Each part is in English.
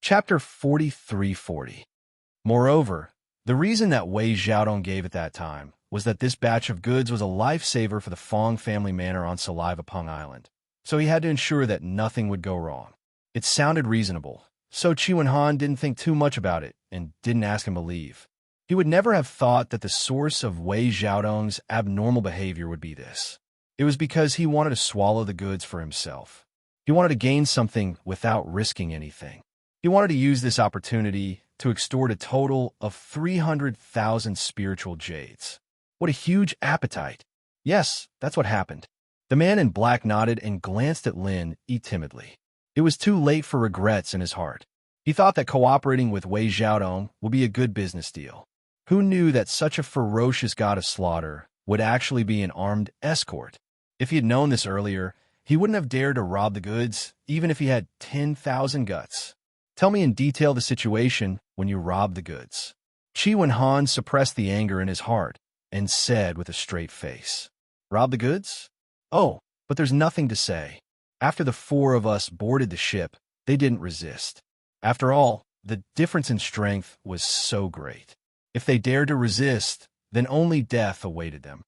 Chapter 4340. Moreover, the reason that Wei Xiaodong gave at that time was that this batch of goods was a lifesaver for the Fong family manor on Saliva Pung Island, so he had to ensure that nothing would go wrong. It sounded reasonable, so Qi Wenhan didn't think too much about it and didn't ask him to leave. He would never have thought that the source of Wei Xiaodong's abnormal behavior would be this. It was because he wanted to swallow the goods for himself. He wanted to gain something without risking anything. He wanted to use this opportunity to extort a total of 300,000 spiritual jades. What a huge appetite. Yes, that's what happened. The man in black nodded and glanced at Lin Yi timidly. It was too late for regrets in his heart. He thought that cooperating with Wei Xiaodong would be a good business deal. Who knew that such a ferocious god of slaughter would actually be an armed escort? If he had known this earlier, he wouldn't have dared to rob the goods, even if he had 10,000 guts. Tell me in detail the situation when you robbed the goods. Qi Wenhan suppressed the anger in his heart and said with a straight face, "Rob the goods? Oh, but there's nothing to say. After the four of us boarded the ship, they didn't resist. After all, the difference in strength was so great. If they dared to resist, then only death awaited them."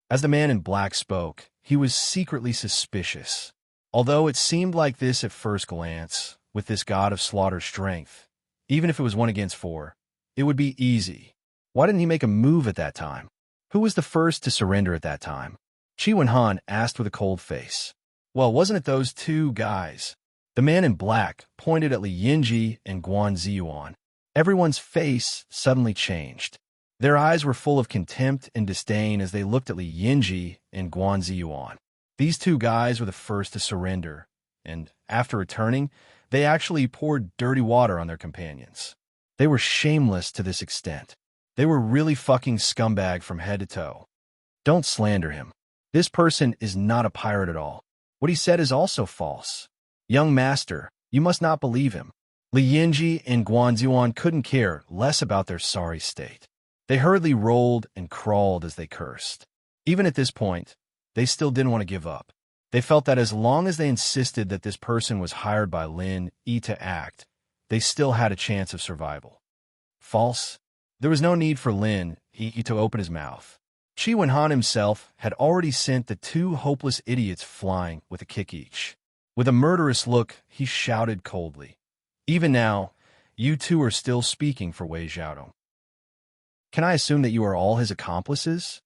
As the man in black spoke, he was secretly suspicious. Although it seemed like this at first glance, with this god of slaughter strength, even if it was 1 against 4, it would be easy. Why didn't he make a move at that time? Who was the first to surrender at that time? Qi Wenhan asked with a cold face. Well, wasn't it those 2 guys? The man in black pointed at Li Yinji and Guan Ziyuan. Everyone's face suddenly changed. Their eyes were full of contempt and disdain as they looked at Li Yinji and Guan Ziyuan. These 2 guys were the first to surrender, and after returning, they actually poured dirty water on their companions. They were shameless to this extent. They were really fucking scumbag from head to toe. Don't slander him. This person is not a pirate at all. What he said is also false. Young master, you must not believe him. Li Yinji and Guan Ziyuan couldn't care less about their sorry state. They hurriedly rolled and crawled as they cursed. Even at this point, they still didn't want to give up. They felt that as long as they insisted that this person was hired by Lin Yi to act, they still had a chance of survival. False? There was no need for Lin Yi to open his mouth. Qi Wenhan himself had already sent the 2 hopeless idiots flying with a kick each. With a murderous look, he shouted coldly, "Even now, you 2 are still speaking for Wei Xiaodong. Can I assume that you are all his accomplices?"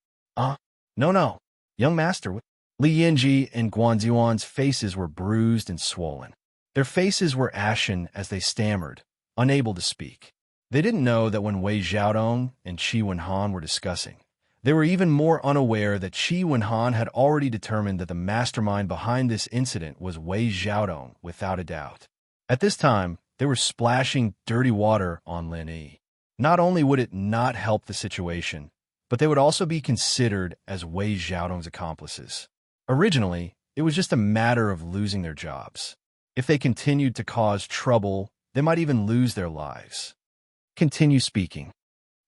No. Young master." Li Yinji and Guan Ziyuan's faces were bruised and swollen. Their faces were ashen as they stammered, unable to speak. They didn't know that when Wei Xiaodong and Qi Wenhan were discussing, they were even more unaware that Qi Wenhan had already determined that the mastermind behind this incident was Wei Xiaodong without a doubt. At this time, they were splashing dirty water on Lin Yi. Not only would it not help the situation, but they would also be considered as Wei Xiaodong's accomplices. Originally, it was just a matter of losing their jobs. If they continued to cause trouble, they might even lose their lives. Continue speaking.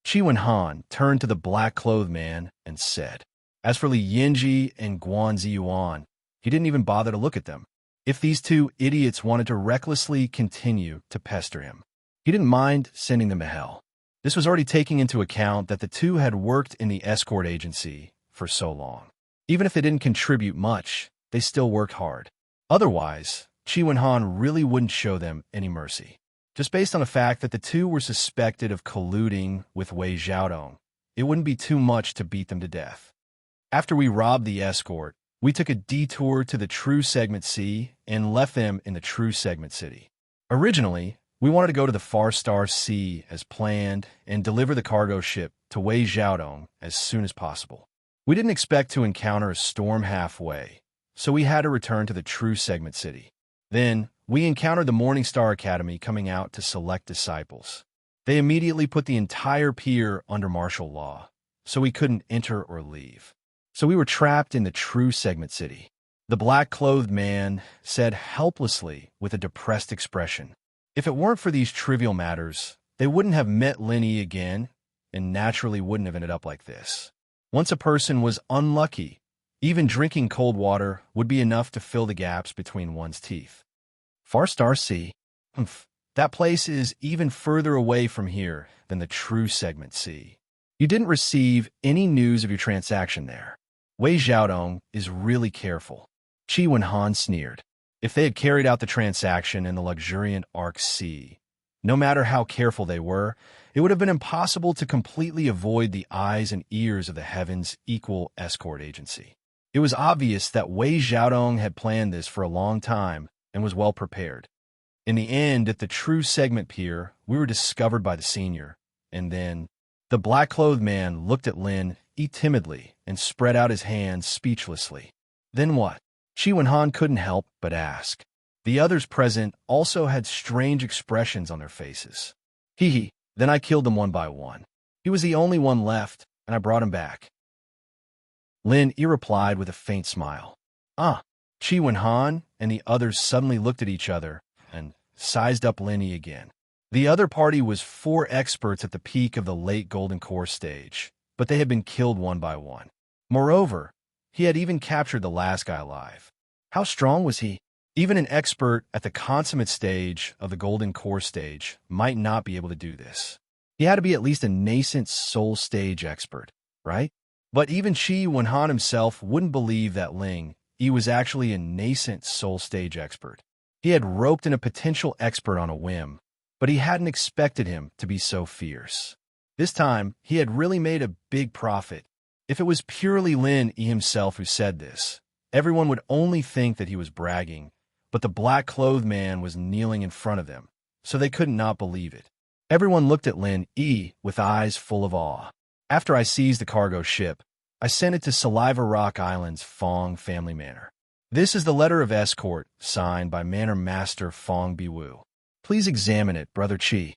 Qi Wenhan turned to the black-clothed man and said. As for Li Yinji and Guan Ziyuan, he didn't even bother to look at them. If these 2 idiots wanted to recklessly continue to pester him, he didn't mind sending them to hell. This was already taking into account that the 2 had worked in the escort agency for so long. Even if they didn't contribute much, they still worked hard. Otherwise, Qi Wenhan really wouldn't show them any mercy. Just based on the fact that the 2 were suspected of colluding with Wei Xiaodong, it wouldn't be too much to beat them to death. After we robbed the escort, we took a detour to the True Segment Sea and left them in the True Segment City. Originally, we wanted to go to the Far Star Sea as planned and deliver the cargo ship to Wei Xiaodong as soon as possible. We didn't expect to encounter a storm halfway, so we had to return to the True Segment City. Then, we encountered the Morning Star Academy coming out to select disciples. They immediately put the entire pier under martial law, so we couldn't enter or leave. So we were trapped in the True Segment City. The black-clothed man said helplessly with a depressed expression. If it weren't for these trivial matters, they wouldn't have met Lin Yi again and naturally wouldn't have ended up like this. Once a person was unlucky, even drinking cold water would be enough to fill the gaps between one's teeth. Far Star Sea? That place is even further away from here than the true segment C. You didn't receive any news of your transaction there. Wei Xiaodong is really careful. Qi Wenhan sneered. If they had carried out the transaction in the luxuriant Arc C, no matter how careful they were, it would have been impossible to completely avoid the eyes and ears of the Heaven's Equal Escort Agency. It was obvious that Wei Xiaodong had planned this for a long time and was well prepared. In the end, at the true segment pier, we were discovered by the senior, and then the black-clothed man looked at Lin Yi timidly and spread out his hands speechlessly. Then what? Qi Wenhan couldn't help but ask. The others present also had strange expressions on their faces. Hee, then I killed them one by one. He was the only one left, and I brought him back. Lin Yi replied with a faint smile. Ah, Qi Wenhan and the others suddenly looked at each other and sized up Lin Yi again. The other party was 4 experts at the peak of the late Golden Core stage, but they had been killed one by one. Moreover, he had even captured the last guy alive. How strong was he? Even an expert at the consummate stage of the Golden Core stage might not be able to do this. He had to be at least a nascent soul stage expert, right? But even Qi Wenhan himself wouldn't believe that Ling Yi was actually a nascent soul stage expert. He had roped in a potential expert on a whim, but he hadn't expected him to be so fierce. This time, he had really made a big profit. If it was purely Lin Yi himself who said this, everyone would only think that he was bragging, but the black-clothed man was kneeling in front of them, so they could not believe it. Everyone looked at Lin Yi with eyes full of awe. After I seized the cargo ship, I sent it to Saliva Rock Island's Fong family manor. This is the letter of escort signed by Manor Master Fong Biwu. Please examine it, Brother Qi.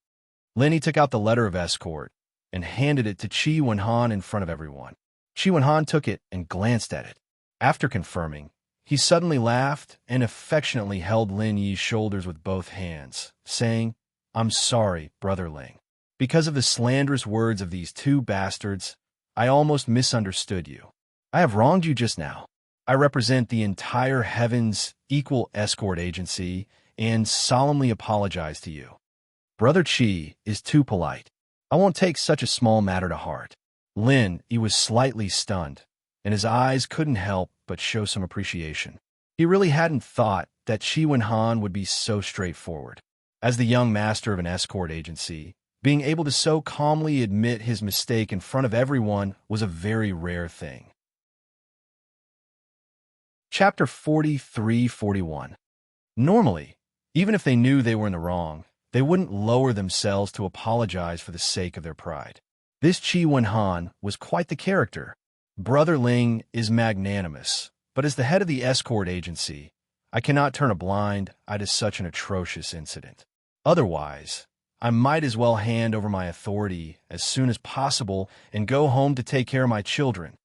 Lin Yi took out the letter of escort and handed it to Qi Wenhan in front of everyone. Qi Wenhan took it and glanced at it. After confirming, he suddenly laughed and affectionately held Lin Yi's shoulders with both hands, saying, I'm sorry, Brother Ling. Because of the slanderous words of these 2 bastards, I almost misunderstood you. I have wronged you just now. I represent the entire Heaven's Equal Escort Agency and solemnly apologize to you. Brother Qi is too polite. I won't take such a small matter to heart. Lin Yi was slightly stunned, and his eyes couldn't help but show some appreciation. He really hadn't thought that Qi Wenhan would be so straightforward. As the young master of an escort agency, being able to so calmly admit his mistake in front of everyone was a very rare thing. Chapter 43-41. Normally, even if they knew they were in the wrong, they wouldn't lower themselves to apologize for the sake of their pride. This Qi Wenhan was quite the character. Brother Ling is magnanimous, but as the head of the escort agency, I cannot turn a blind eye to such an atrocious incident. Otherwise, I might as well hand over my authority as soon as possible and go home to take care of my children,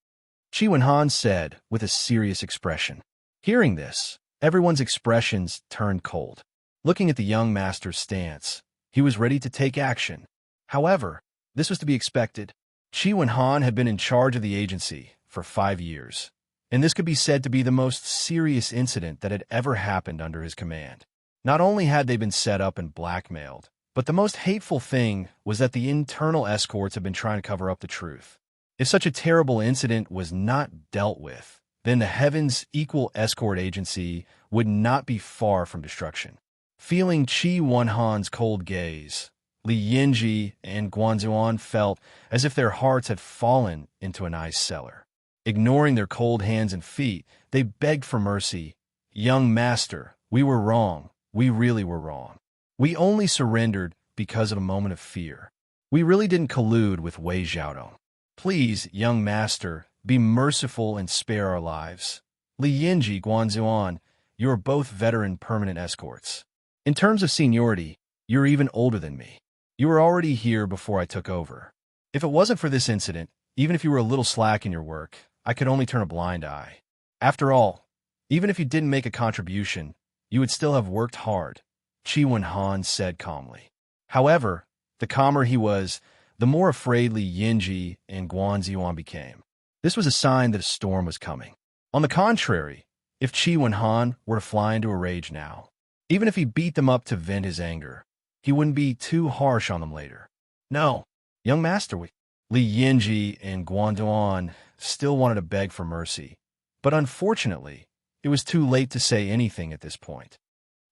Qi Wenhan said with a serious expression. Hearing this, everyone's expressions turned cold. Looking at the young master's stance, he was ready to take action. However, this was to be expected. Qi Wenhan had been in charge of the agency for 5 years, and this could be said to be the most serious incident that had ever happened under his command. Not only had they been set up and blackmailed, but the most hateful thing was that the internal escorts had been trying to cover up the truth. If such a terrible incident was not dealt with, then the Heaven's Equal Escort Agency would not be far from destruction. Feeling Qi Wenhan's cold gaze, Li Yinji and Guanzuan felt as if their hearts had fallen into an ice cellar. Ignoring their cold hands and feet, they begged for mercy. Young master, we were wrong. We really were wrong. We only surrendered because of a moment of fear. We really didn't collude with Wei Xiaodong. Please, young master, be merciful and spare our lives. Li Yinji, Guanzuan, you are both veteran permanent escorts. In terms of seniority, you're even older than me. You were already here before I took over. If it wasn't for this incident, even if you were a little slack in your work, I could only turn a blind eye. After all, even if you didn't make a contribution, you would still have worked hard, Qi Wenhan said calmly. However, the calmer he was, the more afraid Li Yinji and Guanzuan became. This was a sign that a storm was coming. On the contrary, if Qi Wenhan were to fly into a rage now, even if he beat them up to vent his anger, he wouldn't be too harsh on them later. No, young master, Li Yinji and Guanduan still wanted to beg for mercy, but unfortunately, it was too late to say anything at this point.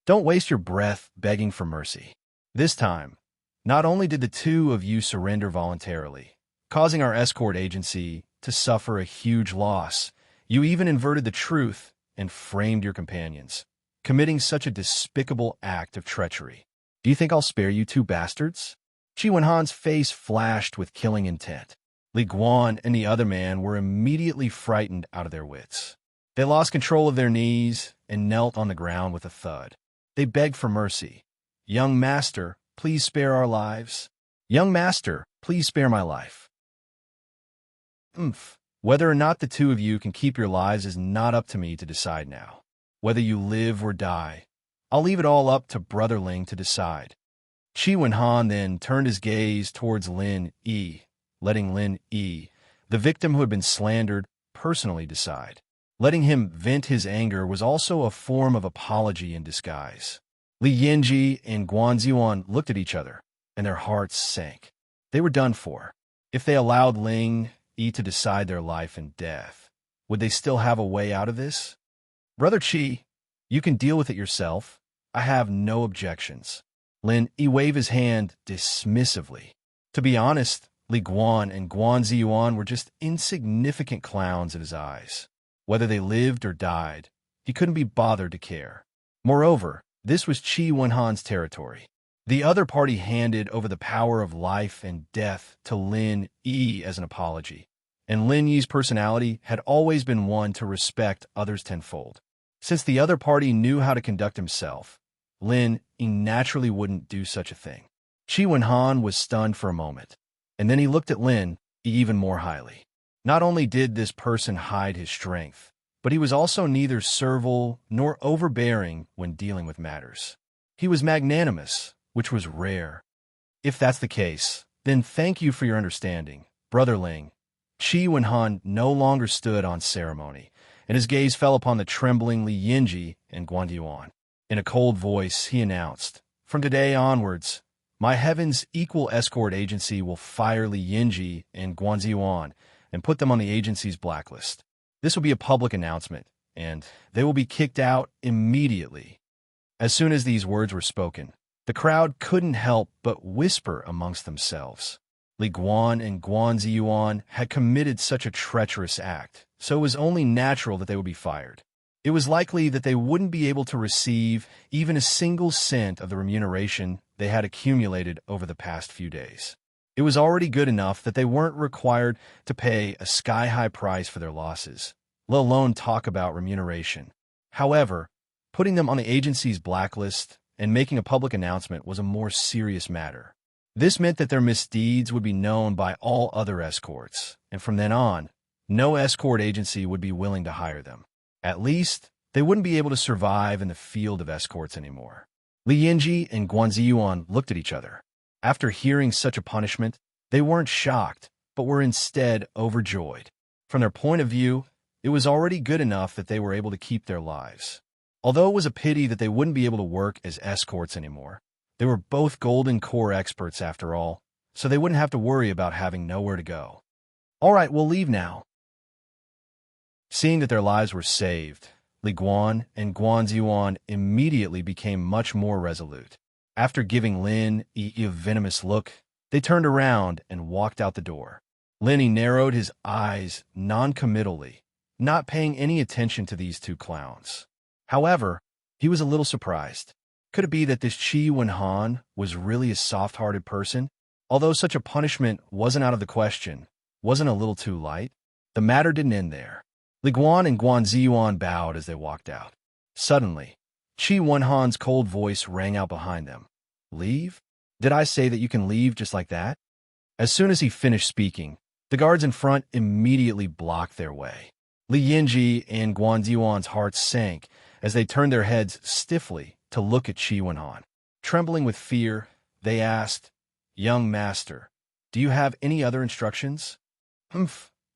Don't waste your breath begging for mercy. This time, not only did the two of you surrender voluntarily, causing our escort agency to suffer a huge loss, you even inverted the truth and framed your companions, committing such a despicable act of treachery. Do you think I'll spare you two bastards? Qi Wenhan's face flashed with killing intent. Li Guan and the other man were immediately frightened out of their wits. They lost control of their knees and knelt on the ground with a thud. They begged for mercy. Young master, please spare our lives. Young master, please spare my life. Whether or not the two of you can keep your lives is not up to me to decide now. Whether you live or die, I'll leave it all up to Brother Ling to decide. Qi Wenhan then turned his gaze towards Lin Yi, letting Lin Yi, the victim who had been slandered, personally decide. Letting him vent his anger was also a form of apology in disguise. Li Yinji and Guanziyuan looked at each other, and their hearts sank. They were done for. If they allowed Ling Yi to decide their life and death, would they still have a way out of this? Brother Qi, you can deal with it yourself. I have no objections. Lin Yi waved his hand dismissively. To be honest, Li Guan and Guanziyuan were just insignificant clowns in his eyes. Whether they lived or died, he couldn't be bothered to care. Moreover, this was Qi Wenhan's territory. The other party handed over the power of life and death to Lin Yi as an apology, and Lin Yi's personality had always been one to respect others tenfold. Since the other party knew how to conduct himself, Lin Yi naturally wouldn't do such a thing. Qi Wenhan was stunned for a moment, and then he looked at Lin Yi even more highly. Not only did this person hide his strength, but he was also neither servile nor overbearing when dealing with matters. He was magnanimous, which was rare. If that's the case, then thank you for your understanding, Brother Ling. Qi Wenhan no longer stood on ceremony, and his gaze fell upon the trembling Li Yinji and Guandyuan. In a cold voice, he announced, "From today onwards, my Heaven's Equal Escort Agency will fire Li Yinji and Guanziyuan and put them on the agency's blacklist. This will be a public announcement, and they will be kicked out immediately." As soon as these words were spoken, the crowd couldn't help but whisper amongst themselves. Li Guan and Guanziyuan had committed such a treacherous act, so it was only natural that they would be fired. It was likely that they wouldn't be able to receive even a single cent of the remuneration they had accumulated over the past few days. It was already good enough that they weren't required to pay a sky-high price for their losses, let alone talk about remuneration. However, putting them on the agency's blacklist and making a public announcement was a more serious matter. This meant that their misdeeds would be known by all other escorts, and from then on, no escort agency would be willing to hire them. At least, they wouldn't be able to survive in the field of escorts anymore. Li Yinji and Guanziyuan looked at each other. After hearing such a punishment, they weren't shocked, but were instead overjoyed. From their point of view, it was already good enough that they were able to keep their lives. Although it was a pity that they wouldn't be able to work as escorts anymore, they were both Golden Core experts after all, so they wouldn't have to worry about having nowhere to go. "All right, we'll leave now." Seeing that their lives were saved, Li Guan and Guanziyuan immediately became much more resolute. After giving Lin Yi a venomous look, they turned around and walked out the door. Lin Yi narrowed his eyes non-committally, not paying any attention to these two clowns. However, he was a little surprised. Could it be that this Qi Wenhan was really a soft-hearted person? Although such a punishment wasn't out of the question, wasn't a little too light? The matter didn't end there. Li Guan and Guanziyuan bowed as they walked out. Suddenly, Qi Wenhan's cold voice rang out behind them. "Leave? Did I say that you can leave just like that?" As soon as he finished speaking, the guards in front immediately blocked their way. Li Yinji and Guanziyuan's hearts sank as they turned their heads stiffly to look at Qi Wenhan. Trembling with fear, they asked, "Young master, do you have any other instructions?"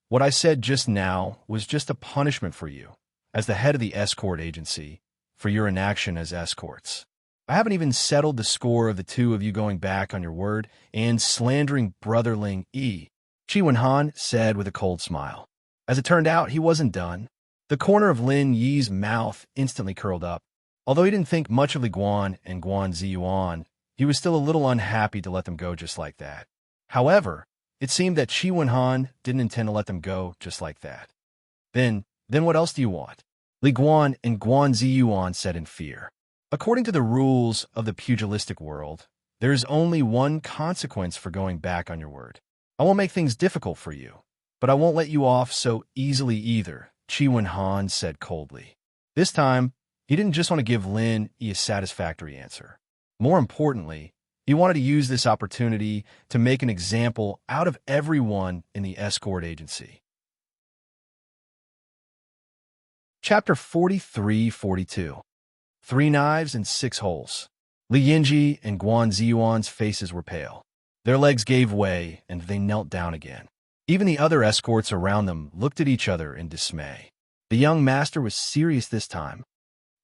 What I said just now was just a punishment for you, as the head of the escort agency, for your inaction as escorts. I haven't even settled the score of the two of you going back on your word and slandering brother Ling Yi, Chi Wenhan said with a cold smile. As it turned out, he wasn't done. The corner of Lin Yi's mouth instantly curled up. Although he didn't think much of Li Guan and Guan Ziyuan, he was still a little unhappy to let them go just like that. However, it seemed that Chi Wenhan didn't intend to let them go just like that. Then what else do you want? Li Guan and Guan Ziyuan said in fear. According to the rules of the pugilistic world, there is only one consequence for going back on your word. I won't make things difficult for you, but I won't let you off so easily either, Chi Wenhan said coldly. This time, he didn't just want to give Lin Yi a satisfactory answer. More importantly, he wanted to use this opportunity to make an example out of everyone in the escort agency. Chapter 43-42. 3 Knives and 6 Holes. Li Yinji and Guan Ziyuan's faces were pale. Their legs gave way, and they knelt down again. Even the other escorts around them looked at each other in dismay. The young master was serious this time.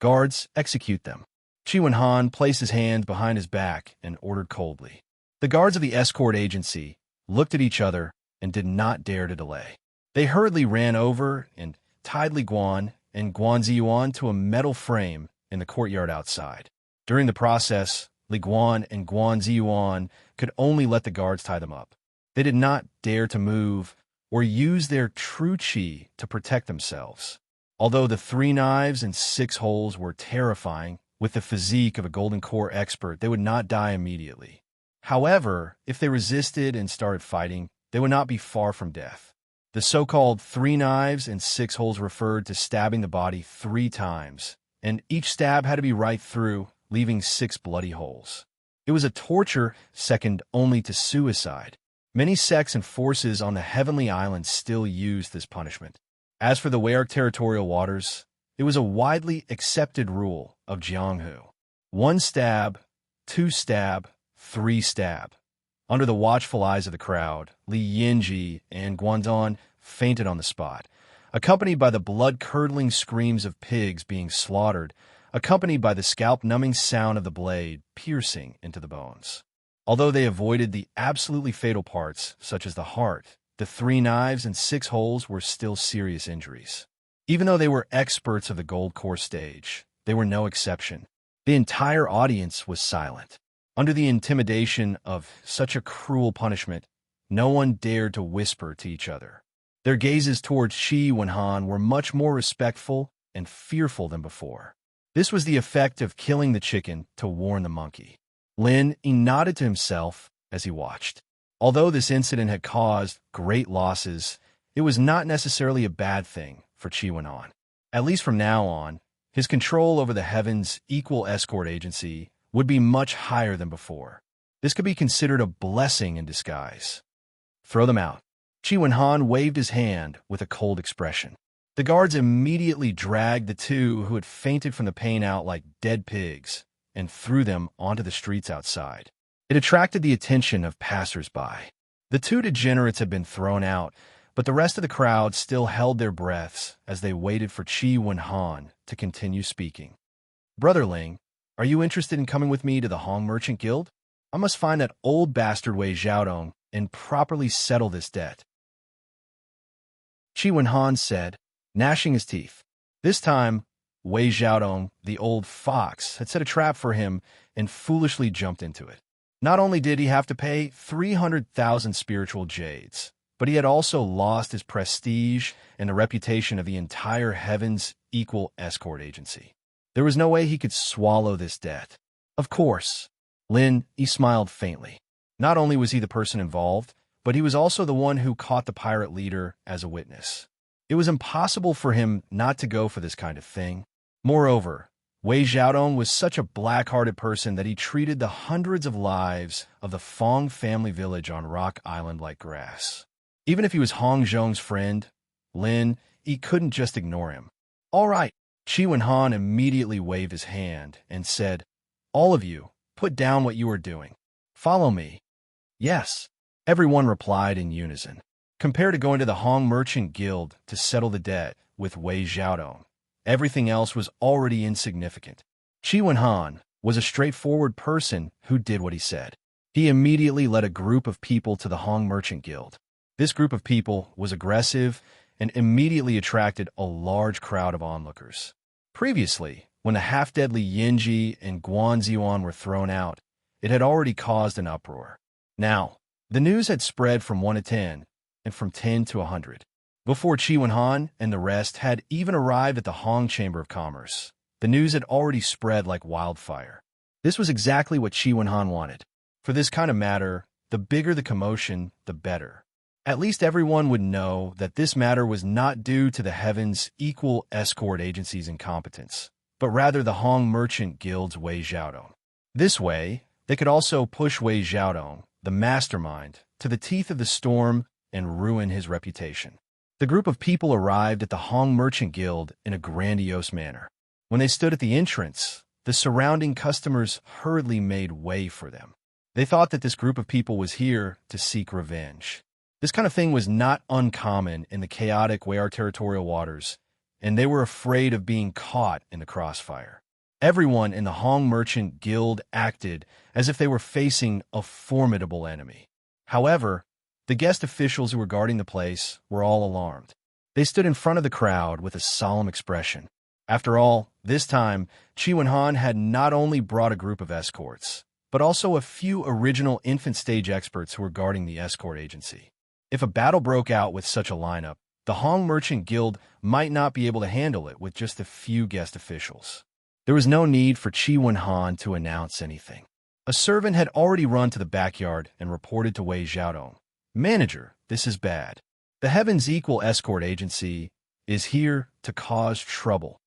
Guards, execute them. Chi Wenhan placed his hand behind his back and ordered coldly. The guards of the escort agency looked at each other and did not dare to delay. They hurriedly ran over and tied Li Guan and Guan Ziyuan to a metal frame in the courtyard outside. During the process, Li Guan and Guan Ziyuan could only let the guards tie them up. They did not dare to move or use their true chi to protect themselves. Although the 3 Knives and 6 Holes were terrifying, with the physique of a Golden Core expert, they would not die immediately. However, if they resisted and started fighting, they would not be far from death. The so-called 3 Knives and 6 Holes referred to stabbing the body 3 times, and each stab had to be right through, leaving 6 bloody holes. It was a torture second only to suicide. Many sects and forces on the Heavenly Island still used this punishment. As for the Weyark territorial waters, it was a widely accepted rule of Jianghu. 1 stab, 2 stab, 3 stab. Under the watchful eyes of the crowd, Li Yinji and Guangdong fainted on the spot, accompanied by the blood-curdling screams of pigs being slaughtered, accompanied by the scalp-numbing sound of the blade piercing into the bones. Although they avoided the absolutely fatal parts, such as the heart, the 3 Knives and 6 Holes were still serious injuries. Even though they were experts of the Gold Core stage, they were no exception. The entire audience was silent. Under the intimidation of such a cruel punishment, no one dared to whisper to each other. Their gazes towards Chi Wenhan were much more respectful and fearful than before. This was the effect of killing the chicken to warn the monkey. Lin Yi nodded to himself as he watched. Although this incident had caused great losses, it was not necessarily a bad thing for Chi Wenhan. At least from now on, his control over the Heaven's equal escort agency would be much higher than before. This could be considered a blessing in disguise. Throw them out. Chi Wenhan waved his hand with a cold expression. The guards immediately dragged the 2 who had fainted from the pain out like dead pigs and threw them onto the streets outside. It attracted the attention of passers-by. The 2 degenerates had been thrown out, but the rest of the crowd still held their breaths as they waited for Chi Wenhan to continue speaking. Brother Ling, are you interested in coming with me to the Hong Merchant Guild? I must find that old bastard Wei Xiaodong and properly settle this debt. Chi Wenhan said, gnashing his teeth. This time, Wei Xiaodong, the old fox, had set a trap for him and foolishly jumped into it. Not only did he have to pay 300,000 spiritual jades, but he had also lost his prestige and the reputation of the entire Heaven's equal escort agency. There was no way he could swallow this debt. Of course, Lin Yi smiled faintly. Not only was he the person involved, but he was also the one who caught the pirate leader as a witness. It was impossible for him not to go for this kind of thing. Moreover, Wei Xiaodong was such a black-hearted person that he treated the hundreds of lives of the Fong family village on Rock Island like grass. Even if he was Hong Zhong's friend, Lin, he couldn't just ignore him. All right, Chi Wenhan immediately waved his hand and said, all of you, put down what you are doing. Follow me. Yes, everyone replied in unison. Compared to going to the Hong Merchant Guild to settle the debt with Wei Xiaodong, everything else was already insignificant. Chi Wenhan, was a straightforward person who did what he said. He immediately led a group of people to the Hong Merchant Guild. This group of people was aggressive and immediately attracted a large crowd of onlookers. Previously, when the half-deadly Yinji and Guanziyuan were thrown out, it had already caused an uproar. Now, the news had spread from 1 to 10, and from 10 to 100. Before Qi Wenhan and the rest had even arrived at the Hong Chamber of Commerce, the news had already spread like wildfire. This was exactly what Qi Wenhan wanted. For this kind of matter, the bigger the commotion, the better. At least everyone would know that this matter was not due to the Heaven's equal escort agency's incompetence, but rather the Hong Merchant Guild's Wei Xiaodong. This way, they could also push Wei Xiaodong, the mastermind, to the teeth of the storm and ruin his reputation. The group of people arrived at the Hong Merchant Guild in a grandiose manner. When they stood at the entrance, the surrounding customers hurriedly made way for them. They thought that this group of people was here to seek revenge. This kind of thing was not uncommon in the chaotic Wei territorial waters, and they were afraid of being caught in the crossfire. Everyone in the Hong Merchant Guild acted as if they were facing a formidable enemy. However, the guest officials who were guarding the place were all alarmed. They stood in front of the crowd with a solemn expression. After all, this time, Qi Wenhan had not only brought a group of escorts, but also a few original infant stage experts who were guarding the escort agency. If a battle broke out with such a lineup, the Hong Merchant Guild might not be able to handle it with just a few guest officials. There was no need for Qi Wenhan to announce anything. A servant had already run to the backyard and reported to Wei Xiaodong, "Manager, this is bad. The Heaven's Equal Escort Agency is here to cause trouble."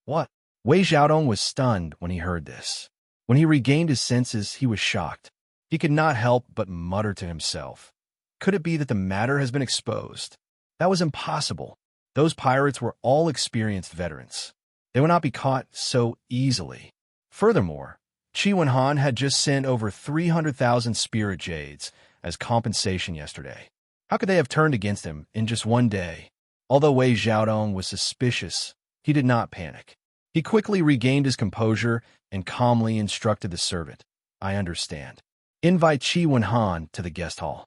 What? Wei Xiaodong was stunned when he heard this. When he regained his senses, he was shocked. He could not help but mutter to himself, "Could it be that the matter has been exposed?" That was impossible. Those pirates were all experienced veterans. They would not be caught so easily. Furthermore, Qi Wenhan had just sent over 300,000 spirit jades as compensation yesterday. How could they have turned against him in just one day? Although Wei Xiaodong was suspicious, he did not panic. He quickly regained his composure and calmly instructed the servant, "I understand. Invite Qi Wenhan to the guest hall."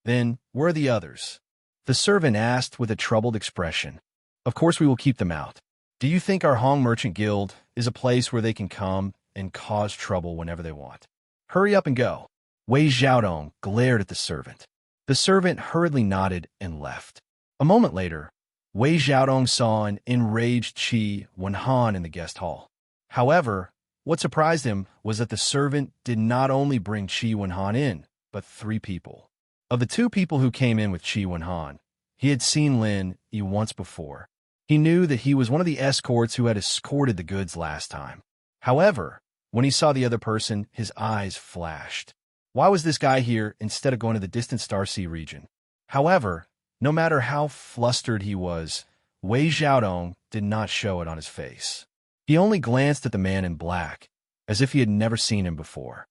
"Then, where are the others?" the servant asked with a troubled expression. "Of course we will keep them out. Do you think our Hong Merchant Guild is a place where they can come and cause trouble whenever they want? Hurry up and go." Wei Xiaodong glared at the servant. The servant hurriedly nodded and left. A moment later, Wei Xiaodong saw an enraged Qi Wenhan in the guest hall. However, what surprised him was that the servant did not only bring Qi Wenhan in, but 3 people. Of the 2 people who came in with Qi Wenhan, he had seen Lin Yi once before. He knew that he was one of the escorts who had escorted the goods last time. However, when he saw the other person, his eyes flashed. Why was this guy here instead of going to the distant Starsea region? However, no matter how flustered he was, Wei Xiaodong did not show it on his face. He only glanced at the man in black, as if he had never seen him before.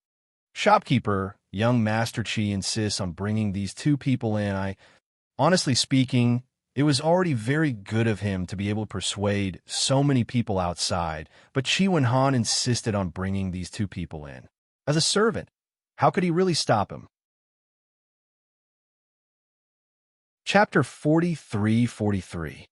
"Shopkeeper, young Master Qi insists on bringing these 2 people in. Honestly speaking, it was already very good of him to be able to persuade so many people outside, but Qi Wenhan insisted on bringing these 2 people in. As a servant, how could he really stop him?" Chapter 43-43.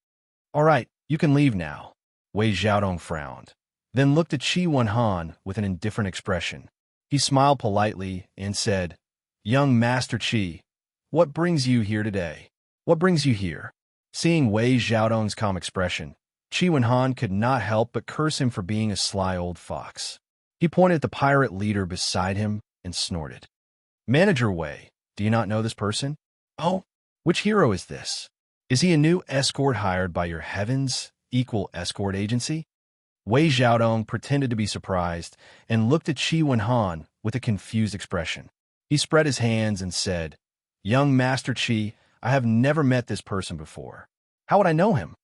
"All right, you can leave now." Wei Xiaodong frowned, then looked at Qi Wenhan with an indifferent expression. He smiled politely and said, "Young Master Qi, what brings you here today? What brings you here?" Seeing Wei Xiaodong's calm expression, Qi Wenhan could not help but curse him for being a sly old fox. He pointed at the pirate leader beside him and snorted. "Manager Wei, do you not know this person?" "Oh, which hero is this? Is he a new escort hired by your Heaven's Equal Escort Agency?" Wei Xiaodong pretended to be surprised and looked at Qi Wenhan with a confused expression. He spread his hands and said, "Young Master Qi, I have never met this person before. How would I know him?"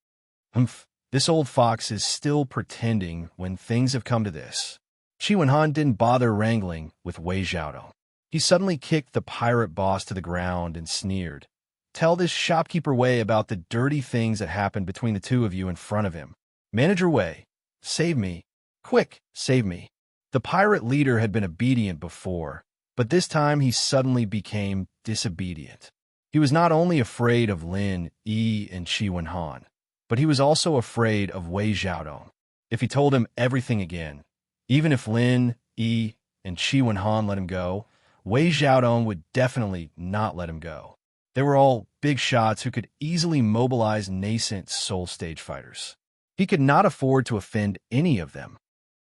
"Humph, this old fox is still pretending when things have come to this." Qi Wenhan didn't bother wrangling with Wei Xiaodong. He suddenly kicked the pirate boss to the ground and sneered, "Tell this shopkeeper Wei about the dirty things that happened between the 2 of you in front of him. Manager Wei, save me. Quick, save me. The pirate leader had been obedient before, but this time he suddenly became disobedient. He was not only afraid of Lin, Yi, and Qi Wenhan, but he was also afraid of Wei Xiaodong. If he told him everything again, even if Lin, Yi, and Qi Wenhan let him go, Wei Xiaodong would definitely not let him go. They were all big shots who could easily mobilize nascent soul stage fighters. He could not afford to offend any of them.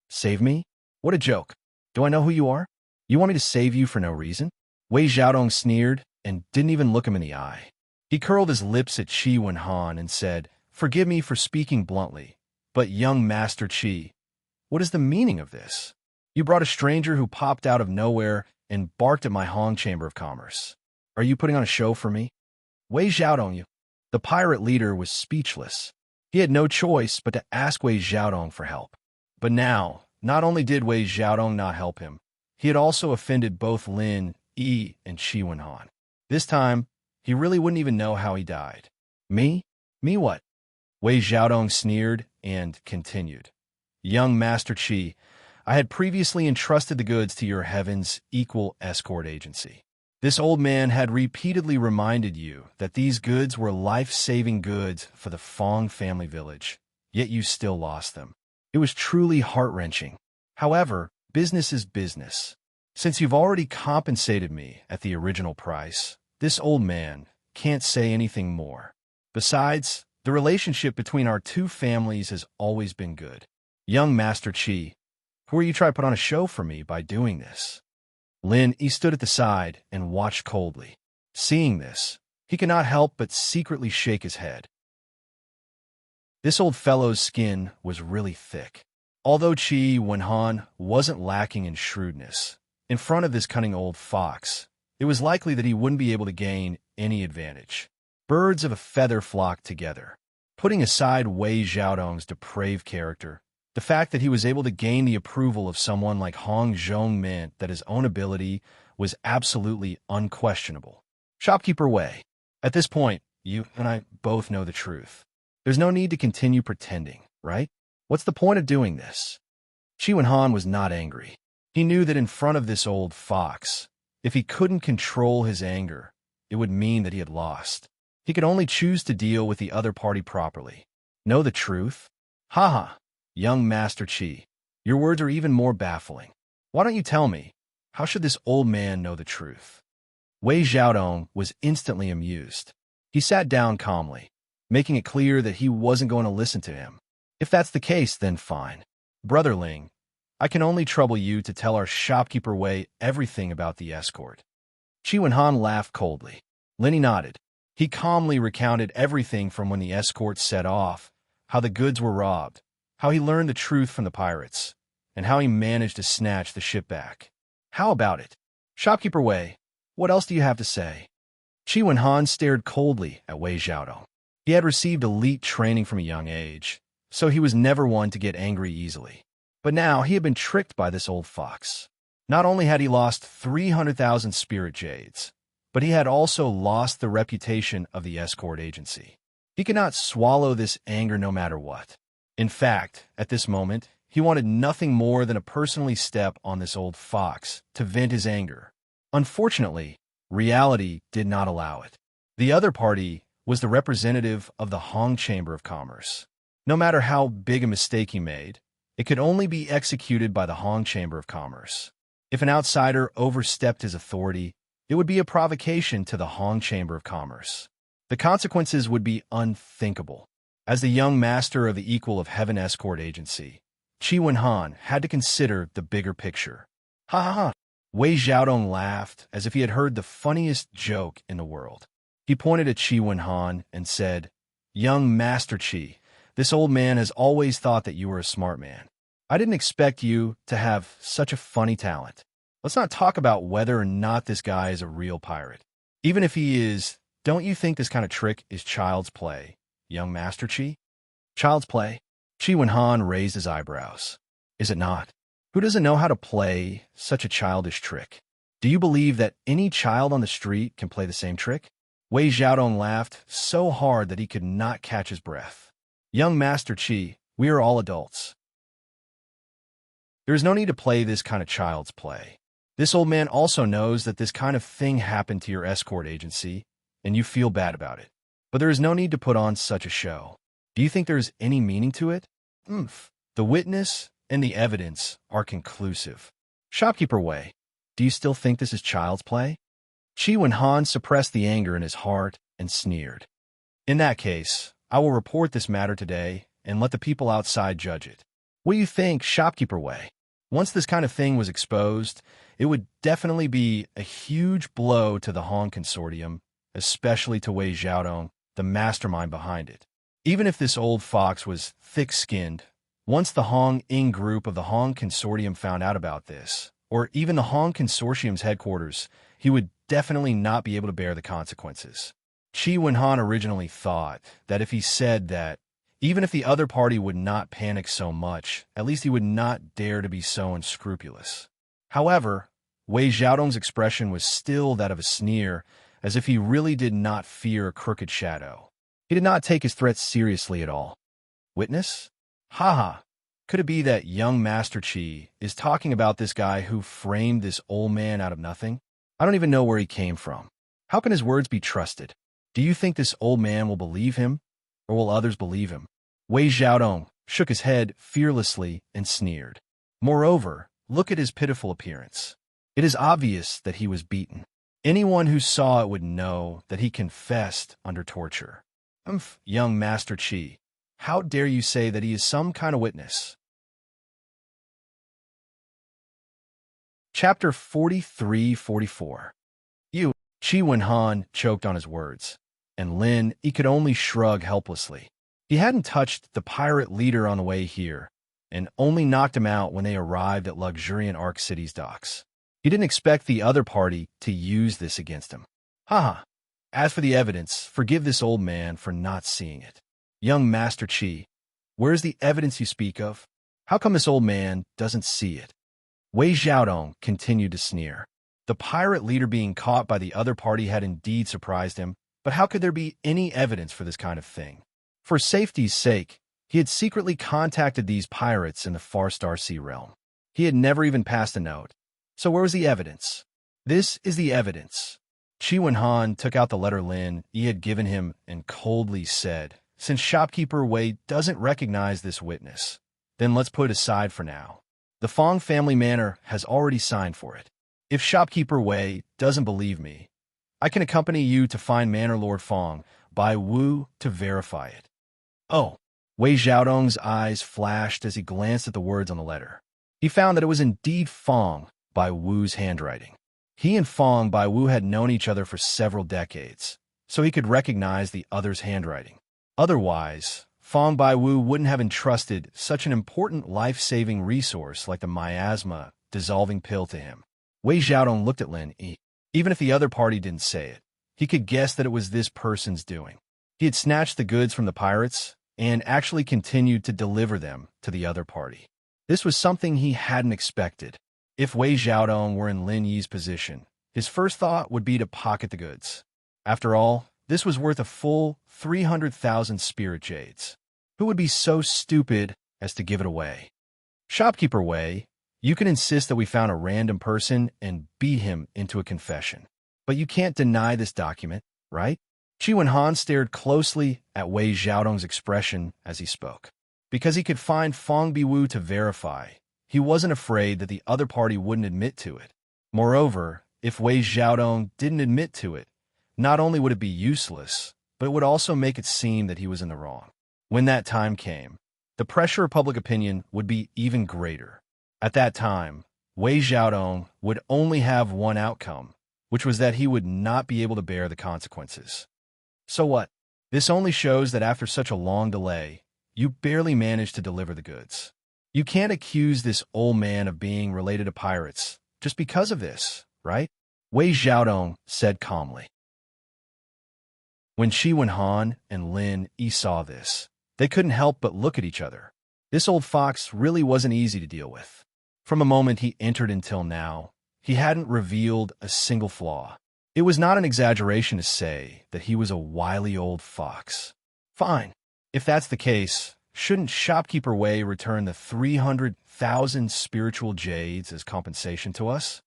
Save me? What a joke. Do I know who you are? You want me to save you for no reason? Wei Xiaodong sneered and didn't even look him in the eye. He curled his lips at Qi Wenhan and said, "Forgive me for speaking bluntly, but young Master Qi, what is the meaning of this? You brought a stranger who popped out of nowhere and barked at my Hong Chamber of Commerce. Are you putting on a show for me?" Wei Xiaodong, you. The pirate leader was speechless. He had no choice but to ask Wei Xiaodong for help. But now, not only did Wei Xiaodong not help him, he had also offended both Lin, Yi, and Qi Wenhan. This time, he really wouldn't even know how he died. Me? Me what? Wei Xiaodong sneered and continued. Young Master Qi, I had previously entrusted the goods to your heaven's equal escort agency. This old man had repeatedly reminded you that these goods were life-saving goods for the Fong family village, yet you still lost them. It was truly heart-wrenching. However, business is business. Since you've already compensated me at the original price, this old man can't say anything more. Besides, the relationship between our two families has always been good. Young Master Qi, who are you trying to put on a show for me by doing this? Lin Yi stood at the side and watched coldly. Seeing this, he could not help but secretly shake his head. This old fellow's skin was really thick. Although Qi Wenhan wasn't lacking in shrewdness, in front of this cunning old fox, it was likely that he wouldn't be able to gain any advantage. Birds of a feather flocked together. Putting aside Wei Xiaodong's depraved character, the fact that he was able to gain the approval of someone like Hong Zhong meant that his own ability was absolutely unquestionable. Shopkeeper Wei, at this point, you and I both know the truth. There's no need to continue pretending, right? What's the point of doing this? Qi Wenhan was not angry. He knew that in front of this old fox, if he couldn't control his anger, it would mean that he had lost. He could only choose to deal with the other party properly. Know the truth? Haha. Young Master Qi, your words are even more baffling. Why don't you tell me? How should this old man know the truth? Wei Xiaodong was instantly amused. He sat down calmly, making it clear that he wasn't going to listen to him. If that's the case, then fine. Brother Ling, I can only trouble you to tell our shopkeeper Wei everything about the escort. Qi Wenhan laughed coldly. Lin Yi nodded. He calmly recounted everything from when the escort set off, how the goods were robbed, how he learned the truth from the pirates, and how he managed to snatch the ship back. How about it? Shopkeeper Wei, what else do you have to say? Qi Wenhan stared coldly at Wei Xiaodong. He had received elite training from a young age, so he was never one to get angry easily. But now he had been tricked by this old fox. Not only had he lost 300,000 spirit jades, but he had also lost the reputation of the escort agency. He could not swallow this anger no matter what. In fact, at this moment, he wanted nothing more than to personally step on this old fox to vent his anger. Unfortunately, reality did not allow it. The other party was the representative of the Hong Chamber of Commerce. No matter how big a mistake he made, it could only be executed by the Hong Chamber of Commerce. If an outsider overstepped his authority, it would be a provocation to the Hong Chamber of Commerce. The consequences would be unthinkable. As the young master of the Equal of Heaven Escort Agency, Qi Wenhan had to consider the bigger picture. Ha ha ha! Wei Xiaodong laughed as if he had heard the funniest joke in the world. He pointed at Qi Wenhan and said, Young Master Qi, this old man has always thought that you were a smart man. I didn't expect you to have such a funny talent. Let's not talk about whether or not this guy is a real pirate. Even if he is, don't you think this kind of trick is child's play, young Master Qi? Child's play? Qi Wenhan raised his eyebrows. Is it not? Who doesn't know how to play such a childish trick? Do you believe that any child on the street can play the same trick? Wei Xiaodong laughed so hard that he could not catch his breath. Young Master Qi, we are all adults. There is no need to play this kind of child's play. This old man also knows that this kind of thing happened to your escort agency, and you feel bad about it. But there is no need to put on such a show. Do you think there is any meaning to it? The witness and the evidence are conclusive. Shopkeeper Wei, do you still think this is child's play? Qi Wenhan suppressed the anger in his heart and sneered. In that case, I will report this matter today and let the people outside judge it. What do you think, Shopkeeper Wei? Once this kind of thing was exposed, it would definitely be a huge blow to the Hong Consortium, especially to Wei Xiaodong, the mastermind behind it. Even if this old fox was thick-skinned, once the Hong Ing group of the Hong Consortium found out about this, or even the Hong Consortium's headquarters, he would definitely not be able to bear the consequences. Qi Wenhan originally thought that if he said that, even if the other party would not panic so much, at least he would not dare to be so unscrupulous. However, Wei Xiaodong's expression was still that of a sneer, as if he really did not fear a crooked shadow. He did not take his threats seriously at all. Witness? Haha. Could it be that young Master Qi is talking about this guy who framed this old man out of nothing? I don't even know where he came from. How can his words be trusted? Do you think this old man will believe him, or will others believe him? Wei Xiaodong shook his head fearlessly and sneered. Moreover, look at his pitiful appearance. It is obvious that he was beaten. Anyone who saw it would know that he confessed under torture. Young Master Qi, how dare you say that he is some kind of witness? Chapter 43-44. You, Qi Wenhan choked on his words, and Lin, he could only shrug helplessly. He hadn't touched the pirate leader on the way here, and only knocked him out when they arrived at luxuriant Ark City's docks. He didn't expect the other party to use this against him. Haha. As for the evidence, forgive this old man for not seeing it. Young Master Qi, where is the evidence you speak of? How come this old man doesn't see it? Wei Xiaodong continued to sneer. The pirate leader being caught by the other party had indeed surprised him, but how could there be any evidence for this kind of thing? For safety's sake, he had secretly contacted these pirates in the Far Star Sea realm. He had never even passed a note. So where was the evidence? This is the evidence. Qi Wenhan took out the letter Lin he had given him and coldly said, since Shopkeeper Wei doesn't recognize this witness, then let's put it aside for now. The Fong family manor has already signed for it. If Shopkeeper Wei doesn't believe me, I can accompany you to find Manor Lord Fong by Wu to verify it. Oh, Wei Xiaodong's eyes flashed as he glanced at the words on the letter. He found that it was indeed Fong by Wu's handwriting. He and Fong by Wu had known each other for several decades, so he could recognize the other's handwriting. Otherwise, Fong by Wu wouldn't have entrusted such an important life-saving resource like the miasma dissolving pill to him. Wei Xiaodong looked at Lin Yi. Even if the other party didn't say it, he could guess that it was this person's doing. He had snatched the goods from the pirates and actually continued to deliver them to the other party. This was something he hadn't expected. If Wei Xiaodong were in Lin Yi's position, his first thought would be to pocket the goods. After all, this was worth a full 300,000 spirit jades. Who would be so stupid as to give it away? Shopkeeper Wei, you can insist that we found a random person and beat him into a confession. But you can't deny this document, right? Qi Wenhan stared closely at Wei Xiaodong's expression as he spoke. Because he could find Fong Biwu to verify, he wasn't afraid that the other party wouldn't admit to it. Moreover, if Wei Xiaodong didn't admit to it, not only would it be useless, but it would also make it seem that he was in the wrong. When that time came, the pressure of public opinion would be even greater. At that time, Wei Xiaodong would only have one outcome, which was that he would not be able to bear the consequences. So what? This only shows that after such a long delay, you barely managed to deliver the goods. You can't accuse this old man of being related to pirates just because of this, right? Wei Xiaodong said calmly. When Qi Wenhan and Lin Yi saw this, they couldn't help but look at each other. This old fox really wasn't easy to deal with. From the moment he entered until now, he hadn't revealed a single flaw. It was not an exaggeration to say that he was a wily old fox. Fine. If that's the case, shouldn't shopkeeper Wei return the 300,000 spiritual jades as compensation to us?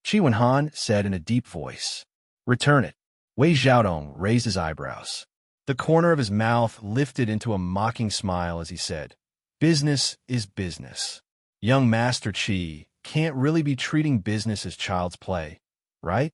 Qi Wenhan said in a deep voice. Return it. Wei Xiaodong raised his eyebrows. The corner of his mouth lifted into a mocking smile as he said, Business is business. Young Master Qi can't really be treating business as child's play, right?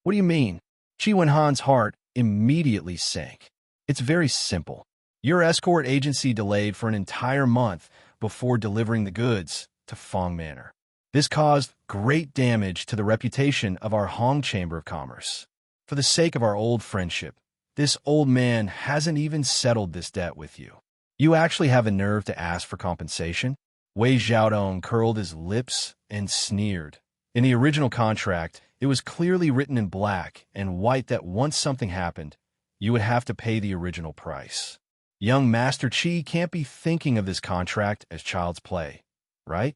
What do you mean? Qi Wenhan's heart immediately sank. It's very simple. Your escort agency delayed for an entire month before delivering the goods to Fong Manor. This caused great damage to the reputation of our Hong Chamber of Commerce. For the sake of our old friendship, this old man hasn't even settled this debt with you. You actually have a nerve to ask for compensation? Wei Xiaodong curled his lips and sneered. In the original contract, it was clearly written in black and white that once something happened, you would have to pay the original price. Young Master Qi can't be thinking of this contract as child's play, right?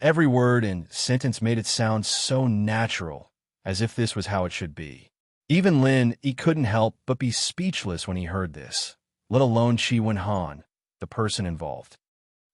Every word and sentence made it sound so natural, as if this was how it should be. Even Lin, he couldn't help but be speechless when he heard this, let alone Qi Wenhan, the person involved.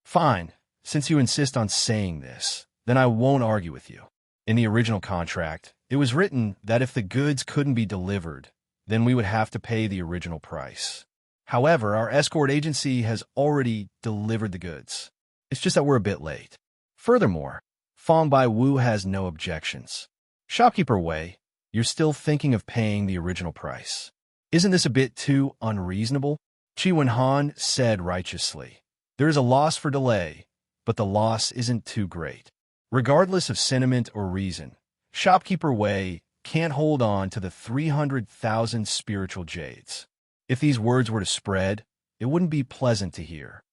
Fine, since you insist on saying this, then I won't argue with you. In the original contract, it was written that if the goods couldn't be delivered, then we would have to pay the original price. However, our escort agency has already delivered the goods. It's just that we're a bit late. Furthermore, Fong Baiwu has no objections. Shopkeeper Wei, you're still thinking of paying the original price. Isn't this a bit too unreasonable? Qi Wenhan said righteously. There is a loss for delay, but the loss isn't too great. Regardless of sentiment or reason, Shopkeeper Wei can't hold on to the 300,000 spiritual jades. If these words were to spread, it wouldn't be pleasant to hear.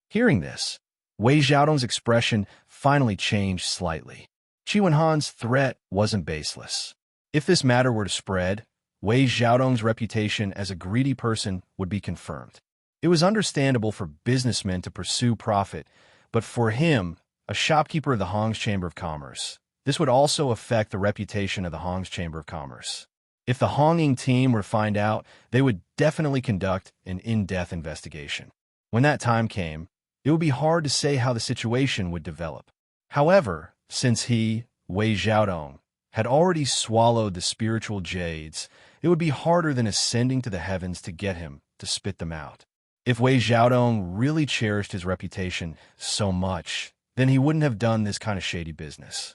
Hearing this, Wei Xiaodong's expression finally changed slightly. Qi Wenhan's threat wasn't baseless. If this matter were to spread, Wei Xiaodong's reputation as a greedy person would be confirmed. It was understandable for businessmen to pursue profit, but for him, a shopkeeper of the Hong's Chamber of Commerce, this would also affect the reputation of the Hong's Chamber of Commerce. If the Honging team were to find out, they would definitely conduct an in-depth investigation. When that time came, it would be hard to say how the situation would develop. However, since he, Wei Xiaodong, had already swallowed the spiritual jades, it would be harder than ascending to the heavens to get him to spit them out. If Wei Xiaodong really cherished his reputation so much, then he wouldn't have done this kind of shady business.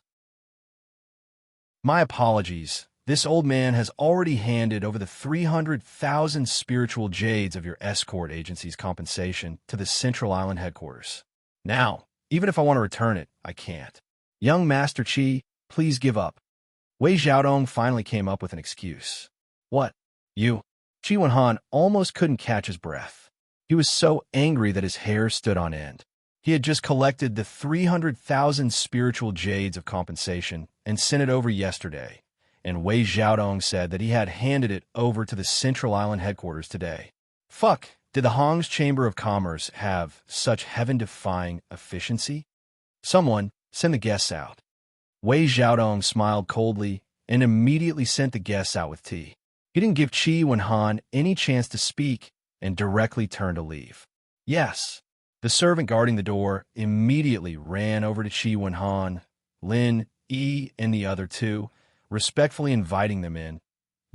My apologies. This old man has already handed over the 300,000 spiritual jades of your escort agency's compensation to the Central Island headquarters. Now, even if I want to return it, I can't. Young Master Qi, please give up. Wei Xiaodong finally came up with an excuse. What? You? Qi Wenhan almost couldn't catch his breath. He was so angry that his hair stood on end. He had just collected the 300,000 spiritual jades of compensation and sent it over yesterday, and Wei Xiaodong said that he had handed it over to the Central Island headquarters today. Fuck, did the Hong's Chamber of Commerce have such heaven-defying efficiency? Someone, send the guests out. Wei Xiaodong smiled coldly and immediately sent the guests out with tea. He didn't give Qi Wenhan any chance to speak and directly turned to leave. Yes. The servant guarding the door immediately ran over to Qi Wenhan, Lin, Yi, and the other two, respectfully inviting them in.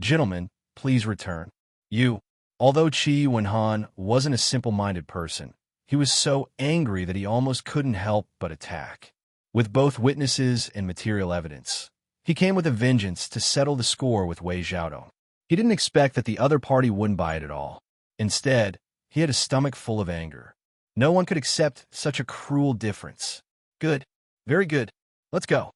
Gentlemen, please return. You. Although Qi Wenhan wasn't a simple-minded person, he was so angry that he almost couldn't help but attack. With both witnesses and material evidence, he came with a vengeance to settle the score with Wei Xiaodong. He didn't expect that the other party wouldn't buy it at all. Instead, he had a stomach full of anger. No one could accept such a cruel difference. Good. Very good. Let's go.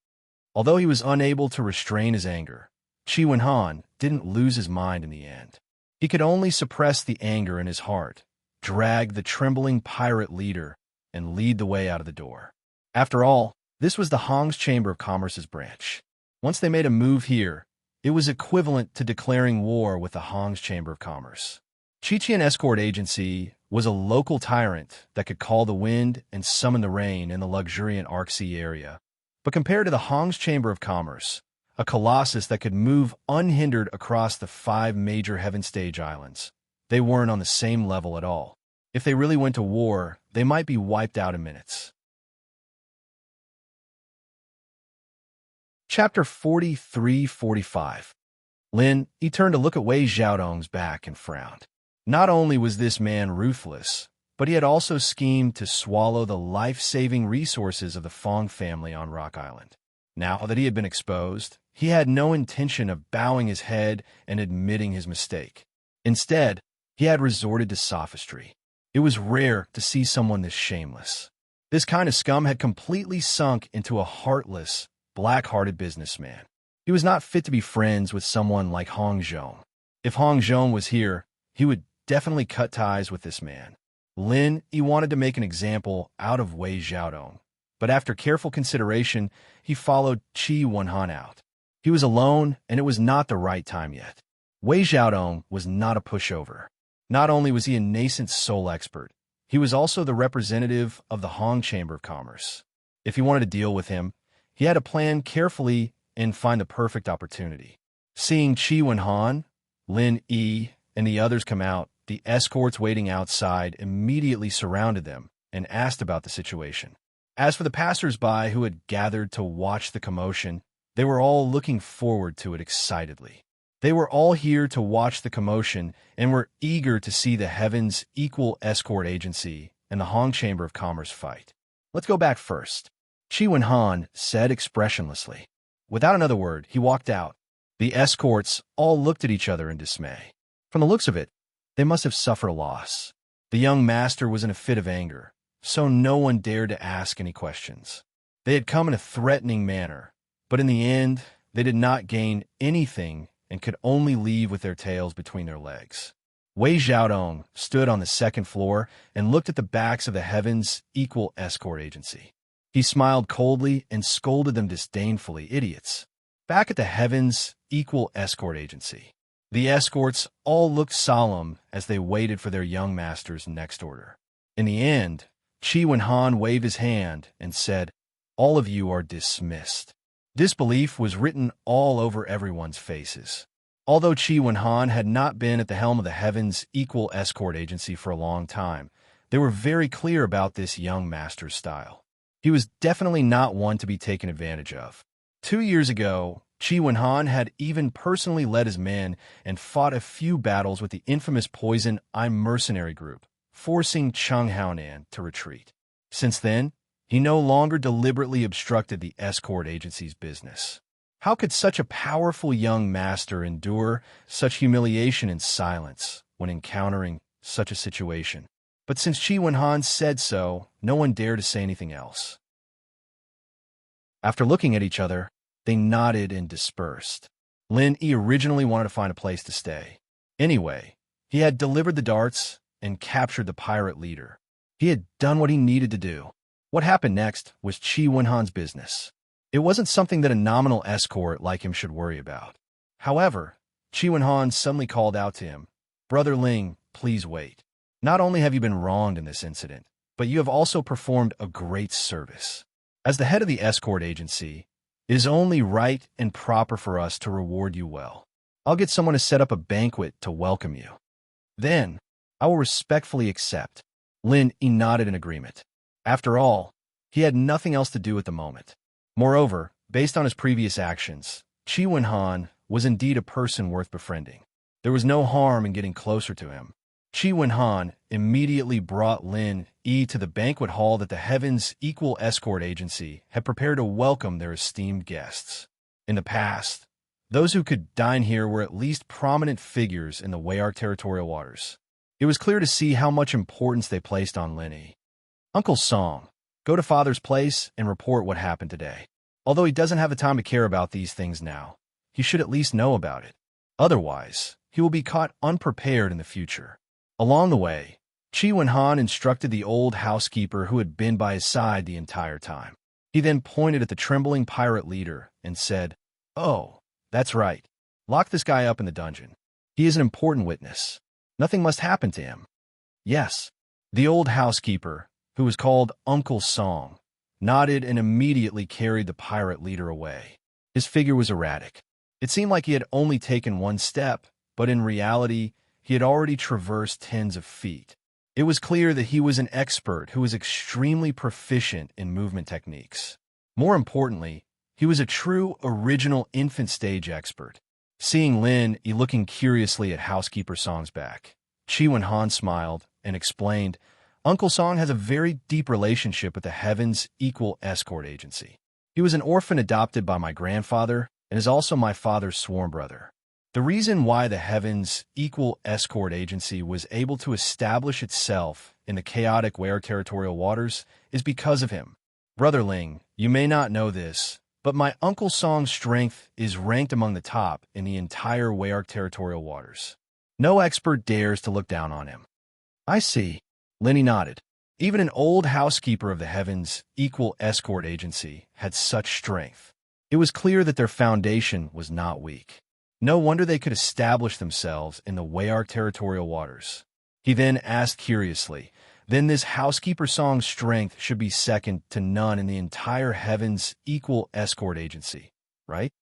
Although he was unable to restrain his anger, Qi Wenhan didn't lose his mind in the end. He could only suppress the anger in his heart, drag the trembling pirate leader, and lead the way out of the door. After all, this was the Hong's Chamber of Commerce's branch. Once they made a move here, it was equivalent to declaring war with the Hong's Chamber of Commerce. Qiqian Escort Agency was a local tyrant that could call the wind and summon the rain in the luxuriant Arksea area. But compared to the Hong's Chamber of Commerce, a colossus that could move unhindered across the 5 major heaven stage islands, they weren't on the same level at all. If they really went to war, they might be wiped out in minutes. Chapter 43-45. Lin, he turned to look at Wei Xiaodong's back and frowned. Not only was this man ruthless, but he had also schemed to swallow the life-saving resources of the Fong family on Rock Island. Now that he had been exposed, he had no intention of bowing his head and admitting his mistake. Instead, he had resorted to sophistry. It was rare to see someone this shameless. This kind of scum had completely sunk into a heartless, black-hearted businessman. He was not fit to be friends with someone like Hong Zhong. If Hong Zhong was here, he would definitely cut ties with this man. Lin, he wanted to make an example out of Wei Xiaodong, but after careful consideration, he followed Qi Wenhan out. He was alone, and it was not the right time yet. Wei Xiaodong was not a pushover. Not only was he a nascent soul expert, he was also the representative of the Hong Chamber of Commerce. If he wanted to deal with him, he had to plan carefully and find the perfect opportunity. Seeing Qi Wenhan, Lin Yi, and the others come out, the escorts waiting outside immediately surrounded them and asked about the situation. As for the passers-by who had gathered to watch the commotion, they were all looking forward to it excitedly. They were all here to watch the commotion and were eager to see the Heaven's Equal Escort Agency and the Hong Chamber of Commerce fight. Let's go back first. Qi Wenhan said expressionlessly. Without another word, he walked out. The escorts all looked at each other in dismay. From the looks of it, they must have suffered a loss. The young master was in a fit of anger, so no one dared to ask any questions. They had come in a threatening manner, but in the end, they did not gain anything and could only leave with their tails between their legs. Wei Xiaodong stood on the second floor and looked at the backs of the Heaven's Equal Escort Agency. He smiled coldly and scolded them disdainfully, idiots. Back at the Heaven's Equal Escort Agency, the escorts all looked solemn as they waited for their young master's next order. In the end, Qi Wenhan waved his hand and said, "All of you are dismissed." Disbelief was written all over everyone's faces. Although Qi Wenhan had not been at the helm of the Heaven's Equal Escort Agency for a long time, they were very clear about this young master's style. He was definitely not one to be taken advantage of. 2 years ago, Qi Wenhan had even personally led his men and fought a few battles with the infamous Poison I'm Mercenary group, forcing Cheng Haonan to retreat. Since then, he no longer deliberately obstructed the escort agency's business. How could such a powerful young master endure such humiliation in silence when encountering such a situation? But since Qi Wenhan said so, no one dared to say anything else. After looking at each other, they nodded and dispersed. Lin Yi originally wanted to find a place to stay. Anyway, he had delivered the darts and captured the pirate leader. He had done what he needed to do. What happened next was Qi Wenhan's business. It wasn't something that a nominal escort like him should worry about. However, Qi Wenhan suddenly called out to him, "Brother Ling, please wait. Not only have you been wronged in this incident, but you have also performed a great service. As the head of the escort agency, it is only right and proper for us to reward you well. I'll get someone to set up a banquet to welcome you. Then, I will respectfully accept." Lin Yi nodded in agreement. After all, he had nothing else to do at the moment. Moreover, based on his previous actions, Qi Wenhan was indeed a person worth befriending. There was no harm in getting closer to him. Qi Wenhan immediately brought Lin Yi to the banquet hall that the Heaven's Equal Escort Agency had prepared to welcome their esteemed guests. In the past, those who could dine here were at least prominent figures in the Weyark territorial waters. It was clear to see how much importance they placed on Lin Yi. "Uncle Song, go to Father's place and report what happened today. Although he doesn't have the time to care about these things now, he should at least know about it. Otherwise, he will be caught unprepared in the future." Along the way, Qi Wenhan instructed the old housekeeper who had been by his side the entire time. He then pointed at the trembling pirate leader and said, "Oh, that's right. Lock this guy up in the dungeon. He is an important witness. Nothing must happen to him." "Yes." The old housekeeper, who was called Uncle Song, nodded and immediately carried the pirate leader away. His figure was erratic. It seemed like he had only taken one step, but in reality, he had already traversed tens of feet. It was clear that he was an expert who was extremely proficient in movement techniques. More importantly, he was a true original infant stage expert. Seeing Lin Yi looking curiously at housekeeper Song's back, Chi Wen-han smiled and explained, Uncle Song has a very deep relationship with the Heaven's Equal Escort Agency. He was an orphan adopted by my grandfather and is also my father's sworn brother. The reason why the Heaven's Equal Escort Agency was able to establish itself in the chaotic Ware territorial waters is because of him. Brother Ling, you may not know this, but my Uncle Song's strength is ranked among the top in the entire Ware territorial waters. No expert dares to look down on him. I see. Linny nodded. Even an old housekeeper of the Heaven's Equal Escort Agency had such strength. It was clear that their foundation was not weak. No wonder they could establish themselves in the Ware territorial waters. He then asked curiously, then this housekeeper Song's strength should be second to none in the entire Heaven's Equal Escort Agency, right?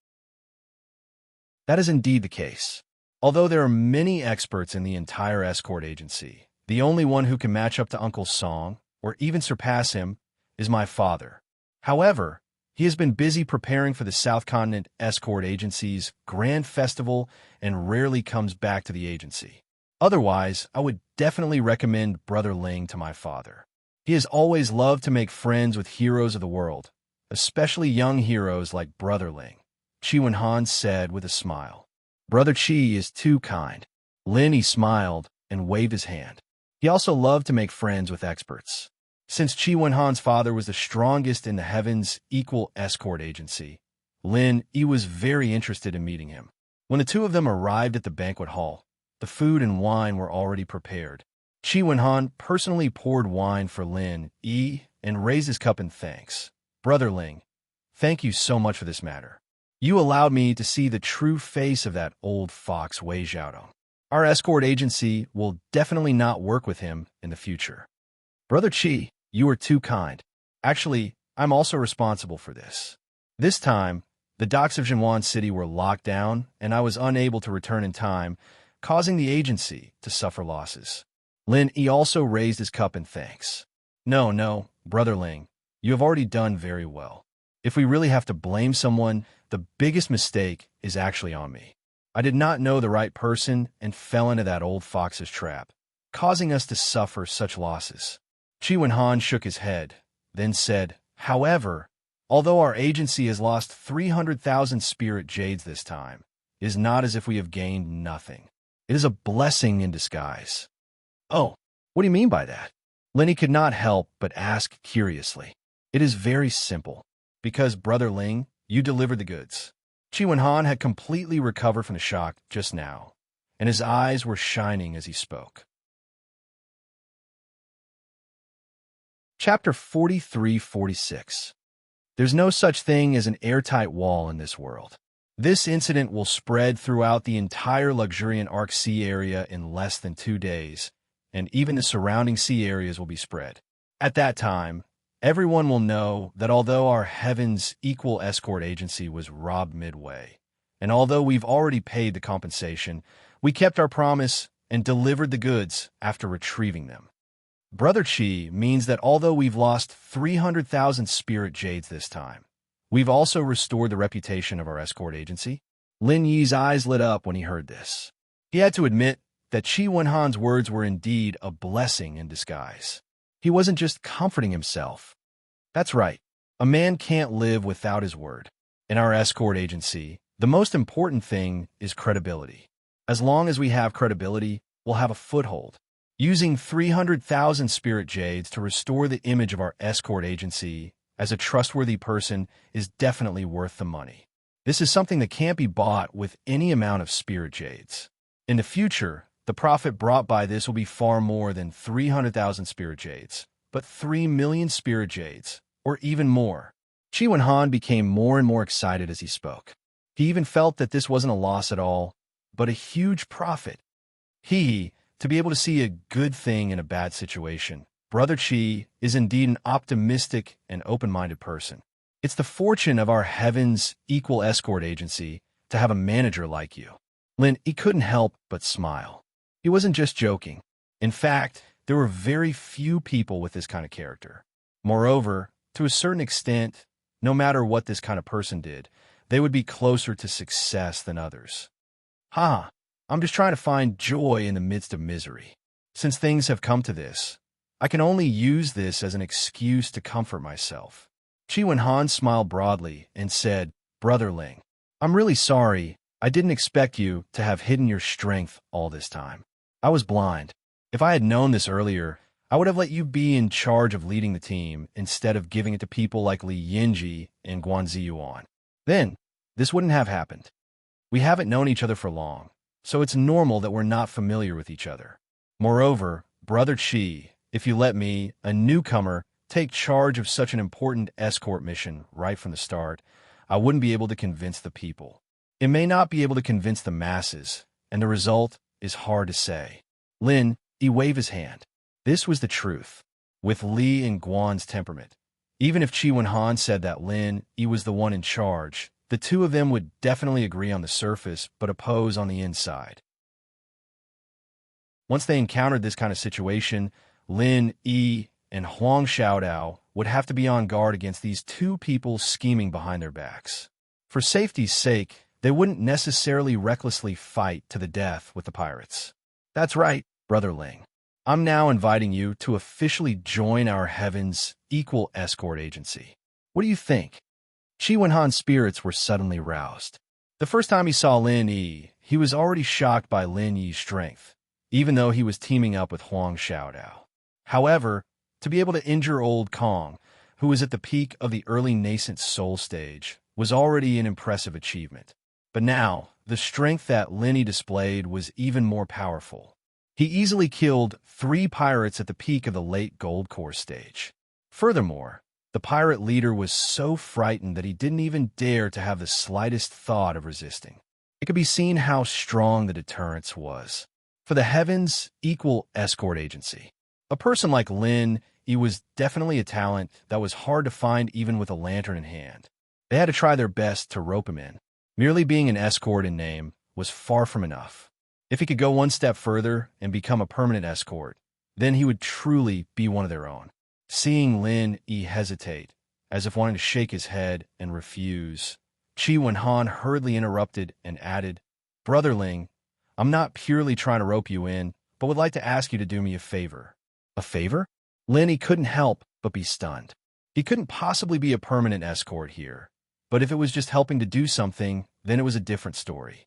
That is indeed the case. Although there are many experts in the entire escort agency, the only one who can match up to Uncle Song, or even surpass him, is my father. However, he has been busy preparing for the South Continent Escort Agency's Grand Festival and rarely comes back to the agency. Otherwise, I would definitely recommend Brother Ling to my father. He has always loved to make friends with heroes of the world, especially young heroes like Brother Ling, Chi Wen-han said with a smile. Brother Chi is too kind. Lin Yi smiled and waved his hand. He also loved to make friends with experts. Since Chi Wen-han's father was the strongest in the Heaven's Equal Escort Agency, Lin Yi was very interested in meeting him. When the two of them arrived at the banquet hall, the food and wine were already prepared. Chi Wen-han personally poured wine for Lin Yi and raised his cup in thanks. Brother Ling, thank you so much for this matter. You allowed me to see the true face of that old fox Wei Xiaodong. Our escort agency will definitely not work with him in the future. Brother Chi, you are too kind. Actually, I'm also responsible for this. This time, the docks of Jinwan City were locked down, and I was unable to return in time, causing the agency to suffer losses. Lin Yi also raised his cup in thanks. No, Brother Ling, you have already done very well. If we really have to blame someone, the biggest mistake is actually on me. I did not know the right person and fell into that old fox's trap, causing us to suffer such losses. Chi Wen-han shook his head, then said, however, although our agency has lost 300,000 spirit jades this time, it is not as if we have gained nothing. It is a blessing in disguise. Oh, what do you mean by that? Lenny could not help but ask curiously. It is very simple. Because, Brother Ling, you delivered the goods. Chi Wen-han had completely recovered from the shock just now, and his eyes were shining as he spoke. Chapter 43-46. There's no such thing as an airtight wall in this world. This incident will spread throughout the entire luxuriant Arc Sea area in less than 2 days, and even the surrounding sea areas will be spread. At that time, everyone will know that although our Heaven's Equal Escort Agency was robbed midway, and although we've already paid the compensation, we kept our promise and delivered the goods after retrieving them. Brother Chi means that although we've lost 300,000 spirit jades this time, we've also restored the reputation of our escort agency. Lin Yi's eyes lit up when he heard this. He had to admit that Chi Wen-han's words were indeed a blessing in disguise. He wasn't just comforting himself. That's right. A man can't live without his word. In our escort agency, the most important thing is credibility. As long as we have credibility, we'll have a foothold. Using 300,000 spirit jades to restore the image of our escort agency as a trustworthy person is definitely worth the money. This is something that can't be bought with any amount of spirit jades. In the future, the profit brought by this will be far more than 300,000 spirit jades, but 3 million spirit jades, or even more. Chi Wen-han became more and more excited as he spoke. He even felt that this wasn't a loss at all, but a huge profit. To be able to see a good thing in a bad situation. Brother Chi is indeed an optimistic and open-minded person. It's the fortune of our Heaven's Equal Escort Agency to have a manager like you. Lin, he couldn't help but smile. He wasn't just joking. In fact, There were very few people with this kind of character. Moreover, to a certain extent, no matter what this kind of person did, they would be closer to success than others. I'm just trying to find joy in the midst of misery. Since things have come to this, I can only use this as an excuse to comfort myself. Chi Wen-han smiled broadly and said, Brother Ling, I'm really sorry. I didn't expect you to have hidden your strength all this time. I was blind. If I had known this earlier, I would have let you be in charge of leading the team instead of giving it to people like Li Yinji and Guan Ziyuan. Then, this wouldn't have happened. We haven't known each other for long, so it's normal that we're not familiar with each other. Moreover, Brother Chi, if you let me, a newcomer, take charge of such an important escort mission right from the start, I wouldn't be able to convince the people. It may not be able to convince the masses, and the result is hard to say. Lin, he waved his hand. This was the truth. With Li and Guan's temperament, even if Chi Wen-han said that Lin, he was the one in charge, the two of them would definitely agree on the surface but oppose on the inside. Once they encountered this kind of situation, Lin, Yi, and Huang Xiaodao would have to be on guard against these two people scheming behind their backs. For safety's sake, they wouldn't necessarily recklessly fight to the death with the pirates. That's right, Brother Ling. I'm now inviting you to officially join our Heaven's Equal Escort Agency. What do you think? Chi Wen-han's spirits were suddenly roused. The first time he saw Lin Yi, he was already shocked by Lin Yi's strength, even though he was teaming up with Huang Xiaodao. However, to be able to injure old Kong, who was at the peak of the early nascent soul stage, was already an impressive achievement. But now, the strength that Lin Yi displayed was even more powerful. He easily killed 3 pirates at the peak of the late Gold Core stage. Furthermore, the pirate leader was so frightened that he didn't even dare to have the slightest thought of resisting. It could be seen how strong the deterrence was. For the Heaven's Equal Escort Agency, a person like Lin, he was definitely a talent that was hard to find even with a lantern in hand. They had to try their best to rope him in. Merely being an escort in name was far from enough. If he could go one step further and become a permanent escort, then he would truly be one of their own. Seeing Lin Yi hesitate, as if wanting to shake his head and refuse, Chi Wen-han hurriedly interrupted and added, Brother Ling, I'm not purely trying to rope you in, but would like to ask you to do me a favor. A favor? Lin Yi couldn't help but be stunned. He couldn't possibly be a permanent escort here, but if it was just helping to do something, then it was a different story.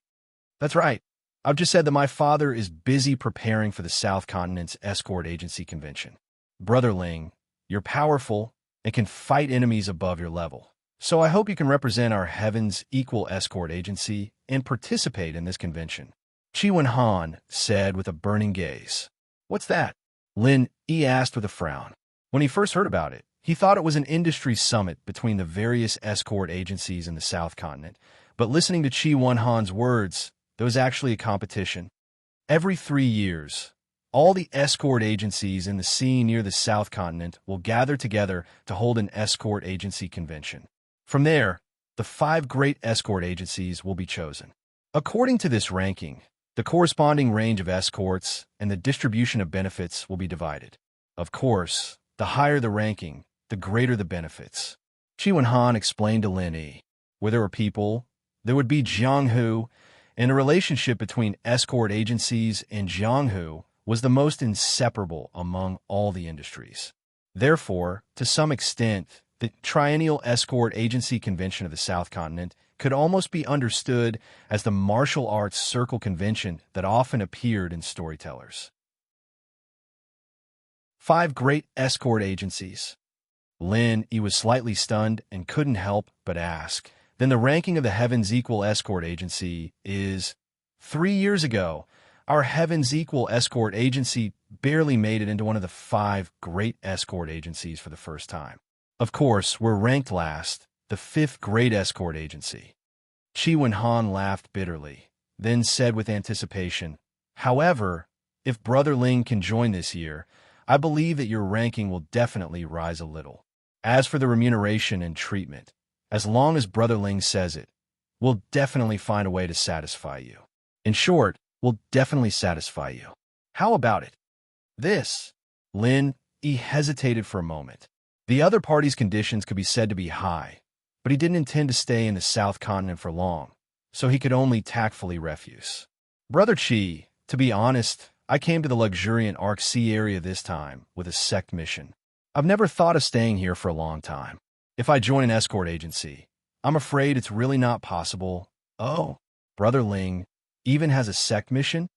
That's right. I've just said that my father is busy preparing for the South Continent's Escort Agency Convention. Brother Ling, you're powerful and can fight enemies above your level. So I hope you can represent our Heaven's Equal Escort Agency and participate in this convention. Chi Wen-han said with a burning gaze. What's that? Lin Yi asked with a frown. When he first heard about it, he thought it was an industry summit between the various escort agencies in the South Continent, but listening to Chi Wen-han's words, there was actually a competition. Every 3 years, all the escort agencies in the sea near the South Continent will gather together to hold an escort agency convention. From there, the 5 great escort agencies will be chosen. According to this ranking, the corresponding range of escorts and the distribution of benefits will be divided. Of course, the higher the ranking, the greater the benefits. Chi Wen-han explained to Lin Yi. Where there were people, there would be Jianghu, and a relationship between escort agencies and Jianghu was the most inseparable among all the industries. Therefore, to some extent, the Triennial Escort Agency Convention of the South Continent could almost be understood as the martial arts circle convention that often appeared in storytellers. 5 great escort agencies. Lin Yi was slightly stunned and couldn't help but ask. Then the ranking of the Heaven's Equal Escort Agency is 3 years ago. Our Heaven's Equal Escort Agency barely made it into one of the 5 great escort agencies for the first time. Of course, we're ranked last, the 5th great escort agency. Chi Wen-han laughed bitterly, then said with anticipation, However, if Brother Ling can join this year, I believe that your ranking will definitely rise a little. As for the remuneration and treatment, as long as Brother Ling says it, we'll definitely find a way to satisfy you. In short, we'll definitely satisfy you. How about it? This. Lin, he hesitated for a moment. The other party's conditions could be said to be high, but he didn't intend to stay in the South Continent for long, so he could only tactfully refuse. Brother Chi, to be honest, I came to the luxuriant Arc Sea area this time with a sect mission. I've never thought of staying here for a long time. If I join an escort agency, I'm afraid it's really not possible. Oh, Brother Ling even has a sect mission?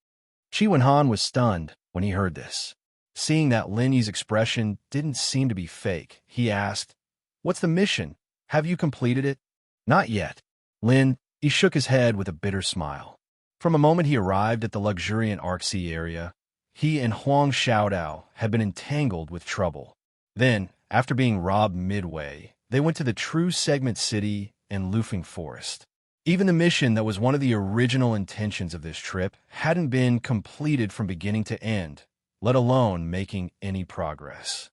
Chi Wenhan was stunned when he heard this. Seeing that Lin Yi's expression didn't seem to be fake, he asked, "What's the mission? Have you completed it?" "Not yet." Lin Yi shook his head with a bitter smile. From a moment he arrived at the luxuriant Arc Sea area, he and Huang Xiaodao had been entangled with trouble. Then, after being robbed midway, they went to the True Segment City and Lufeng Forest. Even the mission that was one of the original intentions of this trip hadn't been completed from beginning to end, let alone making any progress.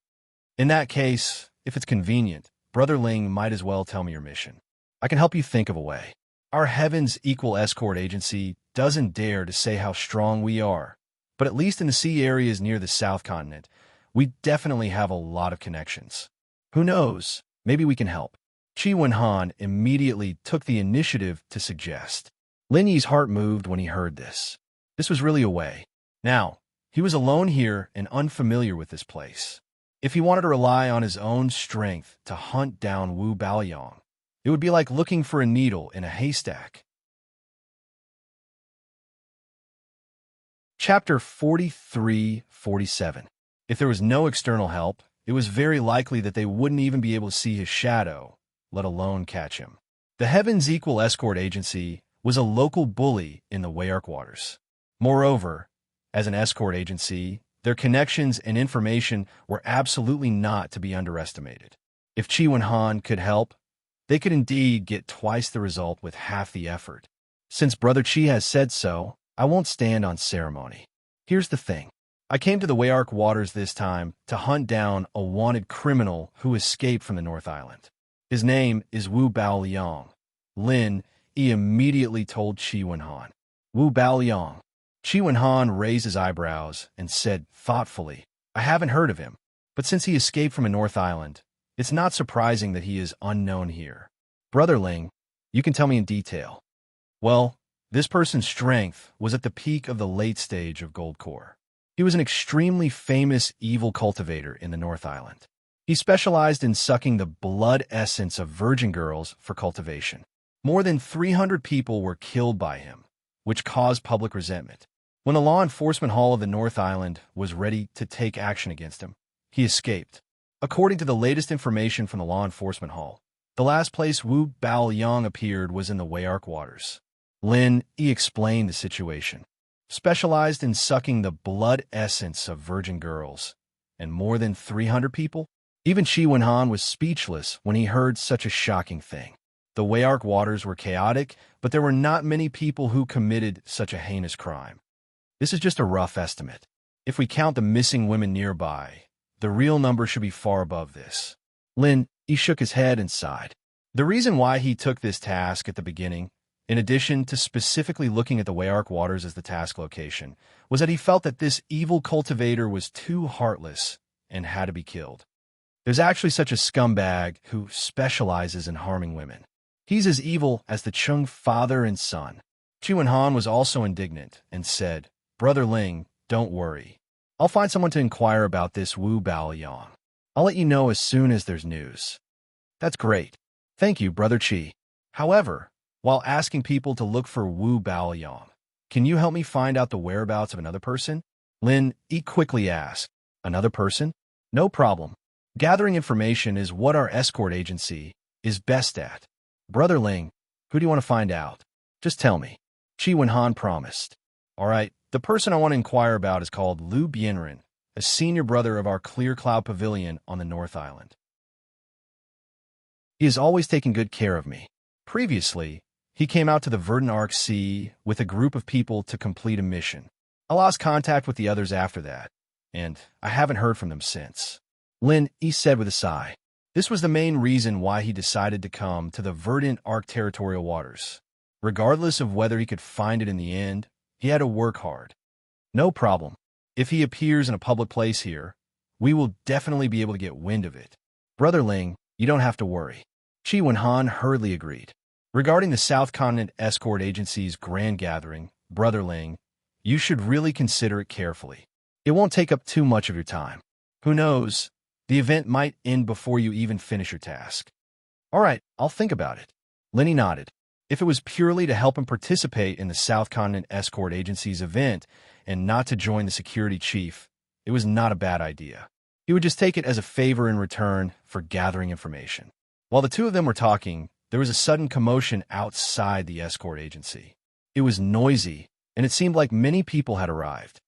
In that case, if it's convenient, Brother Ling might as well tell me your mission. I can help you think of a way. Our Heavens Equal Escort Agency doesn't dare to say how strong we are, but at least in the sea areas near the South Continent, we definitely have a lot of connections. Who knows? Maybe we can help. Chi Wenhan immediately took the initiative to suggest. Lin Yi's heart moved when he heard this. This was really a way. Now, he was alone here and unfamiliar with this place. If he wanted to rely on his own strength to hunt down Wu Baoyong, it would be like looking for a needle in a haystack. Chapter 43-47. If there was no external help, it was very likely that they wouldn't even be able to see his shadow, let alone catch him. The Heavens Equal Escort Agency was a local bully in the Wayark waters. Moreover, as an escort agency, their connections and information were absolutely not to be underestimated. If Chi Wenhan could help, they could indeed get twice the result with half the effort. Since Brother Chi has said so, I won't stand on ceremony. Here's the thing. I came to the Wayark waters this time to hunt down a wanted criminal who escaped from the North Island. His name is Wu Baoyong. Lin Yi immediately told Chi Wenhan. Wu Baoyong. Chi Wenhan raised his eyebrows and said thoughtfully, I haven't heard of him, but since he escaped from a North Island, it's not surprising that he is unknown here. Brother Ling, you can tell me in detail. Well, this person's strength was at the peak of the late stage of Gold Core. He was an extremely famous evil cultivator in the North Island. He specialized in sucking the blood essence of virgin girls for cultivation. More than 300 people were killed by him, which caused public resentment. When the law enforcement hall of the North Island was ready to take action against him, he escaped. According to the latest information from the law enforcement hall, the last place Wu Baoyong appeared was in the Wayark waters. Lin Yi explained the situation. Specialized in sucking the blood essence of virgin girls, and more than 300 people? Even Chi Wenhan was speechless when he heard such a shocking thing. The Wayark waters were chaotic, but there were not many people who committed such a heinous crime. This is just a rough estimate. If we count the missing women nearby, the real number should be far above this. Lin Yi shook his head and sighed. The reason why he took this task at the beginning, in addition to specifically looking at the Wayark waters as the task location, was that he felt that this evil cultivator was too heartless and had to be killed. There's actually such a scumbag who specializes in harming women. He's as evil as the Chung father and son. Chi Wenhan was also indignant and said, Brother Ling, don't worry. I'll find someone to inquire about this Wu Baoyong. I'll let you know as soon as there's news. That's great. Thank you, Brother Chi. However, while asking people to look for Wu Baoyong, can you help me find out the whereabouts of another person? Lin Yi quickly asked. Another person? No problem. Gathering information is what our escort agency is best at. Brother Ling, who do you want to find out? Just tell me. Chi Wenhan promised. All right, the person I want to inquire about is called Liu Bianren, a senior brother of our Clear Cloud Pavilion on the North Island. He has always taken good care of me. Previously, he came out to the Verdant Arc Sea with a group of people to complete a mission. I lost contact with the others after that, and I haven't heard from them since. Lin Yi said with a sigh. This was the main reason why he decided to come to the Verdant Arc territorial waters. Regardless of whether he could find it in the end, he had to work hard. No problem. If he appears in a public place here, we will definitely be able to get wind of it. Brother Ling, you don't have to worry. Qi Wenhan hurriedly agreed. Regarding the South Continent Escort Agency's grand gathering, Brother Ling, you should really consider it carefully. It won't take up too much of your time. Who knows? The event might end before you even finish your task. All right, I'll think about it. Lenny nodded. If it was purely to help him participate in the South Continent Escort Agency's event and not to join the security chief, it was not a bad idea. He would just take it as a favor in return for gathering information. While the two of them were talking, there was a sudden commotion outside the escort agency. It was noisy, and it seemed like many people had arrived.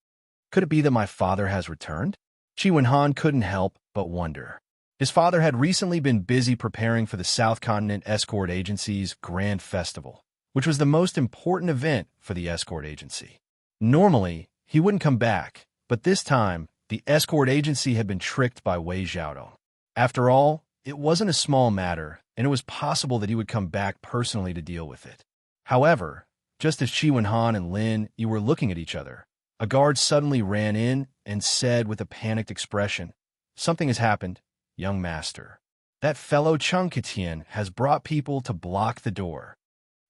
Could it be that my father has returned? Qi Wenhan couldn't help but wonder. His father had recently been busy preparing for the South Continent Escort Agency's Grand Festival, which was the most important event for the escort agency. Normally, he wouldn't come back, but this time, the escort agency had been tricked by Wei Xiaodong. After all, it wasn't a small matter, and it was possible that he would come back personally to deal with it. However, just as Qi Wenhan and Lin Yi were looking at each other, a guard suddenly ran in and said with a panicked expression, "Something has happened, young master. That fellow Cheng Ketian has brought people to block the door."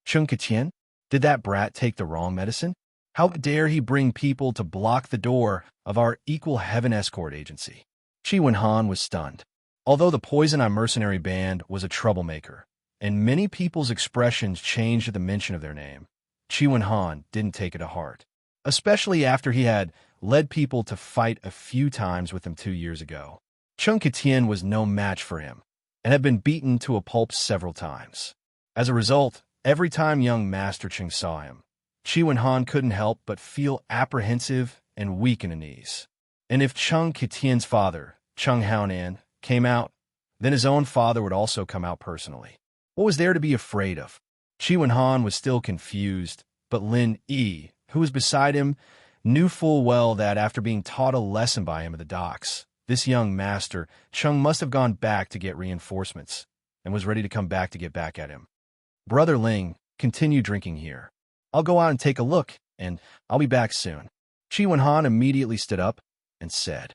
Cheng Ketian? Did that brat take the wrong medicine? How dare he bring people to block the door of our Equal Heaven Escort Agency? Qi Wenhan was stunned. Although the Poison Eye mercenary band was a troublemaker, and many people's expressions changed at the mention of their name, Qi Wenhan didn't take it to heart, especially after he had led people to fight a few times with him 2 years ago. Cheng Ketian was no match for him, and had been beaten to a pulp several times. As a result, every time young Master Cheng saw him, Qi Wenhan couldn't help but feel apprehensive and weak in the knees. And if Cheng Ketian's father, Cheng Haonan, came out, then his own father would also come out personally. What was there to be afraid of? Qi Wenhan was still confused, but Lin Yi, who was beside him, knew full well that after being taught a lesson by him at the docks, this young master, Cheng, must have gone back to get reinforcements, and was ready to come back to get back at him. Brother Ling, continue drinking here. I'll go out and take a look, and I'll be back soon. Qi Wenhan immediately stood up and said.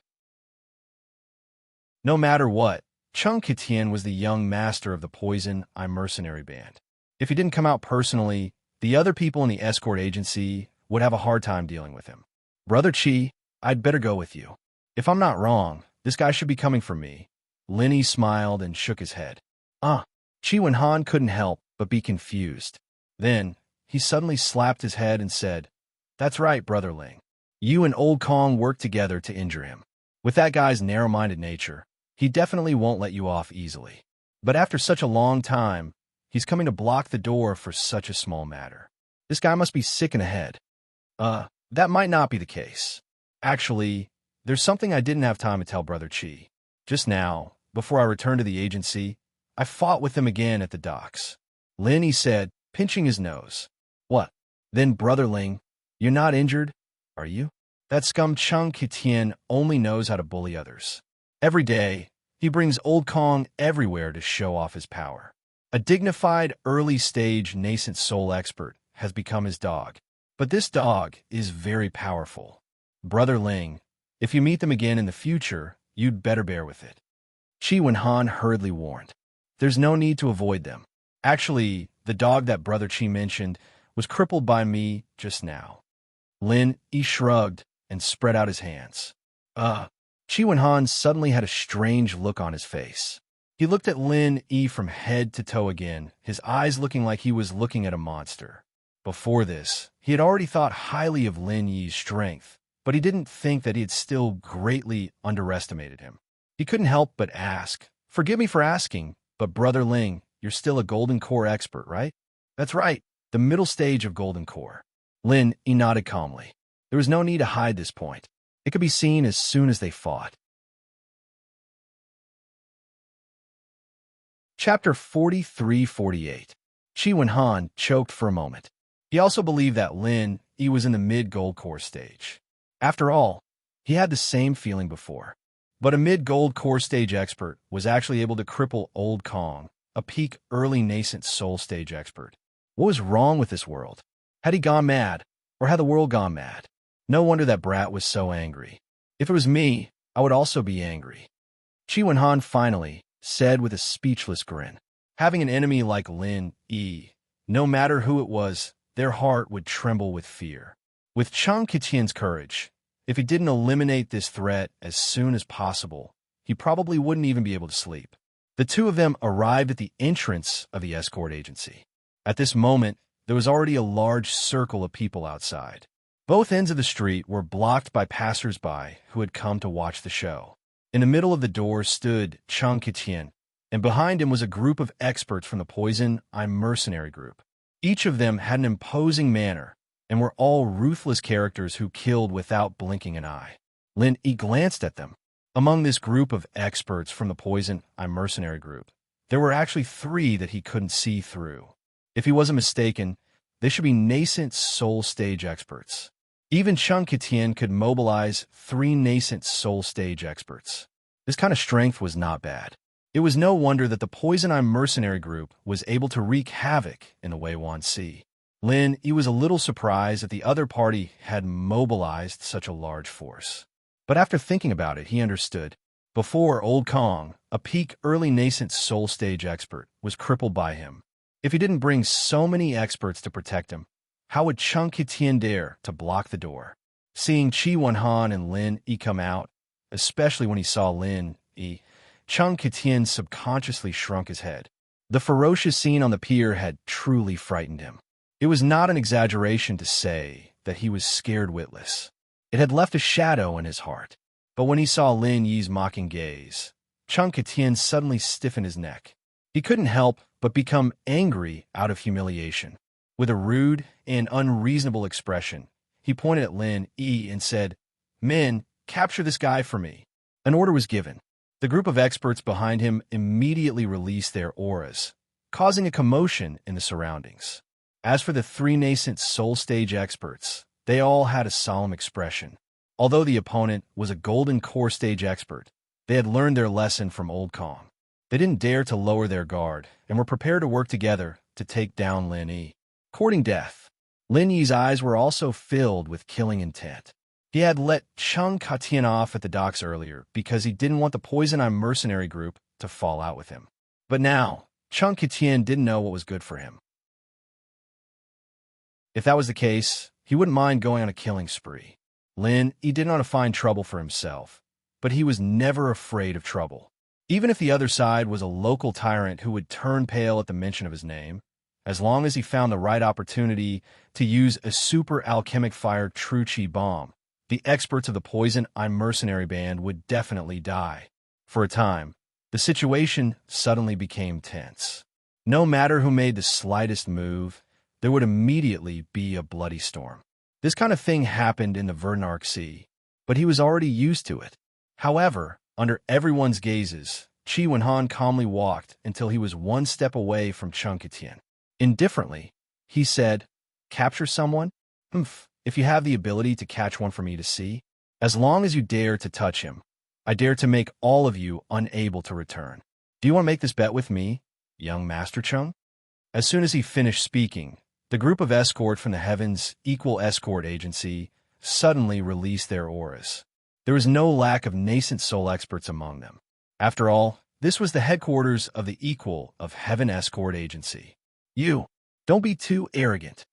No matter what, Cheng Ketian was the young master of the Poison Eye mercenary band. If he didn't come out personally, the other people in the escort agency would have a hard time dealing with him. Brother Qi, I'd better go with you. If I'm not wrong, this guy should be coming for me. Lin Yi smiled and shook his head. Qi Wenhan couldn't help but be confused. Then, he suddenly slapped his head and said, That's right, Brother Ling. You and Old Kong worked together to injure him. With that guy's narrow-minded nature, he definitely won't let you off easily. But after such a long time, he's coming to block the door for such a small matter. This guy must be sick in the head. That might not be the case. Actually, there's something I didn't have time to tell Brother Qi. Just now, before I returned to the agency, I fought with him again at the docks. Lin Yi said, pinching his nose. What? Then, Brother Ling, you're not injured, are you? That scum Cheng Ketian only knows how to bully others. Every day, he brings Old Kong everywhere to show off his power. A dignified, early-stage, nascent soul expert has become his dog. But this dog is very powerful. Brother Ling, if you meet them again in the future, you'd better bear with it. Qi Wenhan hurriedly warned. There's no need to avoid them. Actually, the dog that Brother Qi mentioned was crippled by me just now. Lin Yi shrugged and spread out his hands. Qi Wenhan suddenly had a strange look on his face. He looked at Lin Yi from head to toe again, his eyes looking like he was looking at a monster. Before this, he had already thought highly of Lin Yi's strength, but he didn't think that he had still greatly underestimated him. He couldn't help but ask, Forgive me for asking, but Brother Ling, you're still a Golden Core expert, right? That's right, the middle stage of Golden Core. Lin Yi nodded calmly. There was no need to hide this point. It could be seen as soon as they fought. Chapter 43-48. Qi Wenhan choked for a moment. He also believed that Lin Yi was in the mid-gold core stage. After all, he had the same feeling before. But a mid-gold core stage expert was actually able to cripple Old Kong, a peak early nascent soul stage expert. What was wrong with this world? Had he gone mad, or had the world gone mad? No wonder that brat was so angry. If it was me, I would also be angry. Chi Wenhan finally said with a speechless grin. Having an enemy like Lin Yi, no matter who it was, their heart would tremble with fear. With Chang Qitian's courage, if he didn't eliminate this threat as soon as possible, he probably wouldn't even be able to sleep. The two of them arrived at the entrance of the escort agency. At this moment, there was already a large circle of people outside. Both ends of the street were blocked by passers-by who had come to watch the show. In the middle of the door stood Chang Qitian, and behind him was a group of experts from the Poison I'm Mercenary group. Each of them had an imposing manner, and were all ruthless characters who killed without blinking an eye. Lin Yi glanced at them. Among this group of experts from the Poison I'm Mercenary group, there were actually 3 that he couldn't see through. If he wasn't mistaken, they should be nascent soul stage experts. Even Chang Qitian could mobilize 3 nascent soul stage experts. This kind of strength was not bad. It was no wonder that the Poison I'm Mercenary group was able to wreak havoc in the Weiwan Sea. Lin Yi was a little surprised that the other party had mobilized such a large force. But after thinking about it, he understood. Before, Old Kong, a peak early nascent soul stage expert, was crippled by him. If he didn't bring so many experts to protect him, how would Chang Qitian dare to block the door? Seeing Chi Wenhan and Lin Yi come out, especially when he saw Lin Yi, Chang Qitian subconsciously shrunk his head. The ferocious scene on the pier had truly frightened him. It was not an exaggeration to say that he was scared witless. It had left a shadow in his heart. But when he saw Lin Yi's mocking gaze, Chang Qitian suddenly stiffened his neck. He couldn't help but become angry out of humiliation. With a rude and unreasonable expression, he pointed at Lin Yi and said, "Men, capture this guy for me." An order was given. The group of experts behind him immediately released their auras, causing a commotion in the surroundings. As for the 3 nascent soul stage experts, they all had a solemn expression. Although the opponent was a golden core stage expert, they had learned their lesson from Old Kong. They didn't dare to lower their guard and were prepared to work together to take down Lin Yi. Courting death, Lin Yi's eyes were also filled with killing intent. He had let Chang Qitian off at the docks earlier because he didn't want the Poison I'm Mercenary group to fall out with him. But now, Chang Qitian didn't know what was good for him. If that was the case, he wouldn't mind going on a killing spree. Lin Yi didn't want to find trouble for himself, but he was never afraid of trouble. Even if the other side was a local tyrant who would turn pale at the mention of his name, as long as he found the right opportunity to use a super alchemic fire true chi bomb, the experts of the Poison I'm Mercenary band would definitely die. For a time, the situation suddenly became tense. No matter who made the slightest move, there would immediately be a bloody storm. This kind of thing happened in the Vernark Sea, but he was already used to it. However, under everyone's gazes, Chi Wenhan calmly walked until he was 1 step away from Chang Qitian. Indifferently, he said, "Capture someone? If you have the ability to catch one for me to see, as long as you dare to touch him, I dare to make all of you unable to return. Do you want to make this bet with me, young Master Chung?" As soon as he finished speaking, the group of escort from the Heaven's Equal Escort Agency suddenly released their auras. There was no lack of nascent soul experts among them. After all, this was the headquarters of the Equal of Heaven Escort Agency. "You, don't be too arrogant."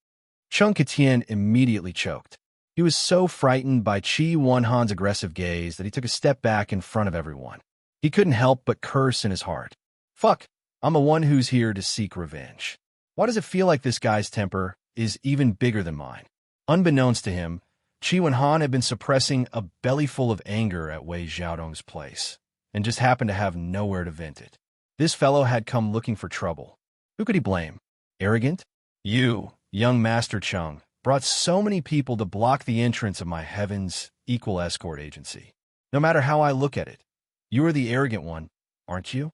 Chang Qitian immediately choked. He was so frightened by Chi Wenhan's aggressive gaze that he took a step back in front of everyone. He couldn't help but curse in his heart. "Fuck, I'm the one who's here to seek revenge. Why does it feel like this guy's temper is even bigger than mine?" Unbeknownst to him, Chi Wenhan had been suppressing a bellyful of anger at Wei Xiaodong's place, and just happened to have nowhere to vent it. This fellow had come looking for trouble. Who could he blame? Arrogant? You, young Master Chung, brought so many people to block the entrance of my Heaven's Equal Escort Agency. No matter how I look at it, you are the arrogant one, aren't you?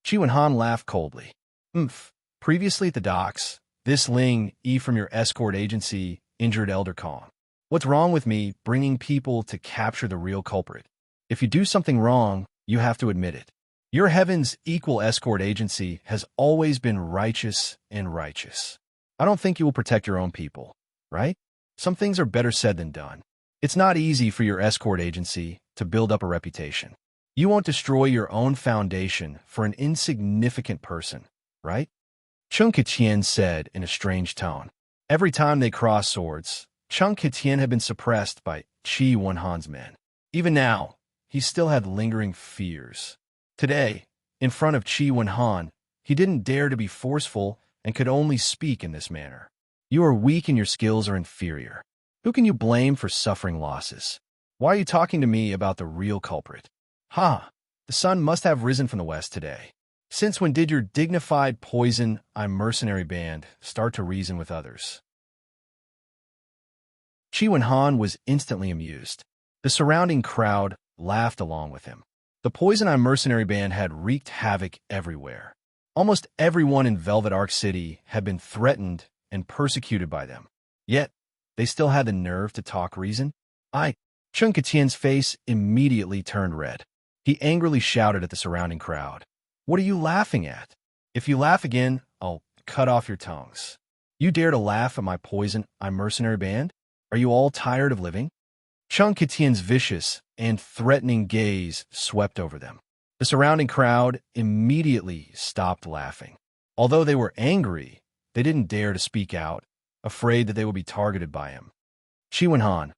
Chi Wenhan laughed coldly. Previously at the docks, this Ling Yi from your escort agency injured Elder Kong. What's wrong with me bringing people to capture the real culprit? If you do something wrong, you have to admit it. Your Heaven's Equal Escort Agency has always been righteous and righteous. I don't think you will protect your own people, right? Some things are better said than done. It's not easy for your escort agency to build up a reputation. You won't destroy your own foundation for an insignificant person, right? Chung Kitian said in a strange tone. Every time they crossed swords, Chung Kitian had been suppressed by Qi Wenhan's men. Even now, he still had lingering fears. Today, in front of Qi Wenhan, he didn't dare to be forceful and could only speak in this manner. You are weak and your skills are inferior. Who can you blame for suffering losses? Why are you talking to me about the real culprit? Ha! The sun must have risen from the west today. Since when did your dignified poison, I'm mercenary band start to reason with others? Qi Wenhan was instantly amused. The surrounding crowd laughed along with him. The poison, I'm mercenary band had wreaked havoc everywhere. Almost everyone in Velvet Arc City had been threatened and persecuted by them. Yet, they still had the nerve to talk reason. Chung Kitian's face immediately turned red. He angrily shouted at the surrounding crowd. What are you laughing at? If you laugh again, I'll cut off your tongues. You dare to laugh at my poison, I'm mercenary band? Are you all tired of living? Chung Kitian's vicious and threatening gaze swept over them. The surrounding crowd immediately stopped laughing. Although they were angry, they didn't dare to speak out, afraid that they would be targeted by him. Qi Wenhan,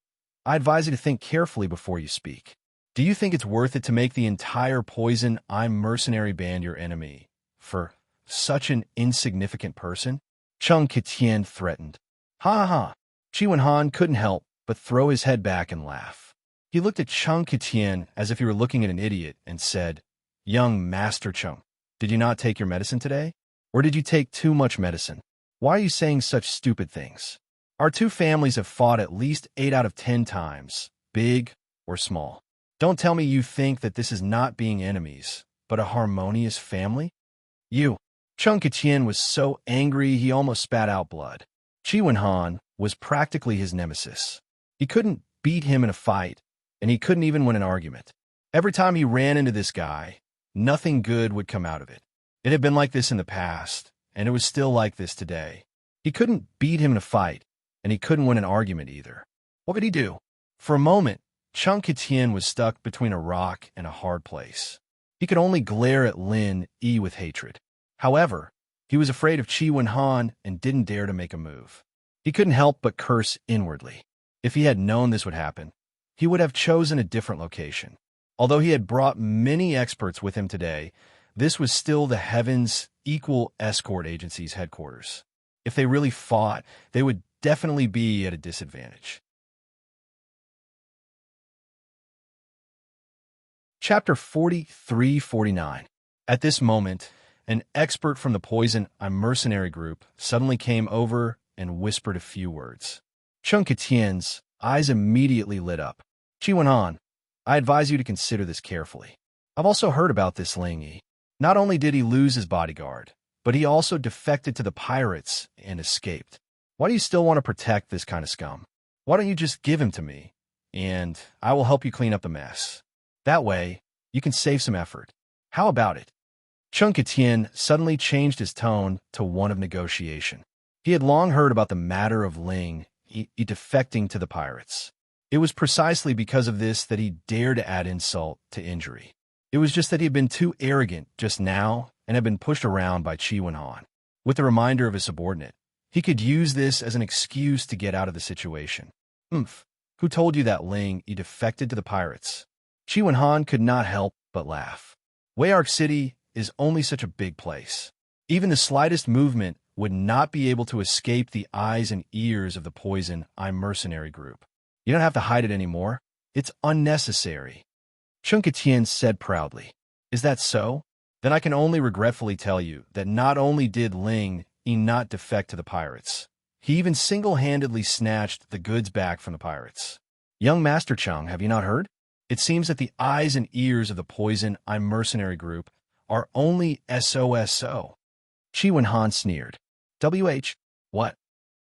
I advise you to think carefully before you speak. Do you think it's worth it to make the entire poison, I'm mercenary band your enemy for such an insignificant person? Chung Kitian threatened. Ha ha! Qi Wenhan couldn't help but throw his head back and laugh. He looked at Chung Kitian as if he were looking at an idiot and said, Young Master Chung, did you not take your medicine today? Or did you take too much medicine? Why are you saying such stupid things? Our two families have fought at least 8 out of 10 times, big or small. Don't tell me you think that this is not being enemies, but a harmonious family? Chung Kitian was so angry he almost spat out blood. Qi Wenhan was practically his nemesis. He couldn't beat him in a fight, and he couldn't even win an argument. Every time he ran into this guy, nothing good would come out of it. It had been like this in the past, and it was still like this today. He couldn't beat him in a fight, and he couldn't win an argument either. What could he do? For a moment, Chung Kitian was stuck between a rock and a hard place. He could only glare at Lin Yi with hatred. However, he was afraid of Qi Wenhan and didn't dare to make a move. He couldn't help but curse inwardly. If he had known this would happen, he would have chosen a different location. Although he had brought many experts with him today, this was still the Heaven's Equal Escort Agency's headquarters. If they really fought, they would definitely be at a disadvantage. Chapter 43-49. At this moment, an expert from the Poison, I'm Mercenary group suddenly came over and whispered a few words. Chung Kitian's eyes immediately lit up. Qi Wenhan, I advise you to consider this carefully. I've also heard about this Ling Yi. Not only did he lose his bodyguard, but he also defected to the pirates and escaped. Why do you still want to protect this kind of scum? Why don't you just give him to me, and I will help you clean up the mess. That way, you can save some effort. How about it? Chung Kitian suddenly changed his tone to one of negotiation. He had long heard about the matter of Ling Yi defecting to the pirates. It was precisely because of this that he dared to add insult to injury. It was just that he had been too arrogant just now and had been pushed around by Qi Wenhan. With the reminder of his subordinate, he could use this as an excuse to get out of the situation. Who told you that Ling Yi defected to the pirates? Qi Wenhan could not help but laugh. Wayark City is only such a big place. Even the slightest movement would not be able to escape the eyes and ears of the Poison, I'm Mercenary group. You don't have to hide it anymore. It's unnecessary. Chung Kitian said proudly. Is that so? Then I can only regretfully tell you that not only did Ling Yi not defect to the pirates, he even single-handedly snatched the goods back from the pirates. Young Master Chung, have you not heard? It seems that the eyes and ears of the Poison, I'm Mercenary group are only SOSO. Qi Wenhan sneered. What?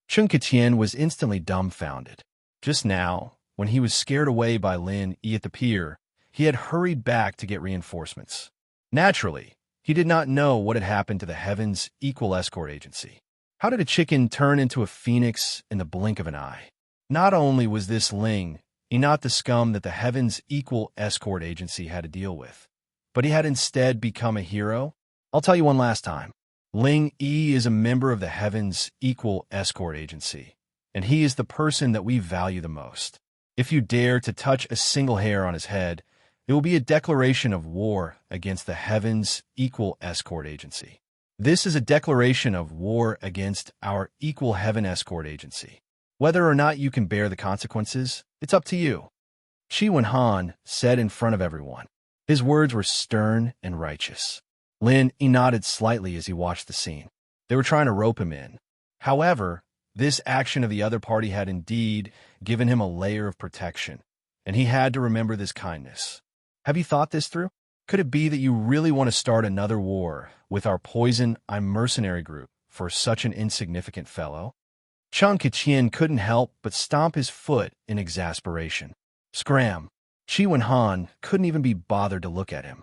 Chung Kitian was instantly dumbfounded. Just now, when he was scared away by Lin Yi at the pier, he had hurried back to get reinforcements. Naturally, he did not know what had happened to the Heaven's Equal Escort Agency. How did a chicken turn into a phoenix in the blink of an eye? Not only was this Ling not the scum that the Heavens Equal Escort Agency had to deal with, but he had instead become a hero. I'll tell you one last time. Ling Yi is a member of the Heavens Equal Escort Agency, and he is the person that we value the most. If you dare to touch a single hair on his head, it will be a declaration of war against the Heavens Equal Escort Agency. This is a declaration of war against our Equal Heaven Escort Agency. Whether or not you can bear the consequences, it's up to you. Qi Wenhan said in front of everyone. His words were stern and righteous. Lin Yi nodded slightly as he watched the scene. They were trying to rope him in. However, this action of the other party had indeed given him a layer of protection, and he had to remember this kindness. Have you thought this through? Could it be that you really want to start another war with our poison I'm mercenary group for such an insignificant fellow? Cheng Qiqian couldn't help but stomp his foot in exasperation. Scram! Qi Wenhan couldn't even be bothered to look at him.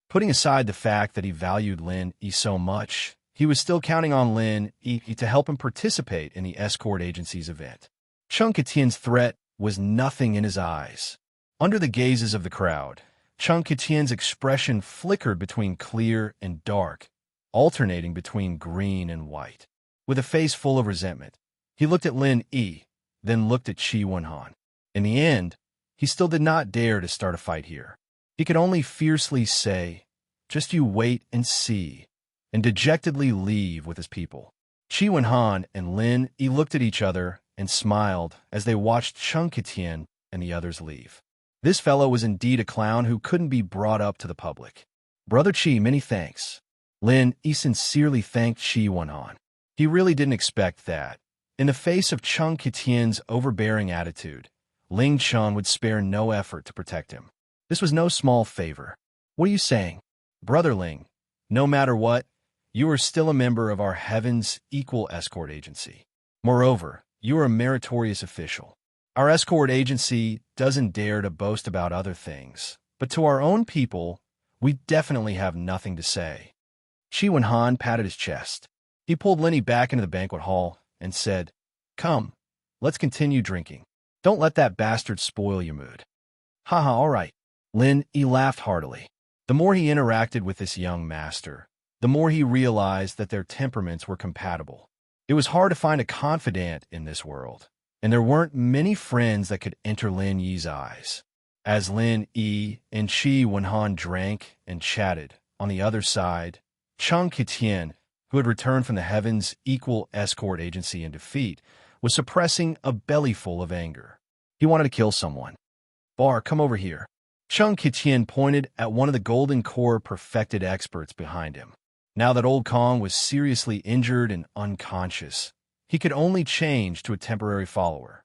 Putting aside the fact that he valued Lin Yi so much, he was still counting on Lin Yi to help him participate in the escort agency's event. Cheng Qiqian's threat was nothing in his eyes. Under the gazes of the crowd, Cheng Qiqian's expression flickered between clear and dark, alternating between green and white. With a face full of resentment, he looked at Lin Yi, then looked at Qi Wenhan. In the end, he still did not dare to start a fight here. He could only fiercely say, "Just you wait and see," and dejectedly leave with his people. Qi Wenhan and Lin Yi looked at each other and smiled as they watched Cheng Qiqian and the others leave. This fellow was indeed a clown who couldn't be brought up to the public. Brother Qi, many thanks. Lin Yi sincerely thanked Qi Wenhan. He really didn't expect that. In the face of Cheng Qiqian's overbearing attitude, Ling Chen would spare no effort to protect him. This was no small favor. What are you saying? Brother Ling, no matter what, you are still a member of our Heaven's Equal Escort Agency. Moreover, you are a meritorious official. Our escort agency doesn't dare to boast about other things, but to our own people, we definitely have nothing to say. Qi Wenhan patted his chest. He pulled Lin Yi back into the banquet hall and said, "Come, let's continue drinking. Don't let that bastard spoil your mood." Haha, all right. Lin Yi laughed heartily. The more he interacted with this young master, the more he realized that their temperaments were compatible. It was hard to find a confidant in this world, and there weren't many friends that could enter Lin Yi's eyes. As Lin Yi and Qi Wenhan drank and chatted, on the other side, Cheng Qiqian, who had returned from the Heavens Equal Escort Agency in defeat, was suppressing a bellyful of anger. He wanted to kill someone. "Bar, come over here." Cheng Qiqian pointed at one of the Golden Core perfected experts behind him. Now that Old Kong was seriously injured and unconscious, he could only change to a temporary follower.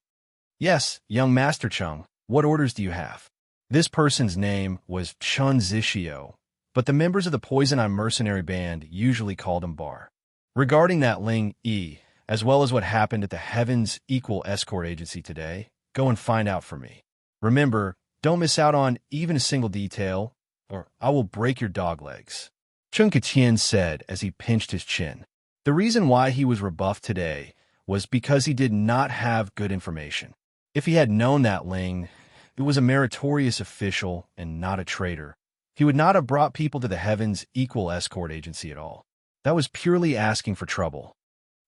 "Yes, young Master Cheng, what orders do you have?" This person's name was Chun Zixio, but the members of the Poison Eye mercenary band usually called him Bar. Regarding that Ling Yi, as well as what happened at the Heavens Equal Escort Agency today, go and find out for me. Remember, don't miss out on even a single detail, or I will break your dog legs. Cheng Qiqian said as he pinched his chin. The reason why he was rebuffed today was because he did not have good information. If he had known that Ling, it was a meritorious official and not a traitor, he would not have brought people to the Heavens Equal Escort Agency at all. That was purely asking for trouble.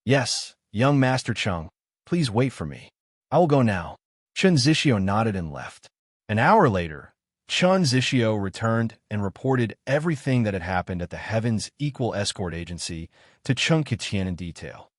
"Yes, young Master Cheng, please wait for me. I will go now." Chun Zixio nodded and left. An hour later, Chun Zixio returned and reported everything that had happened at the Heavens Equal Escort Agency to Cheng Qiqian in detail.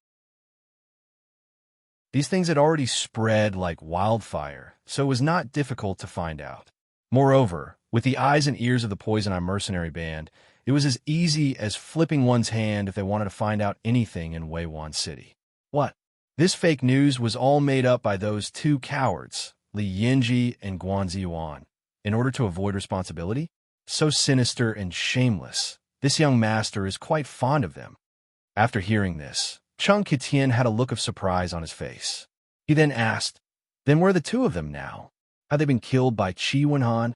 These things had already spread like wildfire, so it was not difficult to find out. Moreover, with the eyes and ears of the Poison Eye mercenary band, it was as easy as flipping one's hand if they wanted to find out anything in Weiwan City. What? This fake news was all made up by those two cowards, Li Yinji and Guanzi Yuan, in order to avoid responsibility? So sinister and shameless, this young master is quite fond of them. After hearing this, Cheng Qiqian had a look of surprise on his face. He then asked, "Then where are the two of them now? Have they been killed by Qi Wenhan?"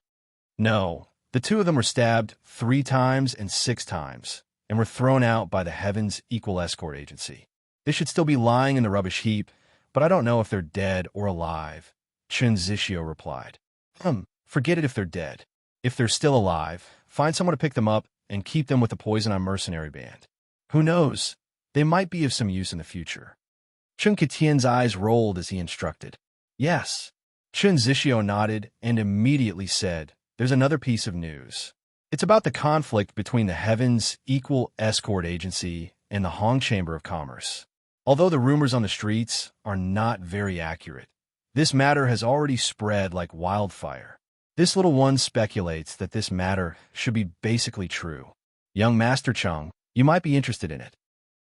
"No, the two of them were stabbed 3 times and 6 times, and were thrown out by the Heavens Equal Escort Agency. They should still be lying in the rubbish heap, but I don't know if they're dead or alive, Chen Zixio replied. Forget it if they're dead. If they're still alive, find someone to pick them up and keep them with the Poison Eye mercenary band. Who knows? They might be of some use in the future. Chen Qitian's eyes rolled as he instructed. Yes. Chen Zixio nodded and immediately said, there's another piece of news. It's about the conflict between the Heaven's Equal Escort Agency and the Hong Chamber of Commerce. Although the rumors on the streets are not very accurate, this matter has already spread like wildfire. This little one speculates that this matter should be basically true. Young Master Chung, you might be interested in it.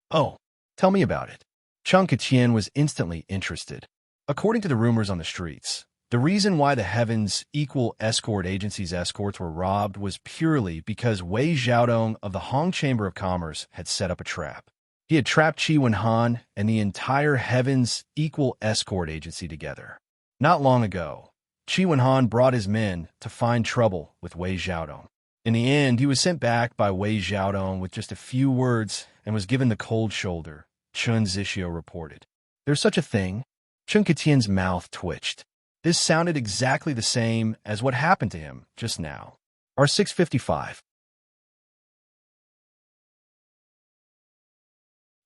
Oh, tell me about it. Chung Qitian was instantly interested. According to the rumors on the streets, the reason why the Heaven's Equal Escort Agency's escorts were robbed was purely because Wei Xiaodong of the Hong Chamber of Commerce had set up a trap. He had trapped Qi Wenhan and the entire Heaven's Equal Escort Agency together. Not long ago, Qi Wenhan brought his men to find trouble with Wei Xiaodong. In the end, he was sent back by Wei Xiaodong with just a few words and was given the cold shoulder, Chen Zixio reported. There's such a thing? Chen Qitian's mouth twitched. This sounded exactly the same as what happened to him just now. R655.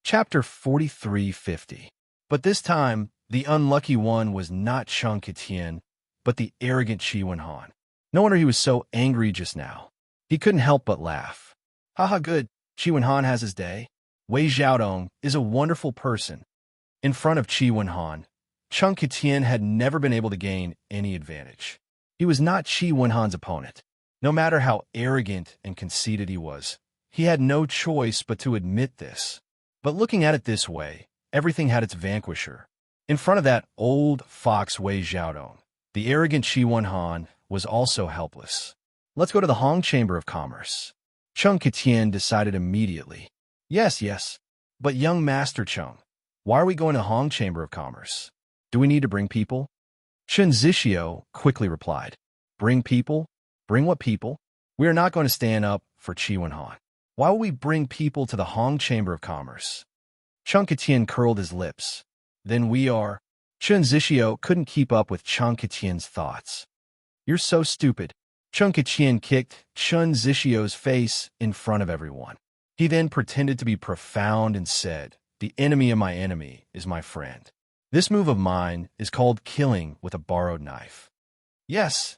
Chapter 4350. But this time, the unlucky one was not Chen Qitian, but the arrogant Qi Wenhan. No wonder he was so angry just now. He couldn't help but laugh. Haha, good. Qi Wenhan has his day. Wei Xiaodong is a wonderful person. In front of Qi Wenhan, Chen Qitian had never been able to gain any advantage. He was not Qi Wenhan's opponent. No matter how arrogant and conceited he was, he had no choice but to admit this. But looking at it this way, everything had its vanquisher. In front of that old fox Wei Xiaodong, the arrogant Qi Wenhan was also helpless. Let's go to the Hong Chamber of Commerce. Chen Qitian decided immediately. Yes, but young Master Chung, why are we going to the Hong Chamber of Commerce? Do we need to bring people? Chen Zixio quickly replied. Bring people? Bring what people? We are not going to stand up for Qi Wenhan. Why will we bring people to the Hong Chamber of Commerce? Chen Qitian curled his lips. Then we are... Chen Zixio couldn't keep up with Chen Qitian's thoughts. You're so stupid. Chen Qitian kicked Chen Zixio's face in front of everyone. He then pretended to be profound and said, the enemy of my enemy is my friend. This move of mine is called killing with a borrowed knife. Yes,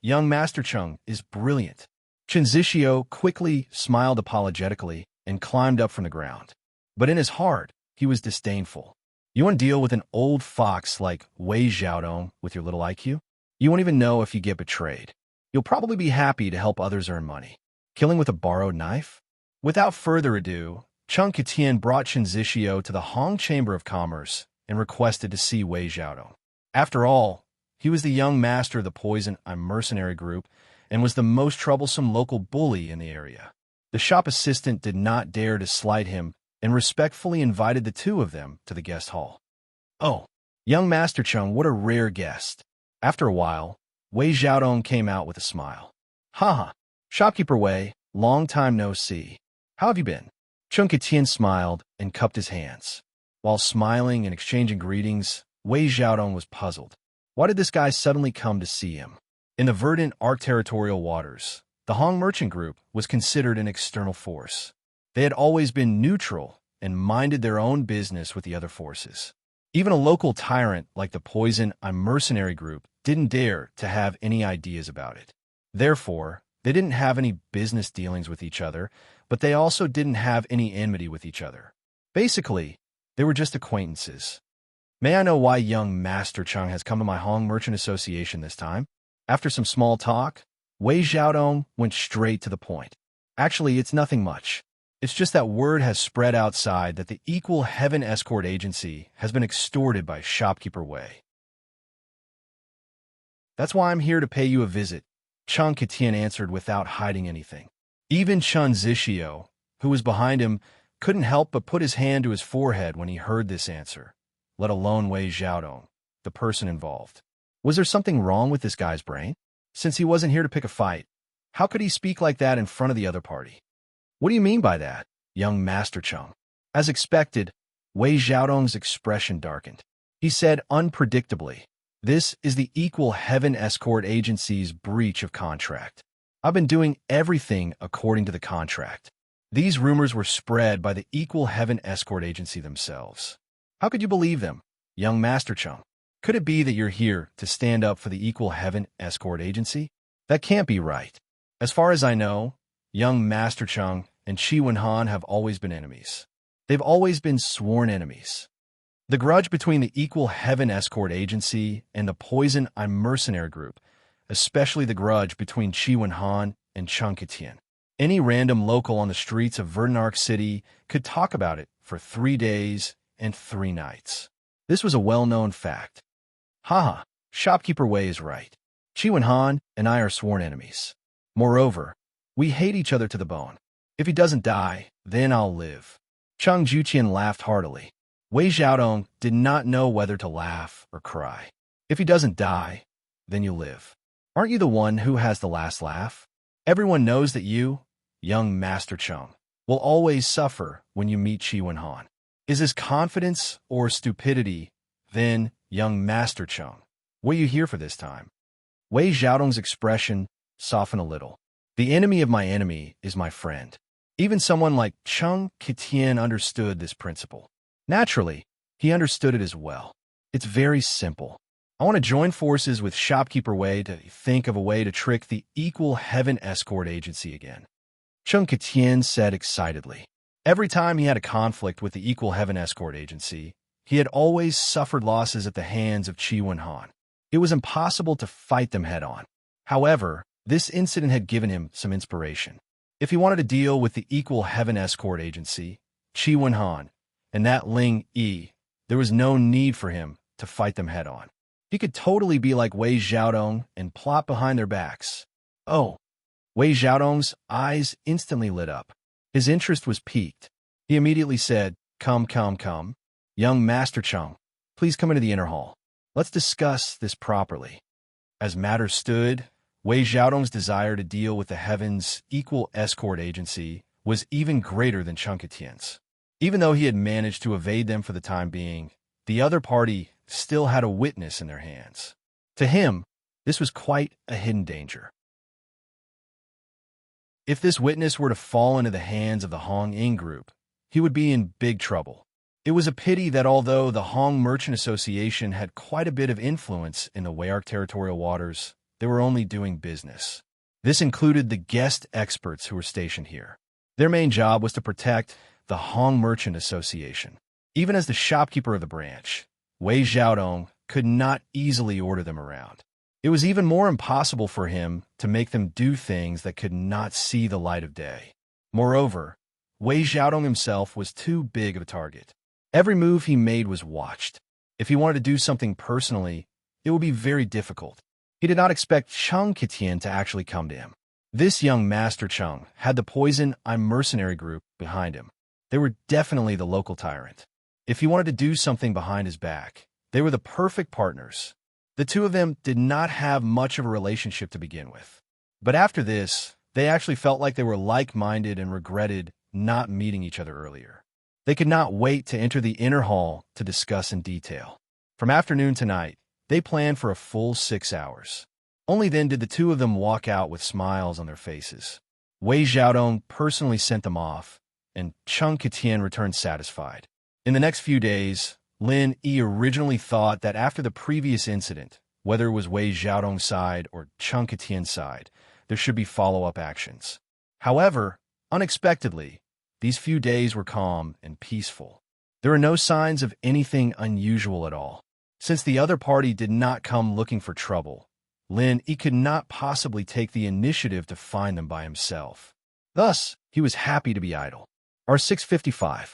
young Master Chung is brilliant. Chen Zixio quickly smiled apologetically and climbed up from the ground. But in his heart, he was disdainful. You want to deal with an old fox like Wei Xiaodong with your little IQ? You won't even know if you get betrayed. You'll probably be happy to help others earn money. Killing with a borrowed knife? Without further ado, Chen Qitian brought Chen Zixio to the Hong Chamber of Commerce and requested to see Wei Xiaodong. After all, he was the young master of the Poison Eye mercenary group and was the most troublesome local bully in the area. The shop assistant did not dare to slight him and respectfully invited the two of them to the guest hall. Oh, young Master Chung, what a rare guest. After a while, Wei Xiaodong came out with a smile. Haha, shopkeeper Wei, long time no see. How have you been? Chen Qitian smiled and cupped his hands. While smiling and exchanging greetings, Wei Xiaodong was puzzled. Why did this guy suddenly come to see him? In the verdant arch-territorial waters, the Hong Merchant Group was considered an external force. They had always been neutral and minded their own business with the other forces. Even a local tyrant like the Poison Eye mercenary group didn't dare to have any ideas about it. Therefore, they didn't have any business dealings with each other, but they also didn't have any enmity with each other. Basically, they were just acquaintances. May I know why young Master Chung has come to my Hong Merchant Association this time? After some small talk, Wei Xiaodong went straight to the point. Actually, it's nothing much. It's just that word has spread outside that the Equal Heaven Escort Agency has been extorted by shopkeeper Wei. That's why I'm here to pay you a visit, Chen Qitian answered without hiding anything. Even Chen Zixio, who was behind him, couldn't help but put his hand to his forehead when he heard this answer, let alone Wei Xiaodong, the person involved. Was there something wrong with this guy's brain? Since he wasn't here to pick a fight, how could he speak like that in front of the other party? What do you mean by that, young Master Chung? As expected, Wei Xiaodong's expression darkened. He said unpredictably, "This is the Equal Heaven Escort Agency's breach of contract. I've been doing everything according to the contract." These rumors were spread by the Equal Heaven Escort Agency themselves. How could you believe them, young Master Chung? Could it be that you're here to stand up for the Equal Heaven Escort Agency? That can't be right. As far as I know, young Master Chung and Chi Wen-han have always been enemies. They've always been sworn enemies. The grudge between the Equal Heaven Escort Agency and the Poison Eye mercenary group, especially the grudge between Chi Wen-han and Chung Kitian. Any random local on the streets of Verdunark City could talk about it for 3 days and 3 nights. This was a well-known fact. Haha, Shopkeeper Wei is right. Chi Wen-han and I are sworn enemies. Moreover, we hate each other to the bone. If he doesn't die, then I'll live. Chung Juqian laughed heartily. Wei Xiaodong did not know whether to laugh or cry. If he doesn't die, then you live. Aren't you the one who has the last laugh? Everyone knows that you, young Master Chung, will always suffer when you meet Chi Wen-han. Is this confidence or stupidity, then, young Master Chung? What are you here for this time? Wei Xiaodong's expression softened a little. The enemy of my enemy is my friend. Even someone like Chung Kitian understood this principle. Naturally, he understood it as well. It's very simple. I want to join forces with Shopkeeper Wei to think of a way to trick the Equal Heaven Escort Agency again. Chung Kitian said excitedly. Every time he had a conflict with the Equal Heaven Escort Agency, he had always suffered losses at the hands of Chi Wen-han. It was impossible to fight them head-on. However, this incident had given him some inspiration. If he wanted to deal with the Equal Heaven Escort Agency, Chi Wen-han, and that Ling Yi, there was no need for him to fight them head-on. He could totally be like Wei Xiaodong and plot behind their backs. Oh, Wei Xiaodong's eyes instantly lit up. His interest was piqued. He immediately said, Come, young Master Chung, please come into the inner hall. Let's discuss this properly." As matters stood, Wei Xiaodong's desire to deal with the Heaven's Equal Escort Agency was even greater than Chung Kitian's. Even though he had managed to evade them for the time being, the other party still had a witness in their hands. To him, this was quite a hidden danger. If this witness were to fall into the hands of the Hong Ing group, he would be in big trouble. It was a pity that although the Hong Merchant Association had quite a bit of influence in the Weyark territorial waters, they were only doing business. This included the guest experts who were stationed here. Their main job was to protect the Hong Merchant Association. Even as the shopkeeper of the branch, Wei Xiaodong could not easily order them around. It was even more impossible for him to make them do things that could not see the light of day. Moreover, Wei Xiaodong himself was too big of a target. Every move he made was watched. If he wanted to do something personally, it would be very difficult. He did not expect Chung Kitian to actually come to him. This young Master Chung had the Poison Eye mercenary group behind him. They were definitely the local tyrant. If he wanted to do something behind his back, they were the perfect partners. The two of them did not have much of a relationship to begin with. But after this, they actually felt like they were like-minded and regretted not meeting each other earlier. They could not wait to enter the inner hall to discuss in detail. From afternoon to night, they planned for a full 6 hours. Only then did the two of them walk out with smiles on their faces. Wei Xiaodong personally sent them off, and Chung Kitian returned satisfied. In the next few days, Lin Yi originally thought that after the previous incident, whether it was Wei Xiaodong's side or Chung Kitian's side, there should be follow-up actions. However, unexpectedly, these few days were calm and peaceful. There were no signs of anything unusual at all. Since the other party did not come looking for trouble, Lin Yi could not possibly take the initiative to find them by himself. Thus, he was happy to be idle. R655.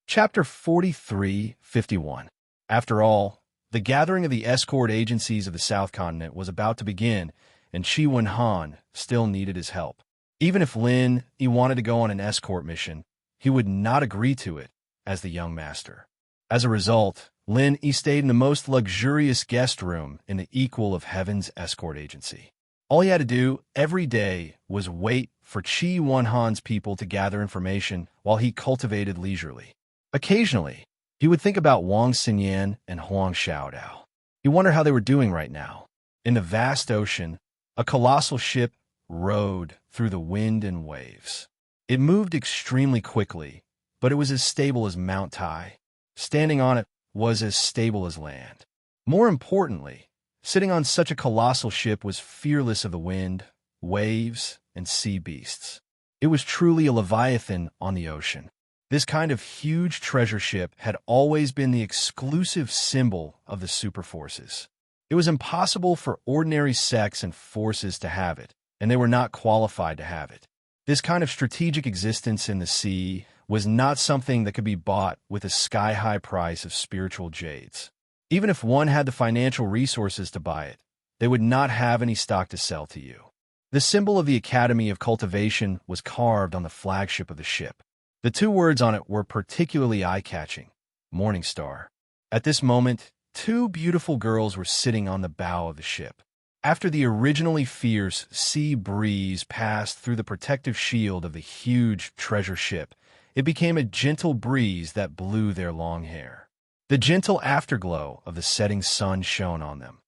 Chapter 43-51. After all, the gathering of the escort agencies of the South Continent was about to begin, and Chi Wen-han still needed his help. Even if Lin Yi wanted to go on an escort mission, he would not agree to it as the young master. As a result, Lin Yi stayed in the most luxurious guest room in the Equal of Heaven's escort agency. All he had to do every day was wait for Chi Wanhan's people to gather information while he cultivated leisurely. Occasionally, he would think about Wang Xinyan and Huang Xiaodao. He wondered how they were doing right now. In the vast ocean, a colossal ship rode through the wind and waves. It moved extremely quickly, but it was as stable as Mount Tai. Standing on it was as stable as land. More importantly, sitting on such a colossal ship was fearless of the wind, waves, and sea beasts. It was truly a leviathan on the ocean. This kind of huge treasure ship had always been the exclusive symbol of the superforces. It was impossible for ordinary sects and forces to have it, and they were not qualified to have it. This kind of strategic existence in the sea was not something that could be bought with a sky-high price of spiritual jades. Even if one had the financial resources to buy it, they would not have any stock to sell to you. The symbol of the Academy of Cultivation was carved on the flagship of the ship. The two words on it were particularly eye-catching: Morning Star. At this moment, two beautiful girls were sitting on the bow of the ship. After the originally fierce sea breeze passed through the protective shield of the huge treasure ship, it became a gentle breeze that blew their long hair. The gentle afterglow of the setting sun shone on them,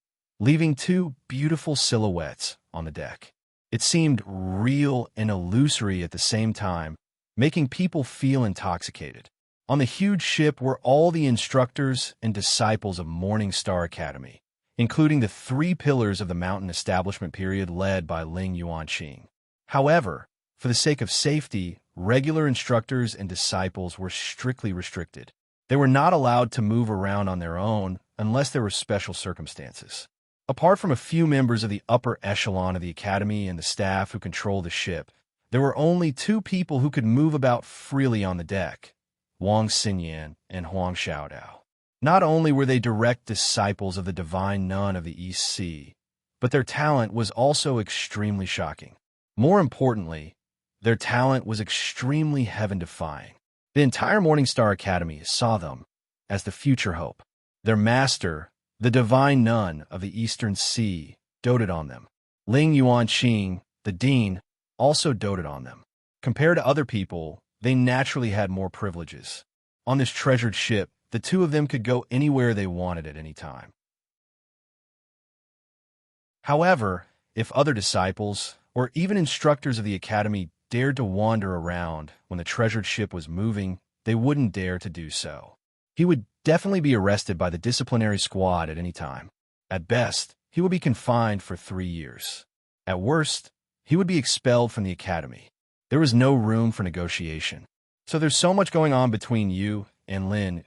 leaving two beautiful silhouettes on the deck. It seemed real and illusory at the same time, making people feel intoxicated. On the huge ship were all the instructors and disciples of Morning Star Academy, including the three pillars of the mountain establishment period led by Ling Yuanqing. However, for the sake of safety, regular instructors and disciples were strictly restricted. They were not allowed to move around on their own unless there were special circumstances. Apart from a few members of the upper echelon of the academy and the staff who controlled the ship, there were only two people who could move about freely on the deck: Wang Xinyan and Huang Xiaodao. Not only were they direct disciples of the divine nun of the East Sea, but their talent was also extremely shocking. More importantly, their talent was extremely heaven-defying. The entire Morning Star Academy saw them as the future hope. Their master, the divine nun of the Eastern Sea, doted on them. Ling Yuanqing, the dean, also doted on them. Compared to other people, they naturally had more privileges. On this treasured ship, the two of them could go anywhere they wanted at any time. However, if other disciples, or even instructors of the academy, dared to wander around when the treasured ship was moving, they wouldn't dare to do so. He would definitely be arrested by the disciplinary squad at any time. At best, he would be confined for 3 years. At worst, he would be expelled from the academy. There was no room for negotiation. So there's so much going on between you and Lin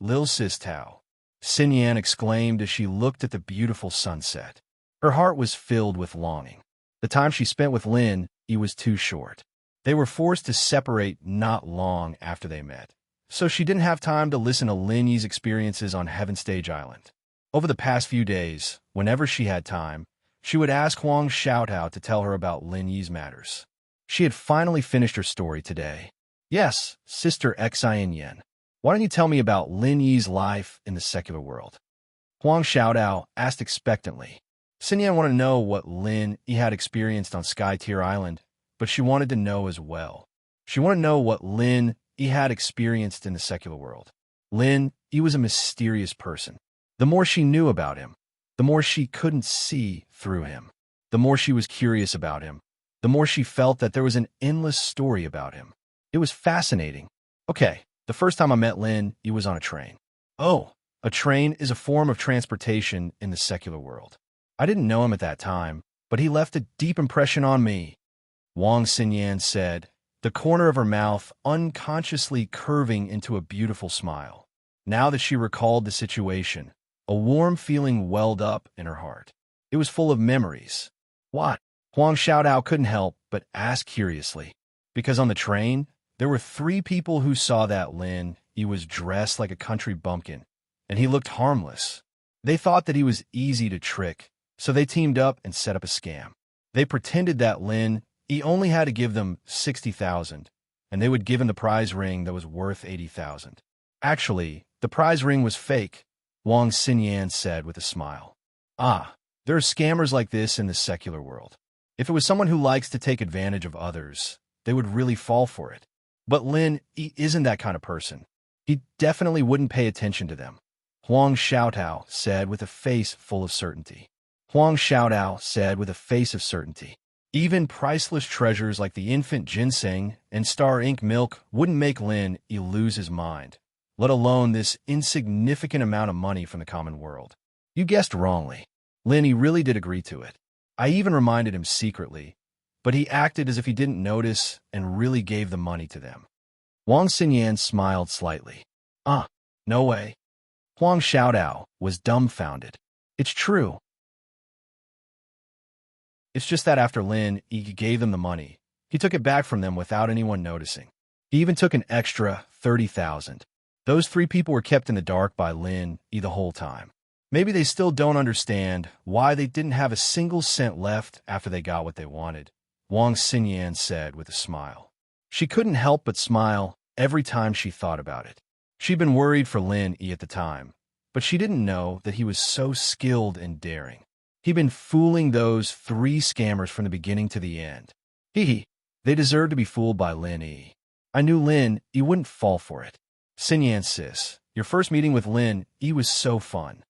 Sistao, Xinyan exclaimed as she looked at the beautiful sunset. Her heart was filled with longing. The time she spent with Lin Yi was too short. They were forced to separate not long after they met, so she didn't have time to listen to Lin Yi's experiences on Heaven Stage Island. Over the past few days, whenever she had time, she would ask Huang Xiaotao to tell her about Lin Yi's matters. She had finally finished her story today. Yes, Sister Xianyan. Why don't you tell me about Lin Yi's life in the secular world? Huang Xiaodao asked expectantly. Xinyan wanted to know what Lin Yi had experienced on Sky Tier Island, but she wanted to know as well. She wanted to know what Lin Yi had experienced in the secular world. Lin Yi was a mysterious person. The more she knew about him, the more she couldn't see through him. The more she was curious about him, the more she felt that there was an endless story about him. It was fascinating. Okay, the first time I met Lin Yi was on a train. Oh, a train is a form of transportation in the secular world. I didn't know him at that time, but he left a deep impression on me, Wang Xinyan said, the corner of her mouth unconsciously curving into a beautiful smile. Now that she recalled the situation, a warm feeling welled up in her heart. It was full of memories. What? Huang Xiaodao couldn't help but ask curiously. Because on the train, there were 3 people who saw that Lin Yi was dressed like a country bumpkin, and he looked harmless. They thought that he was easy to trick, so they teamed up and set up a scam. They pretended that Lin Yi only had to give them 60,000, and they would give him the prize ring that was worth 80,000. Actually, the prize ring was fake, Wang Xinyan said with a smile. Ah, There are scammers like this in the secular world. If it was someone who likes to take advantage of others, they would really fall for it. But Lin isn't that kind of person. He definitely wouldn't pay attention to them. Huang Xiaotao said with a face full of certainty. Huang Xiaotao said with a face of certainty. Even priceless treasures like the infant ginseng and star ink milk wouldn't make Lin lose his mind, let alone this insignificant amount of money from the common world. You guessed wrongly. Lin really did agree to it. I even reminded him secretly, but he acted as if he didn't notice and really gave the money to them. Wang Xinyan smiled slightly. No way. Huang Xiaodao was dumbfounded. It's true. It's just that after Lin gave them the money, he took it back from them without anyone noticing. He even took an extra 30,000. Those 3 people were kept in the dark by Lin the whole time. Maybe they still don't understand why they didn't have a single cent left after they got what they wanted, Wang Xinyan said with a smile. She couldn't help but smile every time she thought about it. She'd been worried for Lin at the time, but she didn't know that he was so skilled and daring. He'd been fooling those 3 scammers from the beginning to the end. They deserved to be fooled by Lin. I knew Lin wouldn't fall for it. Xinyan sis, your first meeting with Lin was so fun.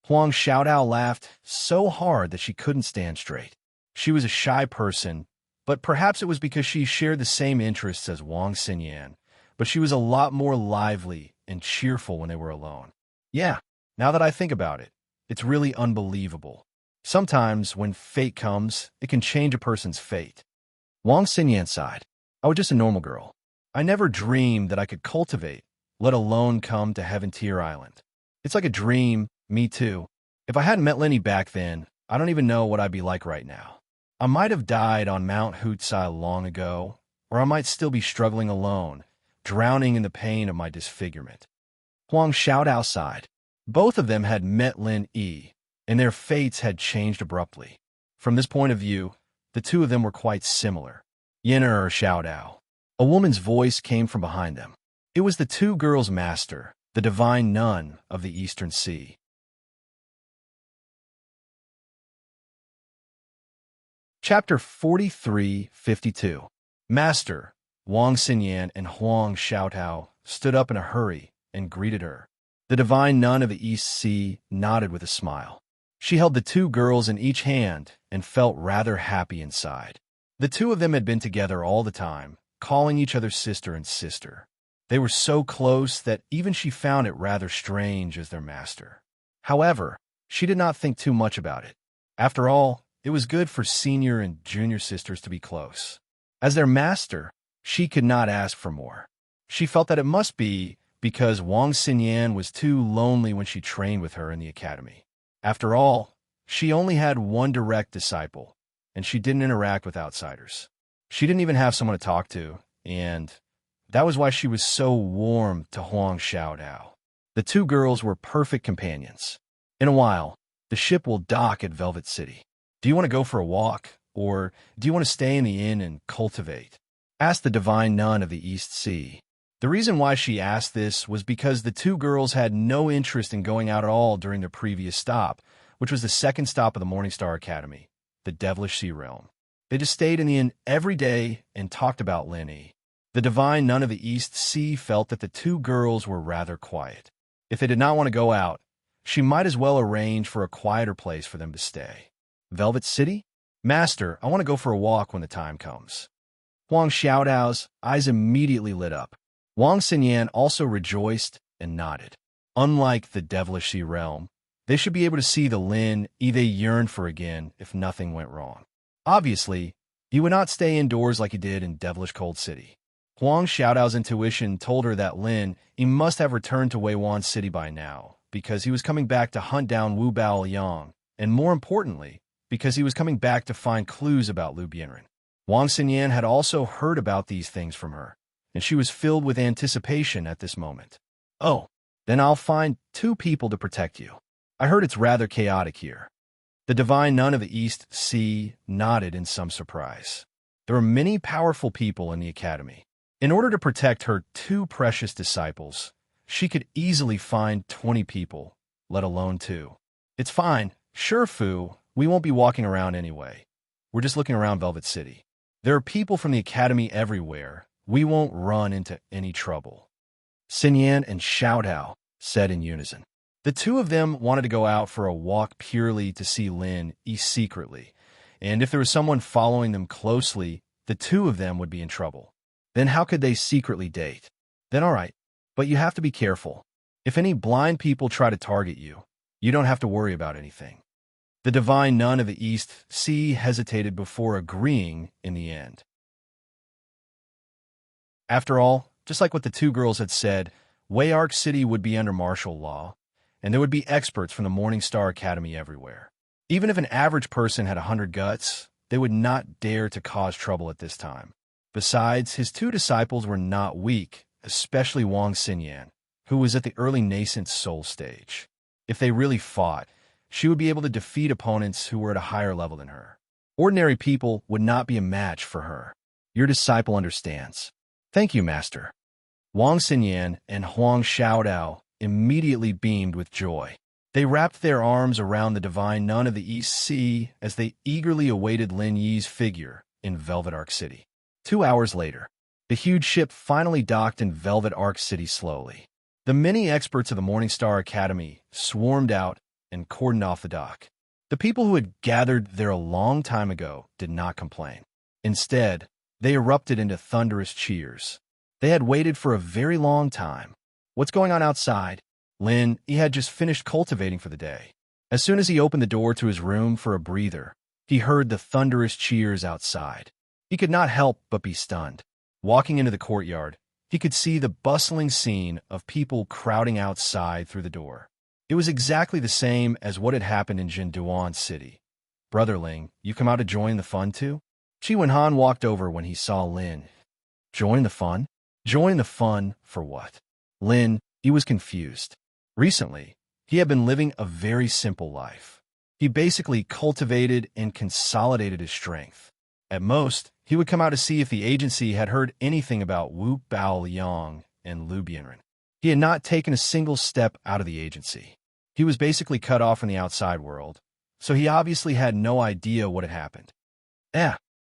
Huang Xiaodao laughed so hard that she couldn't stand straight. She was a shy person, but perhaps it was because she shared the same interests as Wang Xinyan, but she was a lot more lively and cheerful when they were alone. Yeah, now that I think about it, it's really unbelievable. Sometimes when fate comes, it can change a person's fate. Wang Xinyan sighed. I was just a normal girl. I never dreamed that I could cultivate, let alone come to Heaven Tier Island. It's like a dream, me too. If I hadn't met Lenny back then, I don't even know what I'd be like right now. I might have died on Mount Hutsai long ago, or I might still be struggling alone, drowning in the pain of my disfigurement. Huang Xiaodao sighed. Both of them had met Lin Yi, and their fates had changed abruptly. From this point of view, the 2 of them were quite similar. Yin'er Xiaodao. A woman's voice came from behind them. It was the 2 girls' master, the divine nun of the Eastern Sea. Chapter 43-52. Master, Wang Xinyan and Huang Xiaotao stood up in a hurry and greeted her. The divine nun of the East Sea nodded with a smile. She held the 2 girls in each hand and felt rather happy inside. The 2 of them had been together all the time, calling each other sister and sister. They were so close that even she found it rather strange as their master. However, she did not think too much about it. After all, it was good for senior and junior sisters to be close. As their master, she could not ask for more. She felt that it must be because Wang Xinyan was too lonely when she trained with her in the academy. After all, she only had one direct disciple, and she didn't interact with outsiders. She didn't even have someone to talk to, and that was why she was so warm to Huang Xiaodao. The 2 girls were perfect companions. In a while, the ship will dock at Velvet City. Do you want to go for a walk, or do you want to stay in the inn and cultivate? Asked the divine nun of the East Sea. The reason why she asked this was because the 2 girls had no interest in going out at all during their previous stop, which was the second stop of the Morningstar Academy, the Devilish Sea Realm. They just stayed in the inn every day and talked about Lenny. The divine nun of the East Sea felt that the 2 girls were rather quiet. If they did not want to go out, she might as well arrange for a quieter place for them to stay. Velvet City? Master, I want to go for a walk when the time comes. Huang Xiaodao's eyes immediately lit up. Wang Xinyan also rejoiced and nodded. Unlike the Devilish Sea Realm, they should be able to see the Lin they yearned for again if nothing went wrong. Obviously, he would not stay indoors like he did in Devilish Cold City. Huang Xiaodao's intuition told her that Lin must have returned to Weiwan City by now, because he was coming back to hunt down Wu Baoyang, and more importantly, because he was coming back to find clues about Lu Bianren. Wang Xinyan had also heard about these things from her, and she was filled with anticipation at this moment. Oh, then I'll find 2 people to protect you. I heard it's rather chaotic here. The divine nun of the East Sea nodded in some surprise. There were many powerful people in the academy. In order to protect her 2 precious disciples, she could easily find 20 people, let alone 2. It's fine. Sure, Fu, we won't be walking around anyway. We're just looking around Velvet City. There are people from the academy everywhere. We won't run into any trouble." Xinyan and Xiaodao said in unison. The two of them wanted to go out for a walk purely to see Lin Yi secretly, and if there was someone following them closely, the two of them would be in trouble. Then how could they secretly date? Then all right, but you have to be careful. If any blind people try to target you, you don't have to worry about anything. The divine nun of the East Sea hesitated before agreeing in the end. After all, just like what the two girls had said, Wayark City would be under martial law, and there would be experts from the Morning Star Academy everywhere. Even if an average person had 100 guts, they would not dare to cause trouble at this time. Besides, his two disciples were not weak, especially Wang Xinyan, who was at the early nascent soul stage. If they really fought, she would be able to defeat opponents who were at a higher level than her. Ordinary people would not be a match for her. Your disciple understands. Thank you, Master. Wang Xinyan and Huang Xiaodao immediately beamed with joy. They wrapped their arms around the divine nun of the East Sea as they eagerly awaited Lin Yi's figure in Velvet Arc City. 2 hours later, the huge ship finally docked in Velvet Arc City slowly. The many experts of the Morning Star Academy swarmed out and cordoned off the dock. The people who had gathered there a long time ago did not complain. Instead, they erupted into thunderous cheers. They had waited for a very long time. What's going on outside? Lin, he had just finished cultivating for the day. As soon as he opened the door to his room for a breather, he heard the thunderous cheers outside. He could not help but be stunned. Walking into the courtyard, he could see the bustling scene of people crowding outside through the door. It was exactly the same as what had happened in Jinduan City. "Brother Ling, you come out to join the fun too?" Qi Wenhan walked over when he saw Lin. "Join the fun? Join the fun for what?" Lin, he was confused. Recently, he had been living a very simple life. He basically cultivated and consolidated his strength. At most, he would come out to see if the agency had heard anything about Wu Bao Liang and Lu Bianren. He had not taken a single step out of the agency. He was basically cut off from the outside world, so he obviously had no idea what had happened.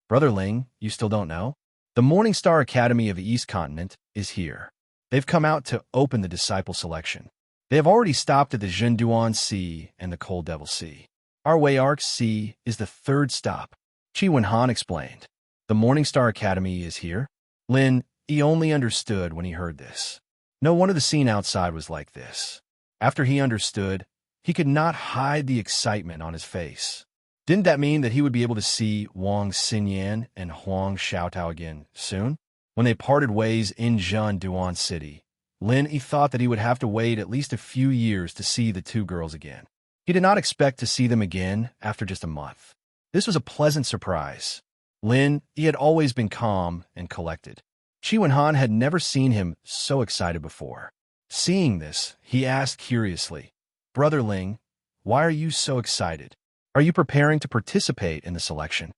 Brother Ling, you still don't know? The Morning Star Academy of the East Continent is here. They've come out to open the disciple selection. They have already stopped at the Jinduan Sea and the Cold Devil Sea. Our Wayark Sea is the third stop, Qi Wenhan explained. The Morning Star Academy is here? Lin, he only understood when he heard this. No wonder the scene outside was like this. After he understood, he could not hide the excitement on his face. Didn't that mean that he would be able to see Wang Xinyan and Huang Xiaotao again soon? When they parted ways in Jinduan City, Lin he thought that he would have to wait at least a few years to see the two girls again. He did not expect to see them again after just a month. This was a pleasant surprise. Lin, he had always been calm and collected. Qi Wenhan had never seen him so excited before. Seeing this, he asked curiously, "Brother Ling, why are you so excited? Are you preparing to participate in the selection?"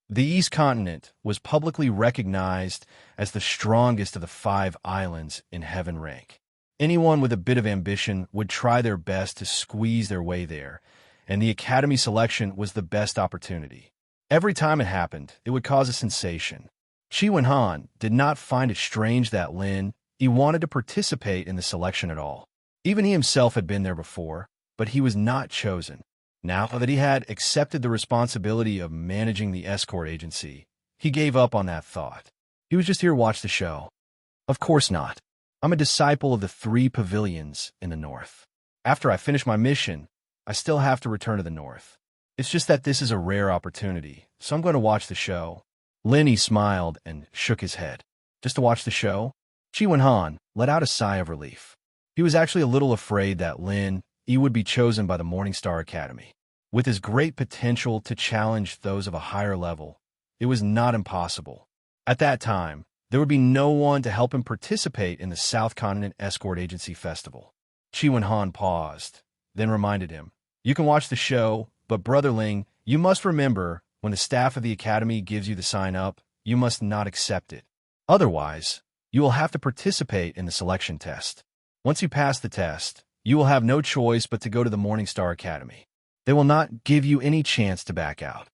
The East Continent was publicly recognized as the strongest of the 5 islands in heaven rank. Anyone with a bit of ambition would try their best to squeeze their way there, and the Academy selection was the best opportunity. Every time it happened, it would cause a sensation. Qi Wenhan did not find it strange that Lin, he wanted to participate in the selection at all. Even he himself had been there before, but he was not chosen. Now that he had accepted the responsibility of managing the escort agency, he gave up on that thought. He was just here to watch the show. Of course not. I'm a disciple of the 3 pavilions in the north. After I finish my mission, I still have to return to the north. It's just that this is a rare opportunity, so I'm going to watch the show. Lin smiled and shook his head. Just to watch the show? Qi Wenhan let out a sigh of relief. He was actually a little afraid that Lin, he would be chosen by the Morning Star Academy. With his great potential to challenge those of a higher level, it was not impossible. At that time, there would be no one to help him participate in the South Continent Escort Agency Festival. Qi Wenhan paused, then reminded him, "You can watch the show, but Brother Ling, you must remember, when the staff of the Academy gives you the sign-up, you must not accept it. Otherwise, you will have to participate in the selection test. Once you pass the test, You will have no choice but to go to the Morningstar Academy. They will not give you any chance to back out.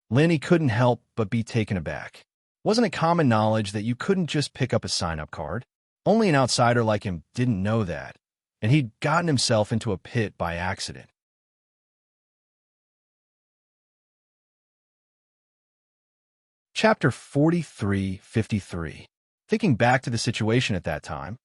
Lin couldn't help but be taken aback. Wasn't it common knowledge that you couldn't just pick up a sign-up card? Only an outsider like him didn't know that, and he'd gotten himself into a pit by accident. Chapter 43:53. Thinking back to the situation at that time,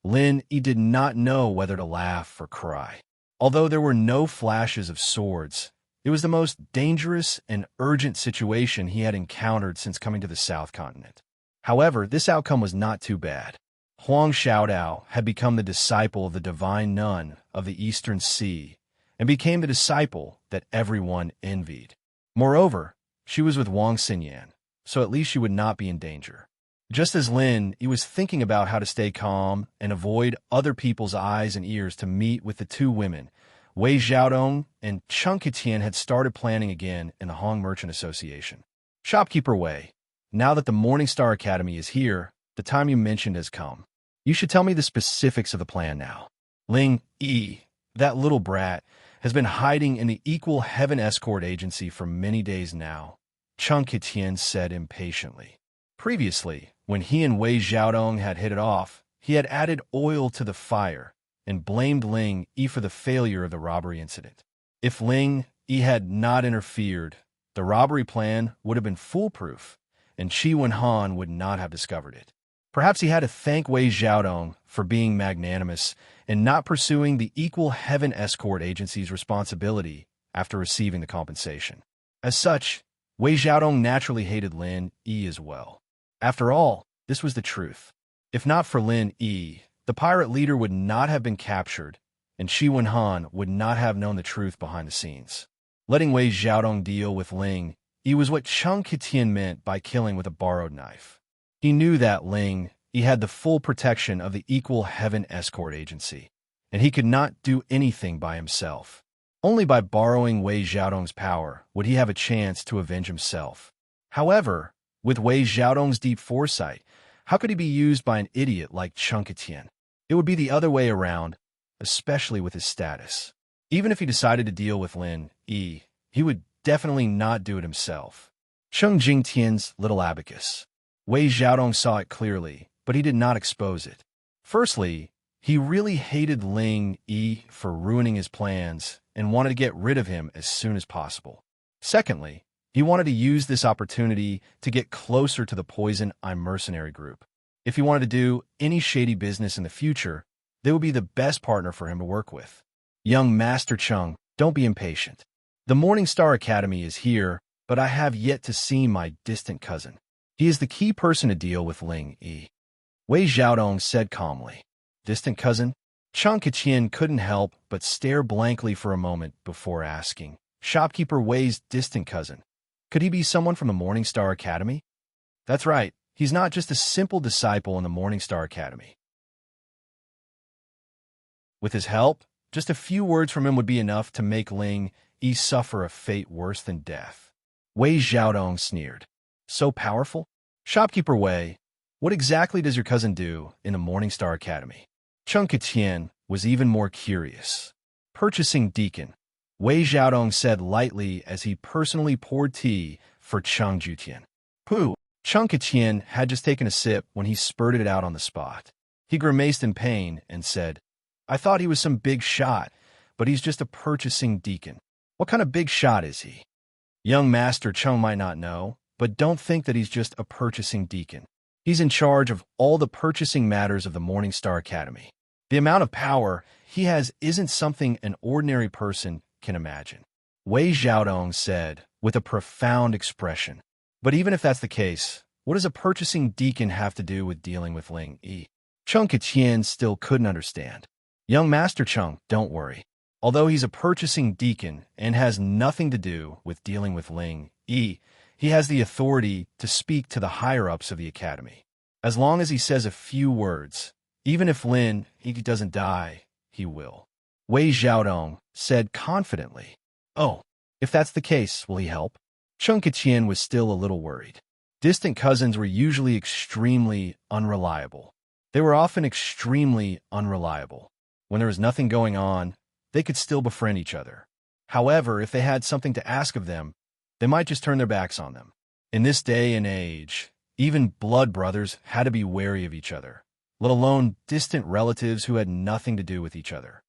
Lin did not know whether to laugh or cry. Although there were no flashes of swords, it was the most dangerous and urgent situation he had encountered since coming to the South Continent. However, this outcome was not too bad. Huang Xiaodao had become the disciple of the divine nun of the Eastern Sea and became the disciple that everyone envied. Moreover, she was with Wang Xinyan, so at least she would not be in danger. Just as Lin, he was thinking about how to stay calm and avoid other people's eyes and ears to meet with the two women, Wei Xiaodong and Cheng Qitian had started planning again in the Hong Merchant Association. Shopkeeper Wei, now that the Morningstar Academy is here, the time you mentioned has come. You should tell me the specifics of the plan now. Ling Yi, that little brat, has been hiding in the Equal Heaven Escort Agency for many days now, Cheng Qitian said impatiently. Previously, when he and Wei Xiaodong had hit it off, he had added oil to the fire and blamed Ling Yi for the failure of the robbery incident. If Ling Yi had not interfered, the robbery plan would have been foolproof, and Qi Wenhan would not have discovered it. Perhaps he had to thank Wei Xiaodong for being magnanimous and not pursuing the Equal Heaven Escort Agency's responsibility after receiving the compensation. As such, Wei Xiaodong naturally hated Lin Yi as well. After all, this was the truth. If not for Lin Yi, the pirate leader would not have been captured, and Qi Wenhan would not have known the truth behind the scenes. Letting Wei Xiaodong deal with Ling Yi was what Cheng Qitian meant by killing with a borrowed knife. He knew that Ling Yi had the full protection of the Equal Heaven Escort Agency, and he could not do anything by himself. Only by borrowing Wei Xiaodong's power would he have a chance to avenge himself. However, with Wei Xiaodong's deep foresight, how could he be used by an idiot like Cheng Qitian? It would be the other way around, especially with his status. Even if he decided to deal with Lin Yi, he would definitely not do it himself. Cheng Jingtian's little abacus. Wei Xiaodong saw it clearly, but he did not expose it. Firstly, he really hated Ling Yi for ruining his plans and wanted to get rid of him as soon as possible. Secondly, he wanted to use this opportunity to get closer to the Poison Eye mercenary group. If he wanted to do any shady business in the future, they would be the best partner for him to work with. Young Master Cheng, don't be impatient. The Morningstar Academy is here, but I have yet to see my distant cousin. He is the key person to deal with Ling Yi. Wei Xiaodong said calmly. Distant cousin? Cheng Qitian couldn't help but stare blankly for a moment before asking. Shopkeeper Wei's distant cousin. Could he be someone from the Morningstar Academy? That's right, he's not just a simple disciple in the Morningstar Academy. With his help, just a few words from him would be enough to make Ling Yi suffer a fate worse than death. Wei Xiaodong sneered. So powerful? Shopkeeper Wei, what exactly does your cousin do in the Morningstar Academy? Cheng Qitian was even more curious. Purchasing deacon, Wei Xiaodong said lightly as he personally poured tea for Cheng Jutian. Pooh! Cheng Qitian had just taken a sip when he spurted it out on the spot. He grimaced in pain and said, I thought he was some big shot, but he's just a purchasing deacon. What kind of big shot is he? Young Master Cheng might not know, but don't think that he's just a purchasing deacon. He's in charge of all the purchasing matters of the Morningstar Academy. The amount of power he has isn't something an ordinary person can imagine. Wei Xiaodong said, with a profound expression. But even if that's the case, what does a purchasing deacon have to do with dealing with Ling Yi? Cheng Qitian still couldn't understand. Young Master Cheng, don't worry. Although he's a purchasing deacon and has nothing to do with dealing with Ling Yi, he has the authority to speak to the higher-ups of the academy. As long as he says a few words, even if Lin Yi doesn't die, he will. Wei Xiaodong said confidently. Oh, if that's the case, will he help? Cheng Qitian was still a little worried. Distant cousins were usually extremely unreliable. They were often extremely unreliable. When there was nothing going on, they could still befriend each other. However, if they had something to ask of them, they might just turn their backs on them. In this day and age, even blood brothers had to be wary of each other, let alone distant relatives who had nothing to do with each other.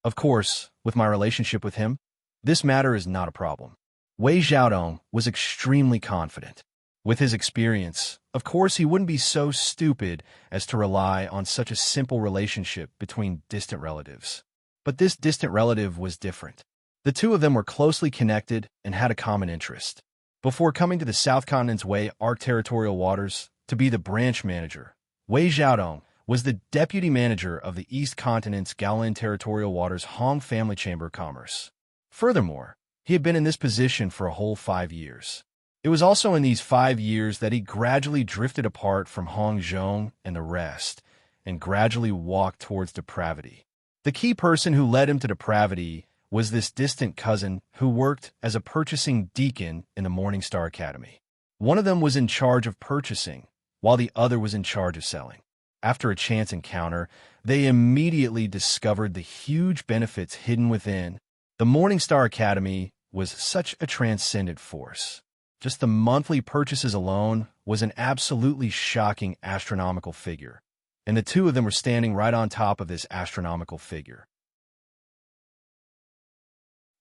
Of course, with my relationship with him, this matter is not a problem. Wei Xiaodong was extremely confident. With his experience, of course he wouldn't be so stupid as to rely on such a simple relationship between distant relatives. But this distant relative was different. The two of them were closely connected and had a common interest. Before coming to the South Continent's Wei Arc Territorial Waters to be the branch manager, Wei Xiaodong was the deputy manager of the East Continent's Gaolin Territorial Waters Hong Family Chamber of Commerce. Furthermore, he had been in this position for a whole 5 years. It was also in these 5 years that he gradually drifted apart from Hong Zhong and the rest, and gradually walked towards depravity. The key person who led him to depravity was this distant cousin who worked as a purchasing deacon in the Morning Star Academy. One of them was in charge of purchasing, while the other was in charge of selling. After a chance encounter, they immediately discovered the huge benefits hidden within. The Morning Star Academy was such a transcendent force. Just the monthly purchases alone was an absolutely shocking astronomical figure, and the two of them were standing right on top of this astronomical figure.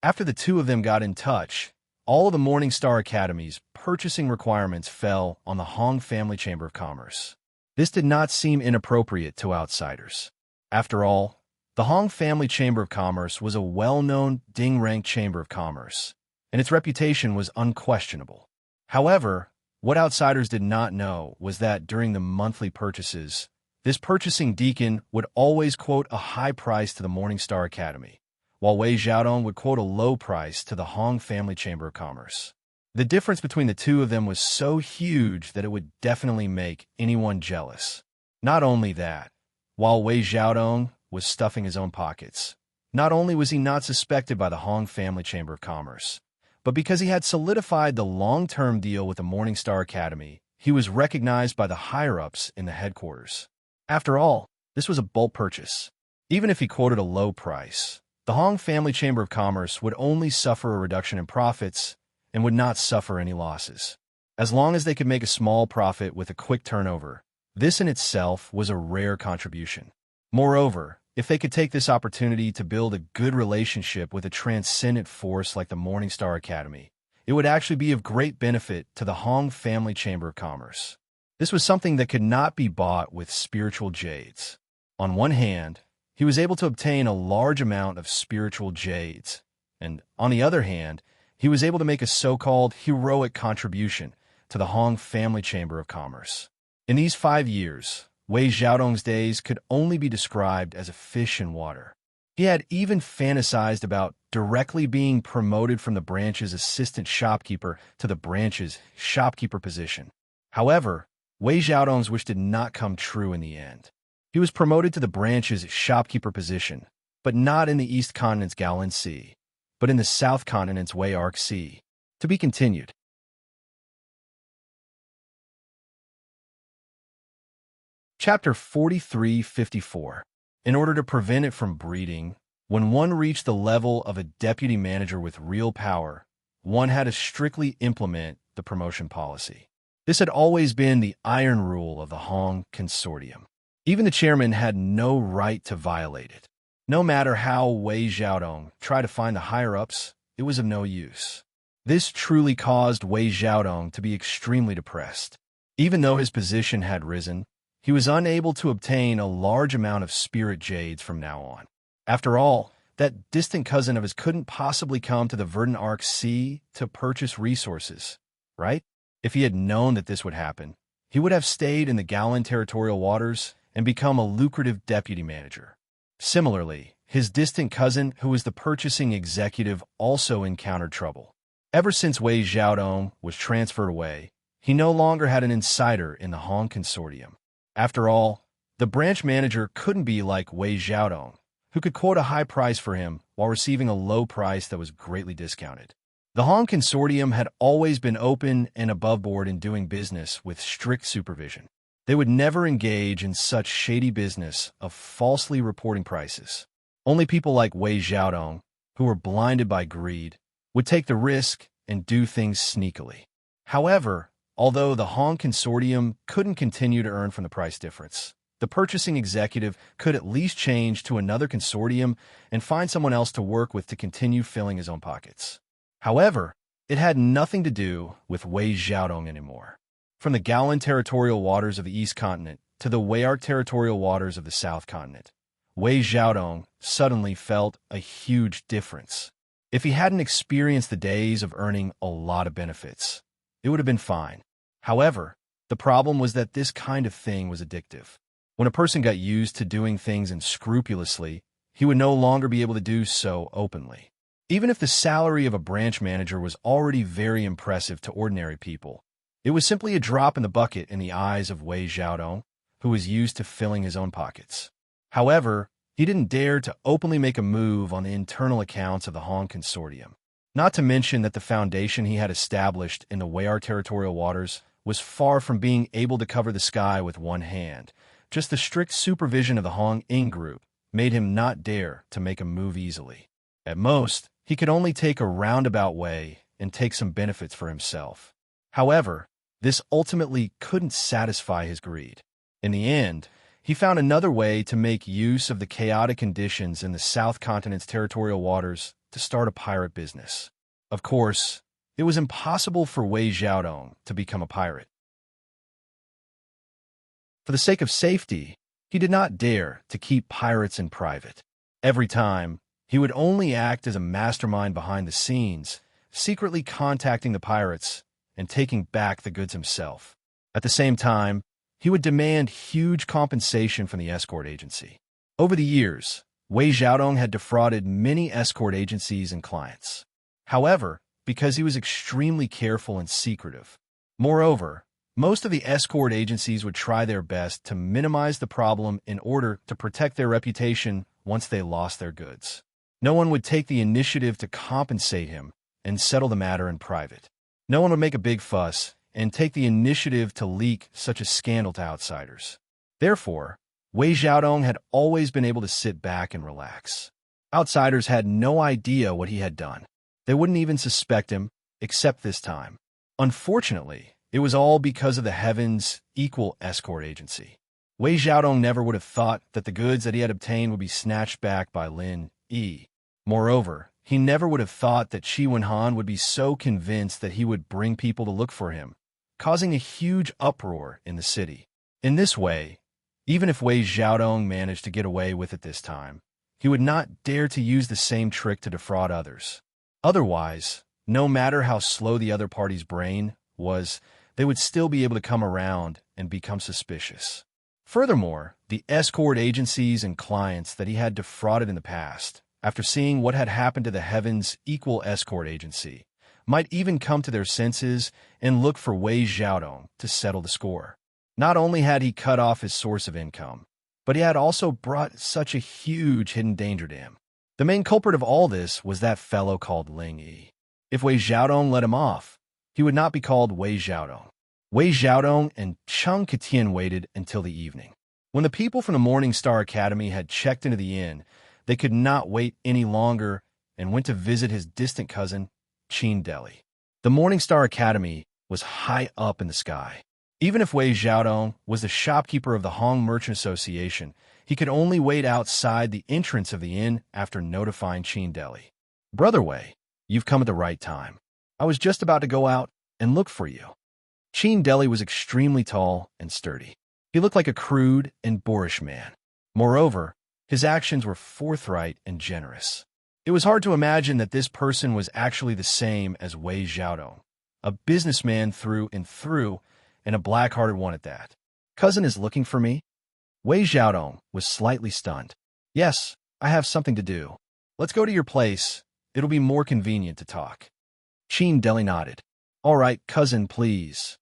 After the two of them got in touch, all of the Morning Star Academy's purchasing requirements fell on the Hong Family Chamber of Commerce. This did not seem inappropriate to outsiders. After all, the Hong Family Chamber of Commerce was a well-known Ding-ranked chamber of commerce, and its reputation was unquestionable. However, what outsiders did not know was that during the monthly purchases, this purchasing deacon would always quote a high price to the Morning Star Academy, while Wei Xiaodong would quote a low price to the Hong Family Chamber of Commerce. The difference between the two of them was so huge that it would definitely make anyone jealous. Not only that, while Wei Xiaodong was stuffing his own pockets, not only was he not suspected by the Hong Family Chamber of Commerce, but because he had solidified the long-term deal with the Morning Star Academy, he was recognized by the higher-ups in the headquarters. After all, this was a bulk purchase. Even if he quoted a low price, the Hong Family Chamber of Commerce would only suffer a reduction in profits and would not suffer any losses. As long as they could make a small profit with a quick turnover, this in itself was a rare contribution. Moreover, if they could take this opportunity to build a good relationship with a transcendent force like the Morning Star Academy, it would actually be of great benefit to the Hong Family Chamber of Commerce. This was something that could not be bought with spiritual jades. On one hand, he was able to obtain a large amount of spiritual jades, and on the other hand, he was able to make a so-called heroic contribution to the Hong Family Chamber of Commerce. In these 5 years, Wei Xiaodong's days could only be described as a fish in water. He had even fantasized about directly being promoted from the branch's assistant shopkeeper to the branch's shopkeeper position. However, Wei Xiaodong's wish did not come true in the end. He was promoted to the branch's shopkeeper position, but not in the East Continent's Gaolin Sea, but in the South Continent's Wei Arc Sea. To be continued. Chapter 4354. In order to prevent it from breeding, when one reached the level of a deputy manager with real power, one had to strictly implement the promotion policy. This had always been the iron rule of the Hong Consortium. Even the chairman had no right to violate it. No matter how Wei Xiaodong tried to find the higher-ups, it was of no use. This truly caused Wei Xiaodong to be extremely depressed. Even though his position had risen, he was unable to obtain a large amount of spirit jades from now on. After all, that distant cousin of his couldn't possibly come to the Verdant Arc Sea to purchase resources, right? If he had known that this would happen, he would have stayed in the Gaolin Territorial Waters and become a lucrative deputy manager. Similarly, his distant cousin, who was the purchasing executive, also encountered trouble. Ever since Wei Xiaodong was transferred away, he no longer had an insider in the Hong Consortium. After all, the branch manager couldn't be like Wei Xiaodong, who could quote a high price for him while receiving a low price that was greatly discounted. The Hong Consortium had always been open and above board in doing business with strict supervision. They would never engage in such shady business of falsely reporting prices. Only people like Wei Xiaodong, who were blinded by greed, would take the risk and do things sneakily. However, although the Hong Consortium couldn't continue to earn from the price difference, the purchasing executive could at least change to another consortium and find someone else to work with to continue filling his own pockets. However, it had nothing to do with Wei Xiaodong anymore. From the Gaolan territorial waters of the East Continent to the Wei'er territorial waters of the South Continent, Wei Xiaodong suddenly felt a huge difference. If he hadn't experienced the days of earning a lot of benefits, it would have been fine. However, the problem was that this kind of thing was addictive. When a person got used to doing things unscrupulously, he would no longer be able to do so openly. Even if the salary of a branch manager was already very impressive to ordinary people, it was simply a drop in the bucket in the eyes of Wei Xiaodong, who was used to filling his own pockets. However, he didn't dare to openly make a move on the internal accounts of the Hong Consortium. Not to mention that the foundation he had established in the Wei'er territorial waters was far from being able to cover the sky with one hand. Just the strict supervision of the Hong Ing group made him not dare to make a move easily. At most, he could only take a roundabout way and take some benefits for himself. However, this ultimately couldn't satisfy his greed. In the end, he found another way to make use of the chaotic conditions in the South Continent's territorial waters to start a pirate business. Of course, it was impossible for Wei Xiaodong to become a pirate. For the sake of safety, he did not dare to keep pirates in private. Every time, he would only act as a mastermind behind the scenes, secretly contacting the pirates and taking back the goods himself. At the same time, he would demand huge compensation from the escort agency. Over the years, Wei Xiaodong had defrauded many escort agencies and clients. However, because he was extremely careful and secretive. Moreover, most of the escort agencies would try their best to minimize the problem in order to protect their reputation once they lost their goods. No one would take the initiative to compensate him and settle the matter in private. No one would make a big fuss and take the initiative to leak such a scandal to outsiders. Therefore, Wei Xiaodong had always been able to sit back and relax. Outsiders had no idea what he had done. They wouldn't even suspect him, except this time. Unfortunately, it was all because of the Heaven's Equal Escort Agency. Wei Xiaodong never would have thought that the goods that he had obtained would be snatched back by Lin Yi. Moreover, he never would have thought that Qi Wenhan would be so convinced that he would bring people to look for him, causing a huge uproar in the city. In this way, even if Wei Xiaodong managed to get away with it this time, he would not dare to use the same trick to defraud others. Otherwise, no matter how slow the other party's brain was, they would still be able to come around and become suspicious. Furthermore, the escort agencies and clients that he had defrauded in the past, after seeing what had happened to the Heaven's Equal Escort Agency, might even come to their senses and look for Wei Xiaodong to settle the score. Not only had he cut off his source of income, but he had also brought such a huge hidden danger to him. The main culprit of all this was that fellow called Ling Yi. If Wei Xiaodong let him off, he would not be called Wei Xiaodong. Wei Xiaodong and Cheng Ketian waited until the evening. When the people from the Morning Star Academy had checked into the inn, they could not wait any longer and went to visit his distant cousin, Qin Deli. The Morning Star Academy was high up in the sky. Even if Wei Xiaodong was the shopkeeper of the Hong Merchant Association, he could only wait outside the entrance of the inn after notifying Qin Deli. "Brother Wei, you've come at the right time. I was just about to go out and look for you." Qin Deli was extremely tall and sturdy. He looked like a crude and boorish man. Moreover, his actions were forthright and generous. It was hard to imagine that this person was actually the same as Wei Xiaodong, a businessman through and through, and a black-hearted one at that. "Cousin is looking for me?" Wei Xiaodong was slightly stunned. "Yes, I have something to do. Let's go to your place. It'll be more convenient to talk." Qin Deli nodded. "All right, cousin, please."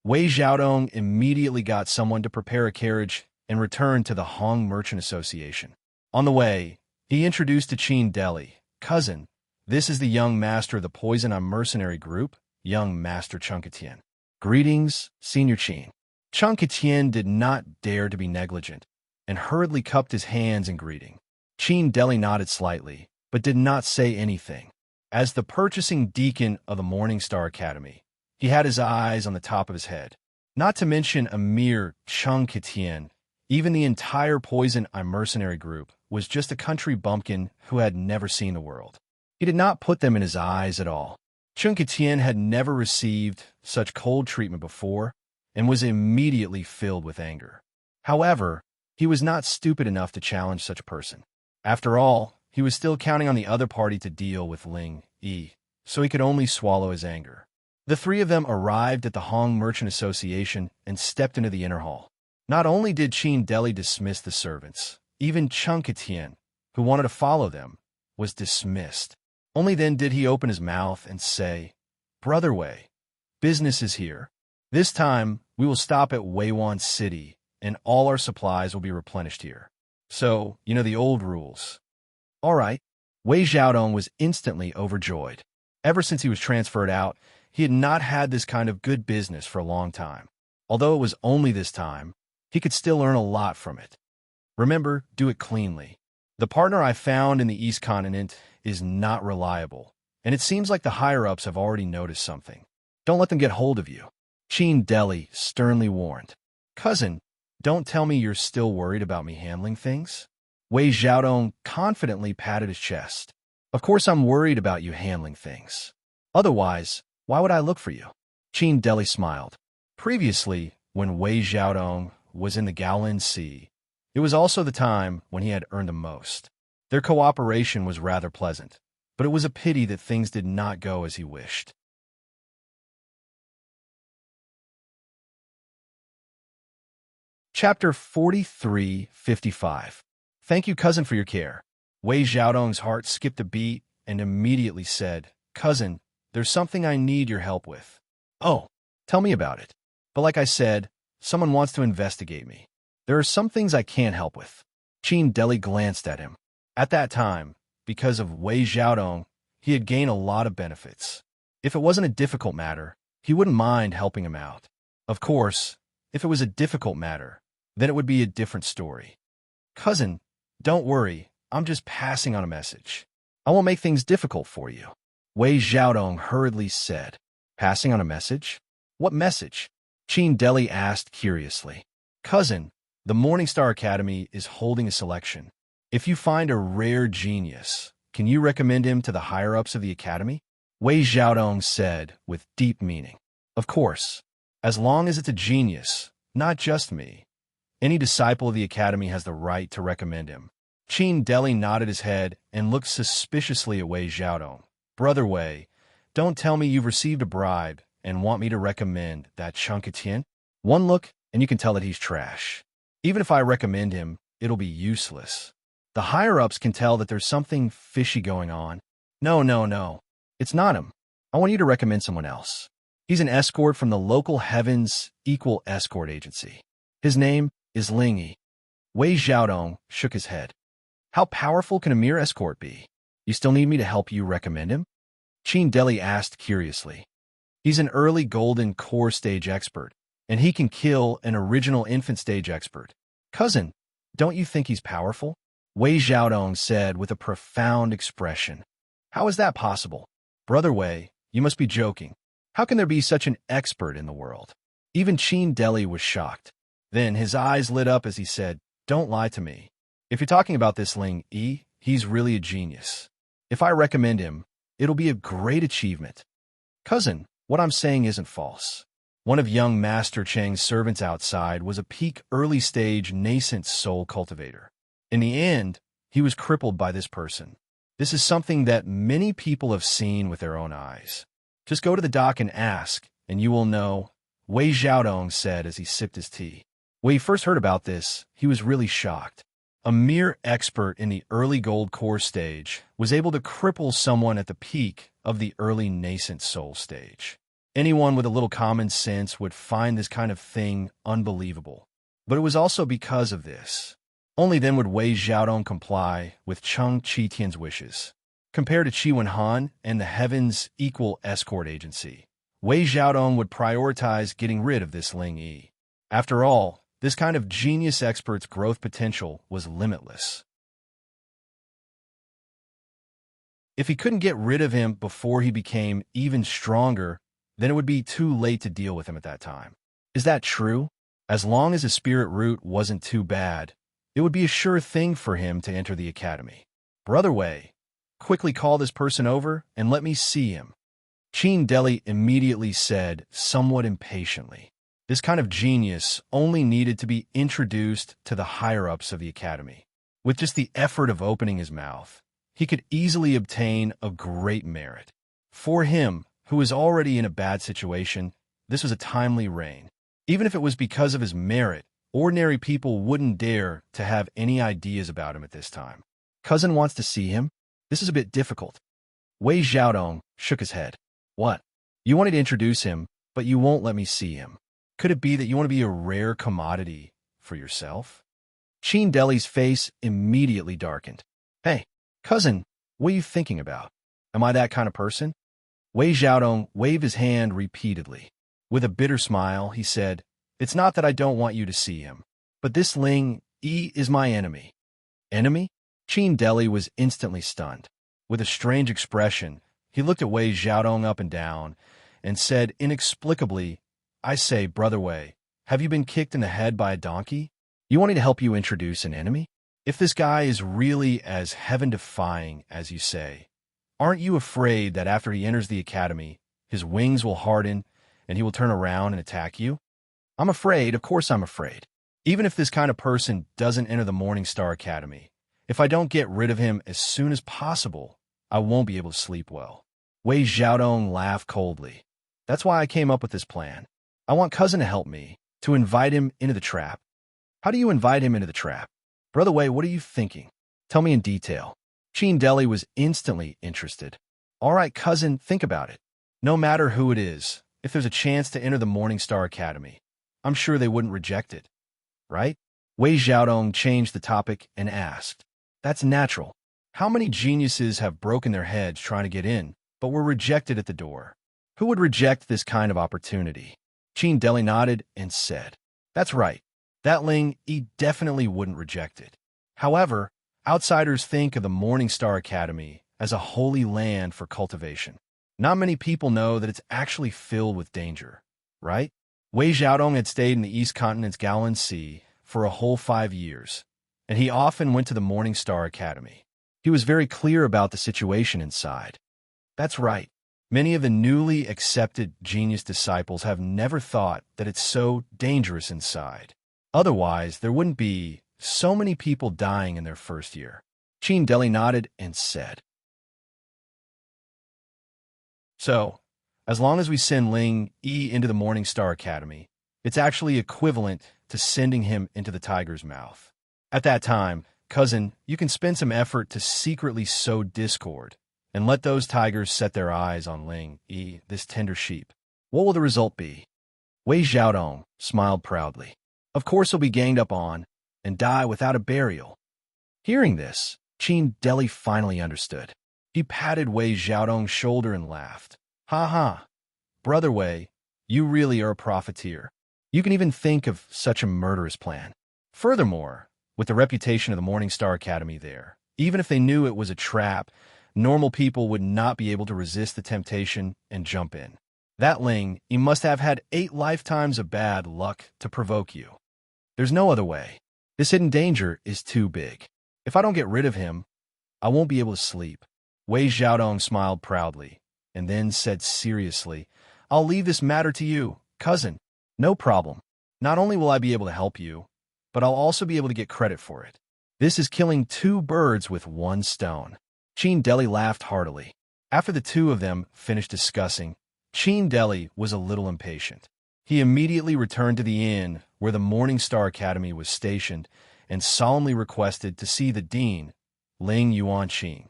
Wei Xiaodong immediately got someone to prepare a carriage and returned to the Hong Merchant Association. On the way, he introduced to Qin Deli, "Cousin, this is the young master of the Poison Eye Mercenary Group, young Master Cheng Ketian." "Greetings, Senior Qin." Cheng Ketian did not dare to be negligent. and hurriedly cupped his hands in greeting. Qin Deli nodded slightly, but did not say anything. As the purchasing deacon of the Morning Star Academy, he had his eyes on the top of his head. Not to mention a mere Chung Kitian, even the entire Poison Eye mercenary group was just a country bumpkin who had never seen the world. He did not put them in his eyes at all. Chung Kitian had never received such cold treatment before and was immediately filled with anger. However, he was not stupid enough to challenge such a person. After all, he was still counting on the other party to deal with Ling Yi, so he could only swallow his anger. The three of them arrived at the Hong Merchant Association and stepped into the inner hall. Not only did Qin Deli dismiss the servants, even Chung Kitian, who wanted to follow them, was dismissed. Only then did he open his mouth and say, "Brother Wei, business is here. This time, we will stop at Weiwan City, and all our supplies will be replenished here. So, you know the old rules." All right. Wei Xiaodong was instantly overjoyed. Ever since he was transferred out, he had not had this kind of good business for a long time. Although it was only this time, he could still earn a lot from it. Remember, do it cleanly. The partner I found in the East Continent is not reliable, and it seems like the higher-ups have already noticed something. Don't let them get hold of you. Qin Deli sternly warned. Cousin, don't tell me you're still worried about me handling things? Wei Xiaodong confidently patted his chest. Of course I'm worried about you handling things. Otherwise, why would I look for you? Qin Deli smiled. Previously, when Wei Xiaodong was in the Gaolin Sea, it was also the time when he had earned the most. Their cooperation was rather pleasant, but it was a pity that things did not go as he wished. Chapter 43:55. Thank you, cousin, for your care. Wei Xiaodong's heart skipped a beat and immediately said, Cousin, there's something I need your help with. Oh, tell me about it. But like I said, someone wants to investigate me. There are some things I can't help with. Qin Deli glanced at him. At that time, because of Wei Xiaodong, he had gained a lot of benefits. If it wasn't a difficult matter, he wouldn't mind helping him out. Of course, if it was a difficult matter, then it would be a different story. Cousin, don't worry, I'm just passing on a message. I won't make things difficult for you. Wei Xiaodong hurriedly said. Passing on a message? What message? Qin Deli asked curiously. Cousin, the Morning Star Academy is holding a selection. If you find a rare genius, can you recommend him to the higher-ups of the academy? Wei Xiaodong said with deep meaning. Of course, as long as it's a genius, not just me. Any disciple of the academy has the right to recommend him. Qin Deli nodded his head and looked suspiciously at Wei Xiaodong. Brother Wei, don't tell me you've received a bribe and want me to recommend that Chung Kitian? One look and you can tell that he's trash. Even if I recommend him, it'll be useless. The higher-ups can tell that there's something fishy going on. No. It's not him. I want you to recommend someone else. He's an escort from the local Heavens Equal Escort Agency. His name is Ling Yi. Wei Xiaodong shook his head. How powerful can a mere escort be? You still need me to help you recommend him? Qin Deli asked curiously. He's an early golden core stage expert, and he can kill an original infant stage expert. Cousin, don't you think he's powerful? Wei Xiaodong said with a profound expression. How is that possible? Brother Wei, you must be joking. How can there be such an expert in the world? Even Qin Deli was shocked. Then his eyes lit up as he said, Don't lie to me. If you're talking about this Ling Yi, he's really a genius. If I recommend him, it'll be a great achievement. Cousin, what I'm saying isn't false. One of young Master Cheng's servants outside was a peak early-stage nascent soul cultivator. In the end, he was crippled by this person. This is something that many people have seen with their own eyes. Just go to the dock and ask, and you will know, Wei Xiaodong said as he sipped his tea. When he first heard about this, he was really shocked. A mere expert in the early gold core stage was able to cripple someone at the peak of the early nascent soul stage. Anyone with a little common sense would find this kind of thing unbelievable. But it was also because of this. Only then would Wei Xiaodong comply with Chung Qitian's wishes. Compared to Qi Wenhan and the Heavens Equal Escort Agency, Wei Xiaodong would prioritize getting rid of this Ling Yi. After all, This kind of genius expert's growth potential was limitless. If he couldn't get rid of him before he became even stronger, then it would be too late to deal with him at that time. Is that true? As long as his spirit root wasn't too bad, it would be a sure thing for him to enter the academy. Brother Wei, quickly call this person over and let me see him. Qin Deli immediately said, somewhat impatiently. This kind of genius only needed to be introduced to the higher-ups of the academy. With just the effort of opening his mouth, he could easily obtain a great merit. For him, who was already in a bad situation, this was a timely reign. Even if it was because of his merit, ordinary people wouldn't dare to have any ideas about him at this time. Cousin wants to see him? This is a bit difficult. Wei Xiaodong shook his head. What? You wanted to introduce him, but you won't let me see him. Could it be that you want to be a rare commodity for yourself? Qin Deli's face immediately darkened. Hey, cousin, what are you thinking about? Am I that kind of person? Wei Xiaodong waved his hand repeatedly. With a bitter smile, he said, It's not that I don't want you to see him, but this Ling Yi is my enemy. Enemy? Qin Deli was instantly stunned. With a strange expression, he looked at Wei Xiaodong up and down and said inexplicably, I say, Brother Wei, have you been kicked in the head by a donkey? You want me to help you introduce an enemy? If this guy is really as heaven-defying as you say, aren't you afraid that after he enters the academy, his wings will harden and he will turn around and attack you? I'm afraid, of course I'm afraid. Even if this kind of person doesn't enter the Morning Star Academy, if I don't get rid of him as soon as possible, I won't be able to sleep well. Wei Xiaodong laughed coldly. That's why I came up with this plan. I want cousin to help me, to invite him into the trap. How do you invite him into the trap? Brother Wei, what are you thinking? Tell me in detail. Qin Deli was instantly interested. All right, cousin, think about it. No matter who it is, if there's a chance to enter the Morning Star Academy, I'm sure they wouldn't reject it, right? Wei Xiaodong changed the topic and asked. That's natural. How many geniuses have broken their heads trying to get in, but were rejected at the door? Who would reject this kind of opportunity? Qin Deli nodded and said, That's right. That Ling Yi definitely wouldn't reject it. However, outsiders think of the Morning Star Academy as a holy land for cultivation. Not many people know that it's actually filled with danger, right? Wei Xiaodong had stayed in the East Continent's Gaolan Sea for a whole 5 years, and he often went to the Morning Star Academy. He was very clear about the situation inside. That's right. Many of the newly accepted genius disciples have never thought that it's so dangerous inside. Otherwise, there wouldn't be so many people dying in their first year. Qin Deli nodded and said, So, as long as we send Ling Yi into the Morning Star Academy, it's actually equivalent to sending him into the tiger's mouth. At that time, cousin, you can spend some effort to secretly sow discord and let those tigers set their eyes on Ling Yi, this tender sheep. What will the result be? Wei Xiaodong smiled proudly. Of course he'll be ganged up on and die without a burial. Hearing this, Qin Deli finally understood. He patted Wei Xiaodong's shoulder and laughed. Ha ha, Brother Wei, you really are a profiteer. You can even think of such a murderous plan. Furthermore, with the reputation of the Morning Star Academy there, even if they knew it was a trap, normal people would not be able to resist the temptation and jump in. That Ling, he must have had 8 lifetimes of bad luck to provoke you. There's no other way. This hidden danger is too big. If I don't get rid of him, I won't be able to sleep. Wei Xiaodong smiled proudly, and then said seriously, I'll leave this matter to you, cousin. No problem. Not only will I be able to help you, but I'll also be able to get credit for it. This is killing 2 birds with 1 stone. Qin Deli laughed heartily. After the two of them finished discussing, Qin Deli was a little impatient. He immediately returned to the inn where the Morning Star Academy was stationed and solemnly requested to see the dean, Ling Yuanqing.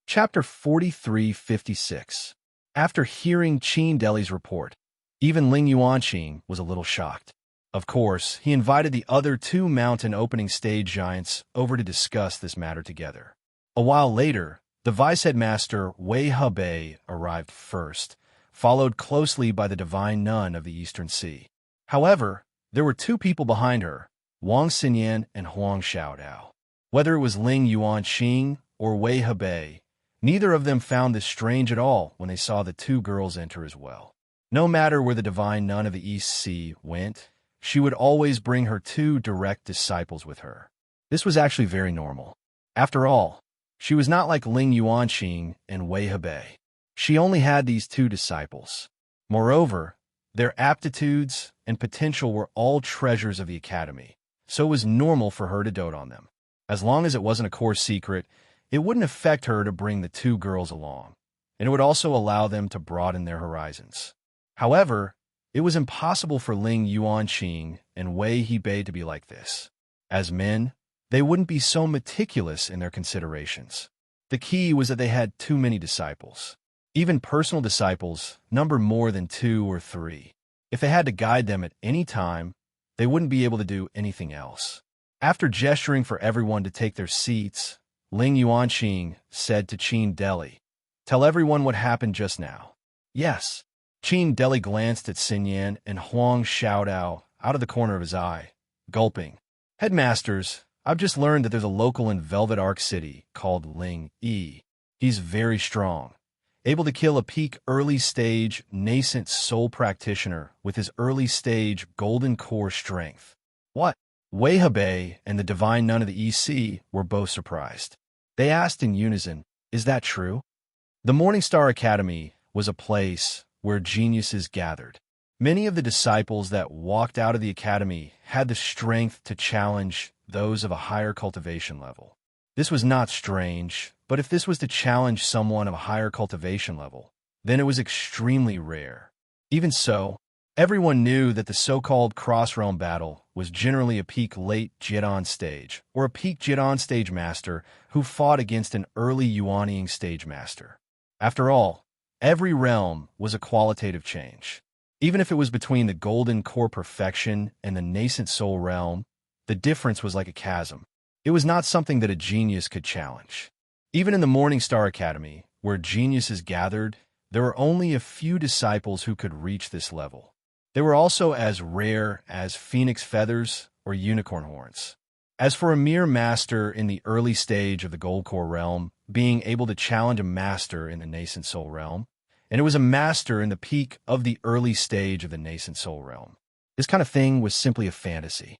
Chapter 4356. After hearing Qin Deli's report, even Ling Yuanqing was a little shocked. Of course, he invited the other 2 mountain opening stage giants over to discuss this matter together. A while later, the vice headmaster Wei Hebei arrived first, followed closely by the divine nun of the Eastern Sea. However, there were two people behind her, Wang Xinyan and Huang Xiaodao. Whether it was Ling Yuanqing or Wei Hebei, neither of them found this strange at all when they saw the two girls enter as well. No matter where the divine nun of the East Sea went, she would always bring her two direct disciples with her. This was actually very normal. After all, she was not like Ling Yuanqing and Wei Hebei. She only had these two disciples. Moreover, their aptitudes and potential were all treasures of the academy, so it was normal for her to dote on them. As long as it wasn't a core secret, it wouldn't affect her to bring the two girls along, and it would also allow them to broaden their horizons. However, it was impossible for Ling Yuanqing and Wei Hebei to be like this. As men, they wouldn't be so meticulous in their considerations. The key was that they had too many disciples. Even personal disciples number more than 2 or 3. If they had to guide them at any time, they wouldn't be able to do anything else. After gesturing for everyone to take their seats, Ling Yuanqing said to Qin Deli, "Tell everyone what happened just now." "Yes." Qin Deli glanced at Xinyan and Huang Xiaodao out of the corner of his eye, gulping. "Headmasters, I've just learned that there's a local in Velvet Arc City called Ling Yi. He's very strong, able to kill a peak early-stage nascent soul practitioner with his early-stage golden core strength." "What?" Wei Hebei and the divine nun of the East Sea were both surprised. They asked in unison, "Is that true?" The Morning Star Academy was a place where geniuses gathered. Many of the disciples that walked out of the academy had the strength to challenge those of a higher cultivation level. This was not strange, but if this was to challenge someone of a higher cultivation level, then it was extremely rare. Even so, everyone knew that the so-called cross-realm battle was generally a peak late Jidan stage, or a peak Jidan stage master who fought against an early Yuanying stage master. After all, every realm was a qualitative change. Even if it was between the golden core perfection and the nascent soul realm, the difference was like a chasm. It was not something that a genius could challenge. Even in the Morning Star Academy, where geniuses gathered, there were only a few disciples who could reach this level. They were also as rare as phoenix feathers or unicorn horns. As for a mere master in the early stage of the Gold Core realm, being able to challenge a master in the nascent soul realm, and it was a master in the peak of the early stage of the nascent soul realm. This kind of thing was simply a fantasy.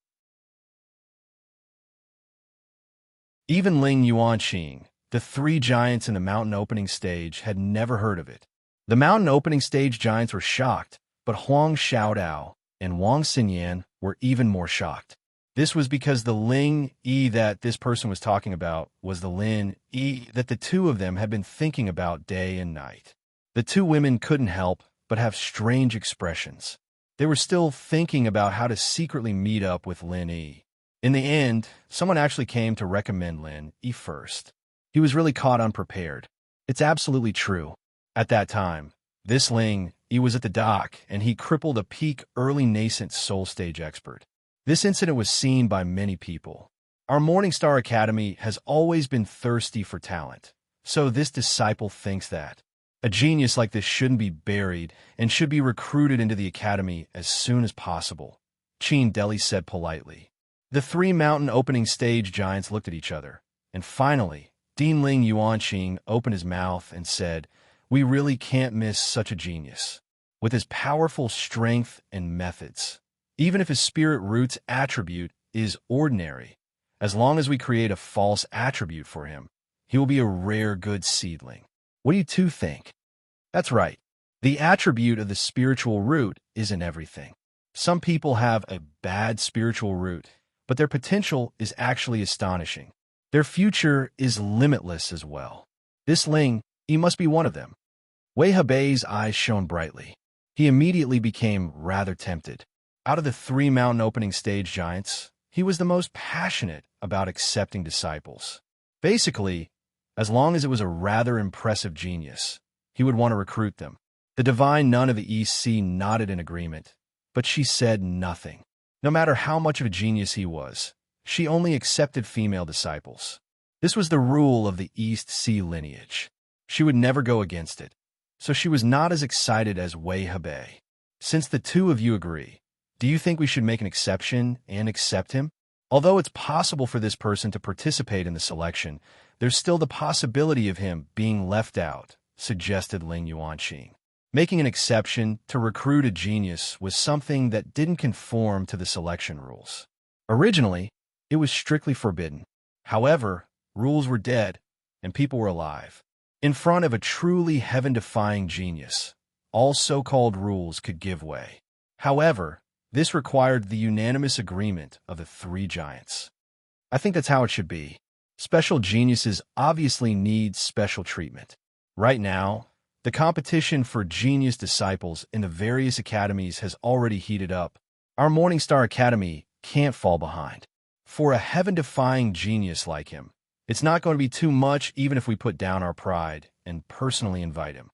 Even Ling Yuanqing, the 3 giants in the mountain opening stage, had never heard of it. The mountain opening stage giants were shocked, but Huang Xiaodao and Wang Xinyan were even more shocked. This was because the Ling Yi that this person was talking about was the Lin Yi that the two of them had been thinking about day and night. The two women couldn't help but have strange expressions. They were still thinking about how to secretly meet up with Lin Yi. In the end, someone actually came to recommend Lin Yi first. He was really caught unprepared. It's absolutely true. At that time, this Ling Yi was at the dock, and he crippled a peak early nascent soul stage expert. This incident was seen by many people. Our Morning Star Academy has always been thirsty for talent, so this disciple thinks that a genius like this shouldn't be buried and should be recruited into the academy as soon as possible, Qin Deli said politely. The 3 mountain opening stage giants looked at each other, and finally, Dean Ling Yuanqing opened his mouth and said, "We really can't miss such a genius. With his powerful strength and methods, even if his spirit root's attribute is ordinary, as long as we create a false attribute for him, he will be a rare good seedling." What do you two think? That's right. The attribute of the spiritual root isn't everything. Some people have a bad spiritual root, but their potential is actually astonishing. Their future is limitless as well. This Ling, he must be one of them. Wei Hebei's eyes shone brightly. He immediately became rather tempted. Out of the 3 mountain opening stage giants, he was the most passionate about accepting disciples. Basically, as long as it was a rather impressive genius, he would want to recruit them. The divine nun of the East Sea nodded in agreement, but she said nothing. No matter how much of a genius he was, she only accepted female disciples. This was the rule of the East Sea lineage. She would never go against it. so she was not as excited as Wei Hebei. Since the two of you agree, do you think we should make an exception and accept him? Although it's possible for this person to participate in the selection, there's still the possibility of him being left out, suggested Ling Yuanqing. Making an exception to recruit a genius was something that didn't conform to the selection rules. Originally, it was strictly forbidden. However, rules were dead, and people were alive. In front of a truly heaven-defying genius, all so-called rules could give way. However, this required the unanimous agreement of the three giants. I think that's how it should be. Special geniuses obviously need special treatment. Right now, the competition for genius disciples in the various academies has already heated up. Our Morningstar Academy can't fall behind. For a heaven-defying genius like him, it's not going to be too much even if we put down our pride and personally invite him.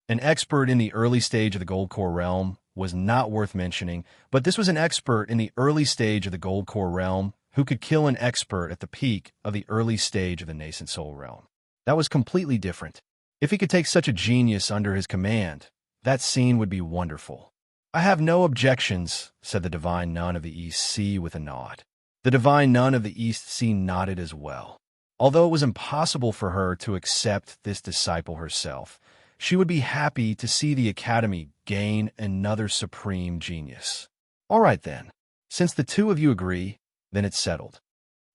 An expert in the early stage of the Gold Core realm was not worth mentioning, but this was an expert in the early stage of the Gold Core realm who could kill an expert at the peak of the early stage of the Nascent Soul realm. That was completely different. If he could take such a genius under his command, that scene would be wonderful. I have no objections, said the Divine Nun of the East Sea with a nod. The Divine Nun of the East Sea nodded as well. Although it was impossible for her to accept this disciple herself, she would be happy to see the Academy gain another supreme genius. All right then, since the two of you agree, then it's settled.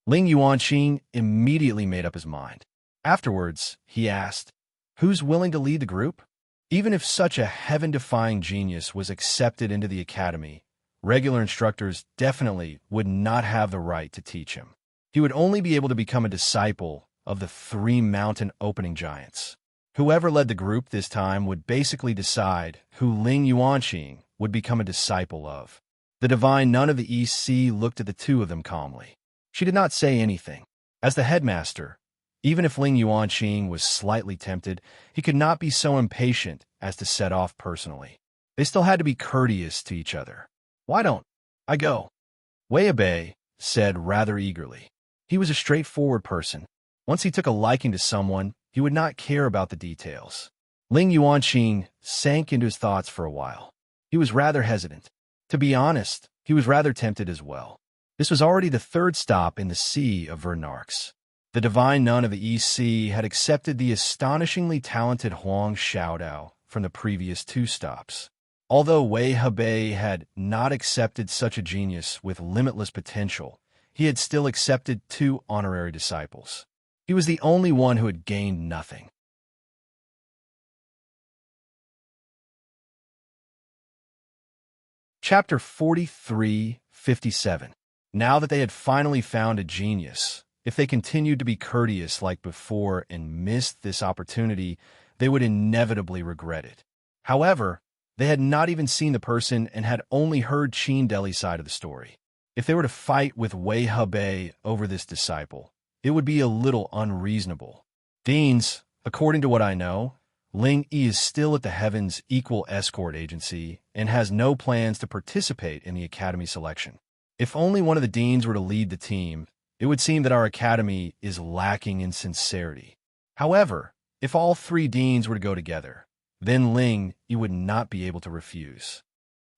Ling Yuanqing immediately made up his mind. Afterwards, he asked, who's willing to lead the group? Even if such a heaven-defying genius was accepted into the Academy, regular instructors definitely would not have the right to teach him. He would only be able to become a disciple of the three mountain opening giants. Whoever led the group this time would basically decide who Ling Yuanqing would become a disciple of. The Divine Nun of the East Sea looked at the two of them calmly. She did not say anything. As the headmaster, even if Ling Yuanqing was slightly tempted, he could not be so impatient as to set off personally. They still had to be courteous to each other. Why don't I go? Wei Hebei said rather eagerly. He was a straightforward person. Once he took a liking to someone, he would not care about the details. Ling Yuanqing sank into his thoughts for a while. He was rather hesitant. To be honest, he was rather tempted as well. This was already the third stop in the Sea of Vernarx. The Divine Nun of the East Sea had accepted the astonishingly talented Huang Xiaodao from the previous two stops. Although Wei Hebei had not accepted such a genius with limitless potential, he had still accepted two honorary disciples. He was the only one who had gained nothing. Chapter 43:57. Now that they had finally found a genius, if they continued to be courteous like before and missed this opportunity, they would inevitably regret it. However, they had not even seen the person and had only heard Qin Deli's side of the story. If they were to fight with Wei Hebei over this disciple, it would be a little unreasonable. Deans, according to what I know, Ling Yi is still at the Heaven's Equal Escort Agency and has no plans to participate in the Academy selection. If only one of the deans were to lead the team, it would seem that our Academy is lacking in sincerity. However, if all three deans were to go together, then Ling Yi would not be able to refuse.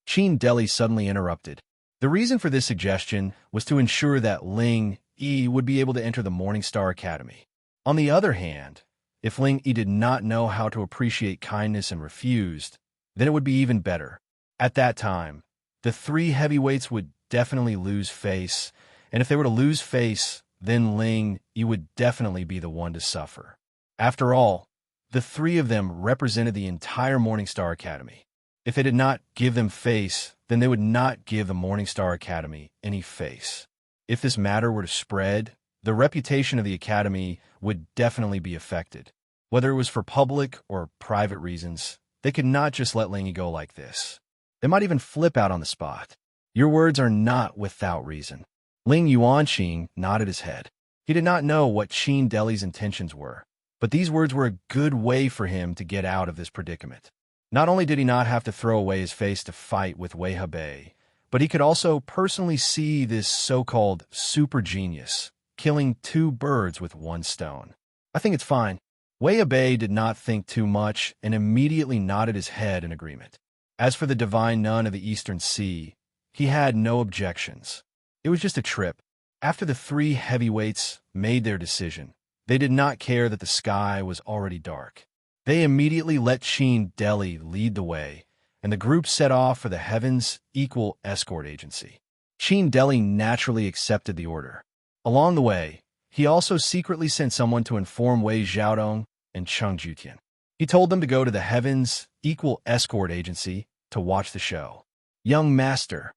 Qin Deli suddenly interrupted. The reason for this suggestion was to ensure that Ling Yi would be able to enter the Morningstar Academy. On the other hand, if Ling Yi did not know how to appreciate kindness and refused, then it would be even better. At that time, the three heavyweights would definitely lose face, and if they were to lose face, then Ling Yi would definitely be the one to suffer. After all, the three of them represented the entire Morningstar Academy. If they did not give them face, then they would not give the Morningstar Academy any face. If this matter were to spread, the reputation of the Academy would definitely be affected. Whether it was for public or private reasons, they could not just let Ling Yi go like this. They might even flip out on the spot. Your words are not without reason. Ling Yuanqing nodded his head. He did not know what Qin Deli's intentions were, but these words were a good way for him to get out of this predicament. Not only did he not have to throw away his face to fight with Wei Hebei, but he could also personally see this so-called super genius killing two birds with one stone. I think it's fine. Wei Bei did not think too much and immediately nodded his head in agreement. As for the divine nun of the Eastern Sea, he had no objections. It was just a trip. After the three heavyweights made their decision, they did not care that the sky was already dark. They immediately let Qin Deli lead the way, and the group set off for the Heavens Equal Escort Agency. Qin Deli naturally accepted the order. Along the way, he also secretly sent someone to inform Wei Xiaodong and Cheng Jutian. He told them to go to the Heavens Equal Escort Agency to watch the show. Young Master,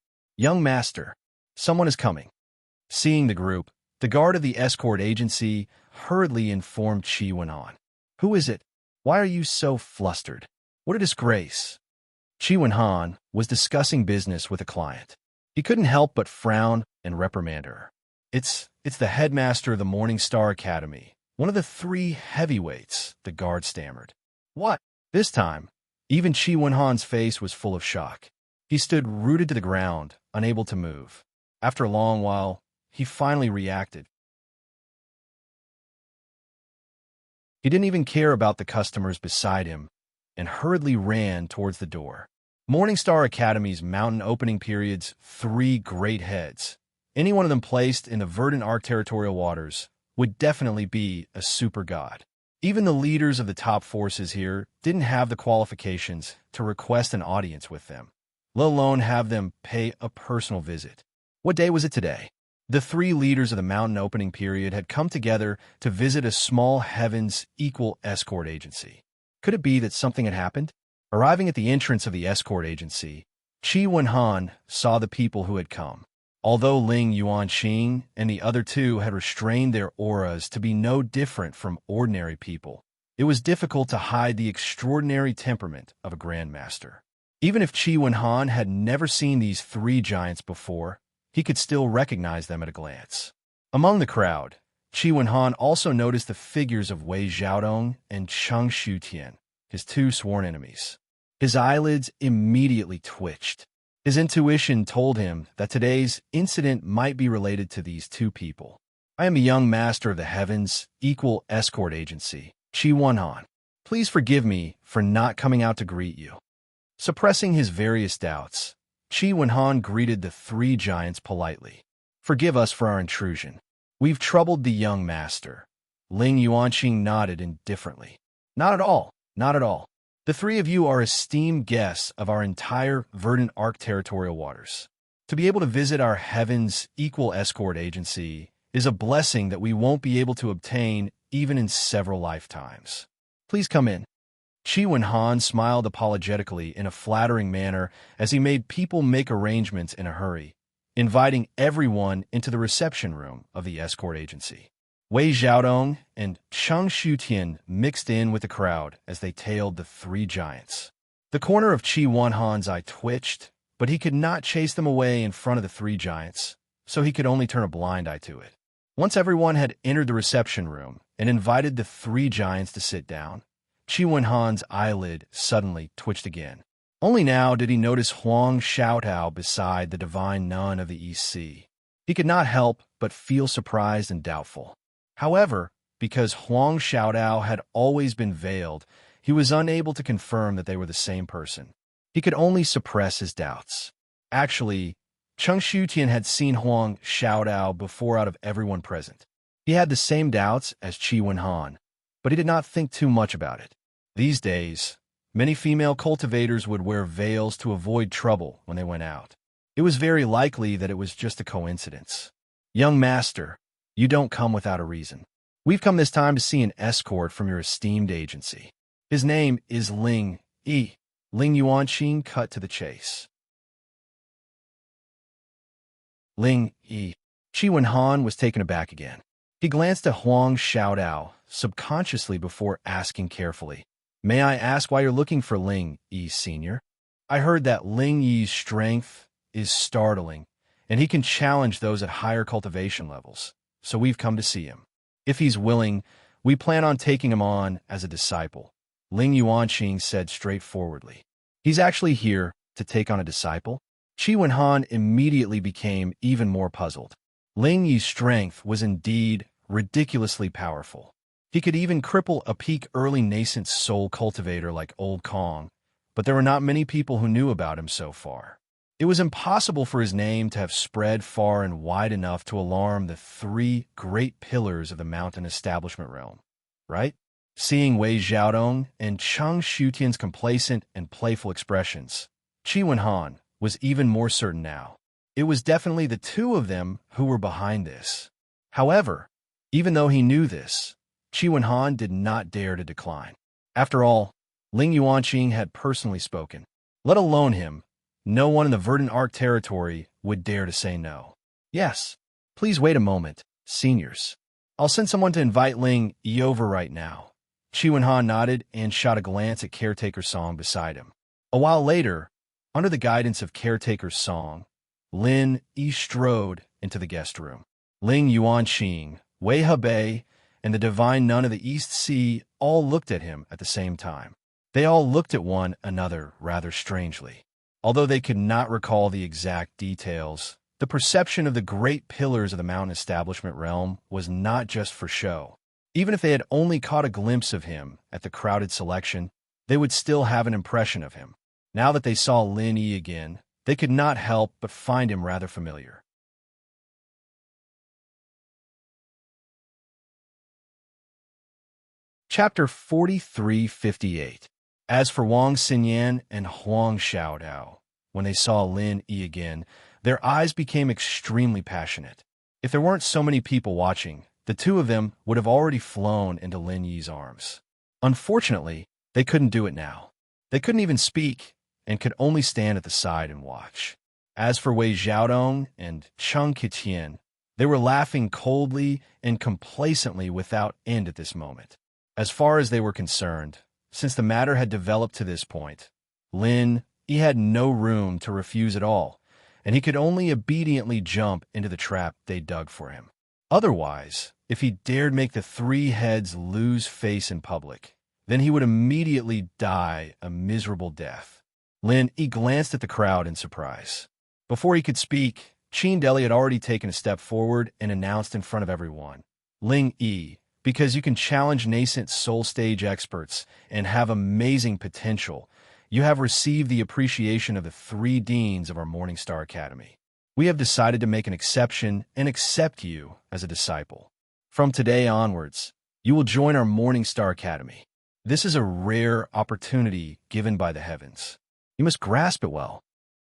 someone is coming. Seeing the group, the guard of the escort agency hurriedly informed Qi Wenhan. Who is it? Why are you so flustered? What a disgrace. Qi Wenhan was discussing business with a client. He couldn't help but frown and reprimand her. It's the headmaster of the Morning Star Academy, one of the three heavyweights, the guard stammered. What? This time, even Qi Wenhan's face was full of shock. He stood rooted to the ground, unable to move. After a long while, he finally reacted. He didn't even care about the customers beside him and hurriedly ran towards the door. Morningstar Academy's mountain opening period's three great heads, any one of them placed in the verdant arc territorial waters, would definitely be a super god. Even the leaders of the top forces here didn't have the qualifications to request an audience with them, let alone have them pay a personal visit. What day was it today? The three leaders of the mountain opening period had come together to visit a small Heavens Equal Escort Agency. Could it be that something had happened? Arriving at the entrance of the escort agency, Qi Wenhan saw the people who had come. Although Ling Yuanqing and the other two had restrained their auras to be no different from ordinary people, it was difficult to hide the extraordinary temperament of a grandmaster. Even if Qi Wenhan had never seen these three giants before, he could still recognize them at a glance. Among the crowd, Qi Wenhan also noticed the figures of Wei Xiaodong and Cheng Shutian, his two sworn enemies. His eyelids immediately twitched. His intuition told him that today's incident might be related to these two people. I am a young master of the Heavens Equal Escort Agency, Qi Wenhan. Please forgive me for not coming out to greet you. Suppressing his various doubts, Qi Wenhan greeted the three giants politely. Forgive us for our intrusion. We've troubled the young master. Ling Yuanqing nodded indifferently. Not at all, not at all. The three of you are esteemed guests of our entire verdant arc territorial waters. To be able to visit our Heavens Equal Escort Agency is a blessing that we won't be able to obtain even in several lifetimes. Please come in. Qi Wenhan smiled apologetically in a flattering manner as he made people make arrangements in a hurry, inviting everyone into the reception room of the escort agency. Wei Xiaodong and Cheng Shutian mixed in with the crowd as they tailed the three giants. The corner of Qi Wenhan's eye twitched, but he could not chase them away in front of the three giants, so he could only turn a blind eye to it. Once everyone had entered the reception room and invited the three giants to sit down, Qi Wenhan's eyelid suddenly twitched again. Only now did he notice Huang Xiaotao beside the divine nun of the East Sea. He could not help but feel surprised and doubtful. However, because Huang Xiaotao had always been veiled, he was unable to confirm that they were the same person. He could only suppress his doubts. Actually, Cheng Shutian had seen Huang Xiaotao before out of everyone present. He had the same doubts as Qi Wenhan, but he did not think too much about it. These days, many female cultivators would wear veils to avoid trouble when they went out. It was very likely that it was just a coincidence. Young master, you don't come without a reason. We've come this time to see an escort from your esteemed agency. His name is Ling Yi. Ling Yuanqing cut to the chase. Ling Yi. Qi Wenhan was taken aback again. He glanced at Huang Xiaotao subconsciously before asking carefully, May I ask why you're looking for Ling Yi, Senior? I heard that Ling Yi's strength is startling, and he can challenge those at higher cultivation levels. So we've come to see him. If he's willing, we plan on taking him on as a disciple, Ling Yuanqing said straightforwardly. He's actually here to take on a disciple? Qi Wenhan immediately became even more puzzled. Ling Yi's strength was indeed ridiculously powerful. He could even cripple a peak early nascent soul cultivator like Old Kong, but there were not many people who knew about him so far. It was impossible for his name to have spread far and wide enough to alarm the three great pillars of the mountain establishment realm, right? Seeing Wei Xiaodong and Cheng Shutian's complacent and playful expressions, Qi Wenhan was even more certain now. It was definitely the two of them who were behind this. However, even though he knew this, Qi Wenhan did not dare to decline. After all, Ling Yuanqing had personally spoken. Let alone him, no one in the Verdant Arc territory would dare to say no. Yes, please wait a moment, seniors. I'll send someone to invite Ling Yi over right now. Qi Wenhan nodded and shot a glance at Caretaker Song beside him. A while later, under the guidance of Caretaker Song, Lin Yi strode into the guest room. Ling Yuanqing, Wei Hebei, and the divine nun of the East Sea all looked at him at the same time. They all looked at one another rather strangely. Although they could not recall the exact details, the perception of the great pillars of the mountain establishment realm was not just for show. Even if they had only caught a glimpse of him at the crowded selection, they would still have an impression of him. Now that they saw Lin Yi again, they could not help but find him rather familiar. Chapter 4358. As for Wang Xinyan and Huang Xiaodao, when they saw Lin Yi again, their eyes became extremely passionate. If there weren't so many people watching, the two of them would have already flown into Lin Yi's arms. Unfortunately, they couldn't do it now. They couldn't even speak and could only stand at the side and watch. As for Wei Xiaodong and Cheng Qiqian, they were laughing coldly and complacently without end at this moment. As far as they were concerned, since the matter had developed to this point, Lin Yi had no room to refuse at all, and he could only obediently jump into the trap they dug for him. Otherwise, if he dared make the three heads lose face in public, then he would immediately die a miserable death. Lin Yi glanced at the crowd in surprise. Before he could speak, Qin Deli had already taken a step forward and announced in front of everyone, Ling Yi, because you can challenge nascent soul stage experts and have amazing potential, you have received the appreciation of the three deans of our Morningstar Academy. We have decided to make an exception and accept you as a disciple. From today onwards, you will join our Morningstar Academy. This is a rare opportunity given by the heavens. You must grasp it well.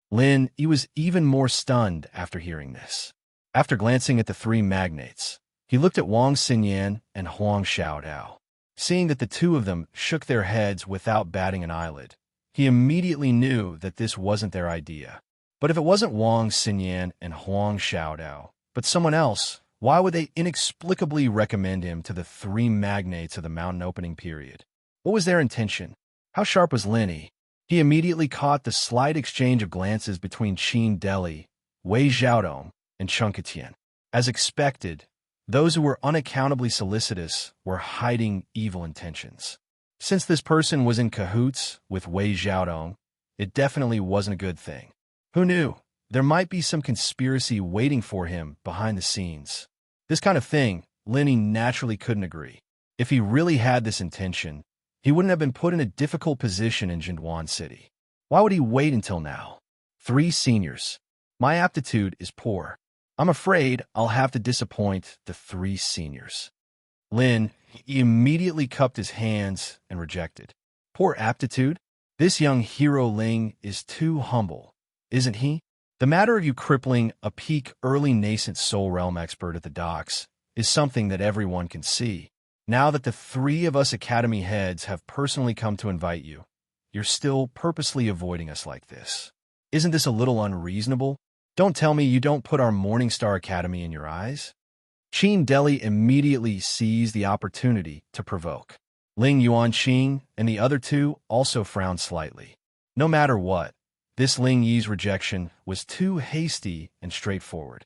Lin Yi was even more stunned after hearing this. After glancing at the three magnates, he looked at Wang Xinyan and Huang Xiaodao. Seeing that the two of them shook their heads without batting an eyelid, he immediately knew that this wasn't their idea. But if it wasn't Wang Xinyan and Huang Xiaodao, but someone else, why would they inexplicably recommend him to the three magnates of the mountain opening period? What was their intention? How sharp was Lin Yi? He immediately caught the slight exchange of glances between Qin Deli, Wei Xiaodong, and Cheng Qiqian. As expected, those who were unaccountably solicitous were hiding evil intentions. Since this person was in cahoots with Wei Xiaodong, it definitely wasn't a good thing. Who knew? There might be some conspiracy waiting for him behind the scenes. This kind of thing, Lin Yi naturally couldn't agree. If he really had this intention, he wouldn't have been put in a difficult position in Jinduan City. Why would he wait until now? 3 seniors. My aptitude is poor. I'm afraid I'll have to disappoint the 3 seniors. Lin immediately cupped his hands and rejected. Poor aptitude? This young hero Ling is too humble, isn't he? The matter of you crippling a peak early nascent soul realm expert at the docks is something that everyone can see. Now that the 3 of us academy heads have personally come to invite you, you're still purposely avoiding us like this. Isn't this a little unreasonable? Don't tell me you don't put our Morningstar Academy in your eyes. Qin Deli immediately seized the opportunity to provoke. Ling Yuanqing and the other 2 also frowned slightly. No matter what, this Ling Yi's rejection was too hasty and straightforward.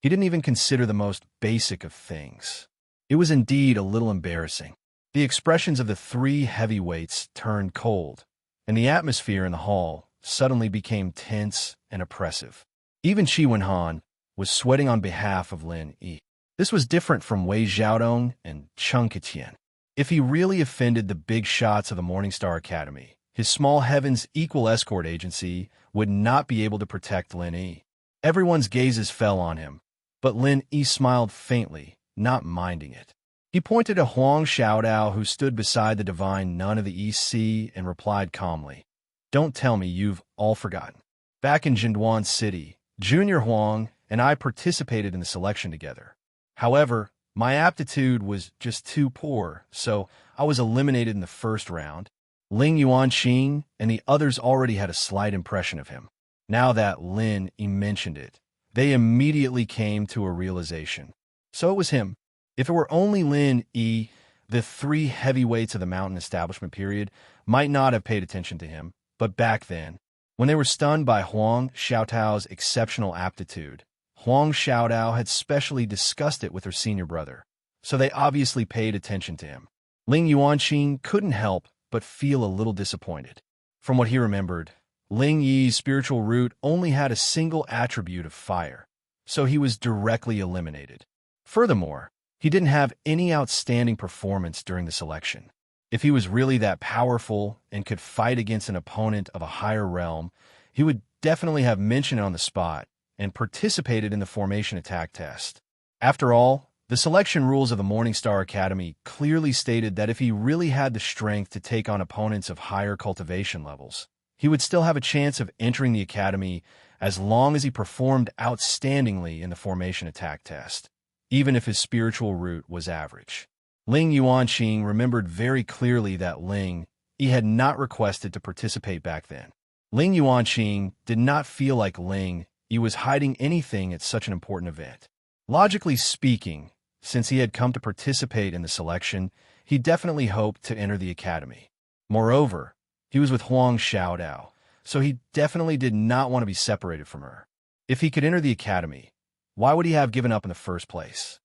He didn't even consider the most basic of things. It was indeed a little embarrassing. The expressions of the 3 heavyweights turned cold, and the atmosphere in the hall suddenly became tense and oppressive. Even Qi Wenhan was sweating on behalf of Lin Yi. This was different from Wei Xiaodong and Cheng Qitian. If he really offended the big shots of the Morningstar Academy, his small heavens equal escort agency would not be able to protect Lin Yi. Everyone's gazes fell on him, but Lin Yi smiled faintly, not minding it. He pointed to Huang Xiaodao, who stood beside the divine nun of the East Sea, and replied calmly, "Don't tell me you've all forgotten. Back in Jinduan City, Junior Huang and I participated in the selection together. However, my aptitude was just too poor, so I was eliminated in the first round. Ling Yuanqing and the others already had a slight impression of him. Now that Lin Yi mentioned it, they immediately came to a realization. So it was him. If it were only Lin Yi, the three heavyweights of the mountain establishment period might not have paid attention to him, but back then, when they were stunned by Huang Xiaotao's exceptional aptitude, Huang Xiaodao had specially discussed it with her senior brother, so they obviously paid attention to him. Ling Yuanqing couldn't help but feel a little disappointed. From what he remembered, Ling Yi's spiritual root only had a single attribute of fire, so he was directly eliminated. Furthermore, he didn't have any outstanding performance during the selection. If he was really that powerful and could fight against an opponent of a higher realm, he would definitely have mentioned it on the spot and participated in the formation attack test. After all, the selection rules of the Morningstar Academy clearly stated that if he really had the strength to take on opponents of higher cultivation levels, he would still have a chance of entering the academy as long as he performed outstandingly in the formation attack test, even if his spiritual root was average. Ling Yuanqing remembered very clearly that Ling Yi had not requested to participate back then. Ling Yuanqing did not feel like Ling Yi was hiding anything at such an important event. Logically speaking, since he had come to participate in the selection, he definitely hoped to enter the academy. Moreover, he was with Huang Xiaodao, so he definitely did not want to be separated from her. If he could enter the academy, why would he have given up in the first place?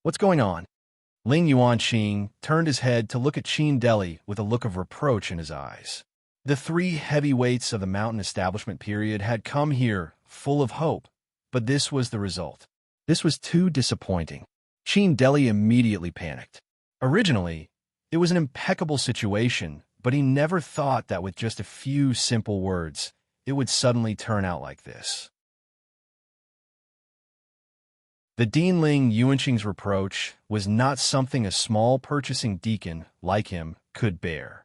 What's going on? Ling Yuanqing turned his head to look at Qin Deli with a look of reproach in his eyes. The three heavyweights of the mountain establishment period had come here full of hope, but this was the result. This was too disappointing. Qin Deli immediately panicked. Originally, it was an impeccable situation, but he never thought that with just a few simple words, it would suddenly turn out like this. The Dean Ling Yuanqing's reproach was not something a small purchasing deacon like him could bear.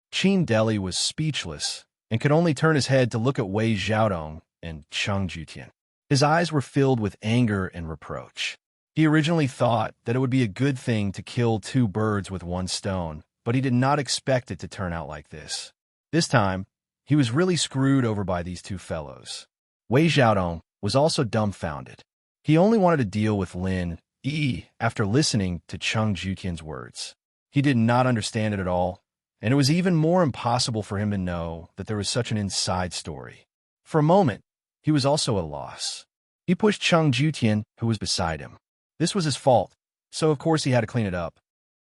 Qin Deli was speechless and could only turn his head to look at Wei Xiaodong and Cheng Qitian. His eyes were filled with anger and reproach. He originally thought that it would be a good thing to kill two birds with one stone, but he did not expect it to turn out like this. This time, he was really screwed over by these two fellows. Wei Xiaodong was also dumbfounded. He only wanted to deal with Lin Yi after listening to Cheng Qitian's words. He did not understand it at all, and it was even more impossible for him to know that there was such an inside story. For a moment, he was also at a loss. He pushed Cheng Qitian, who was beside him. This was his fault, so of course he had to clean it up.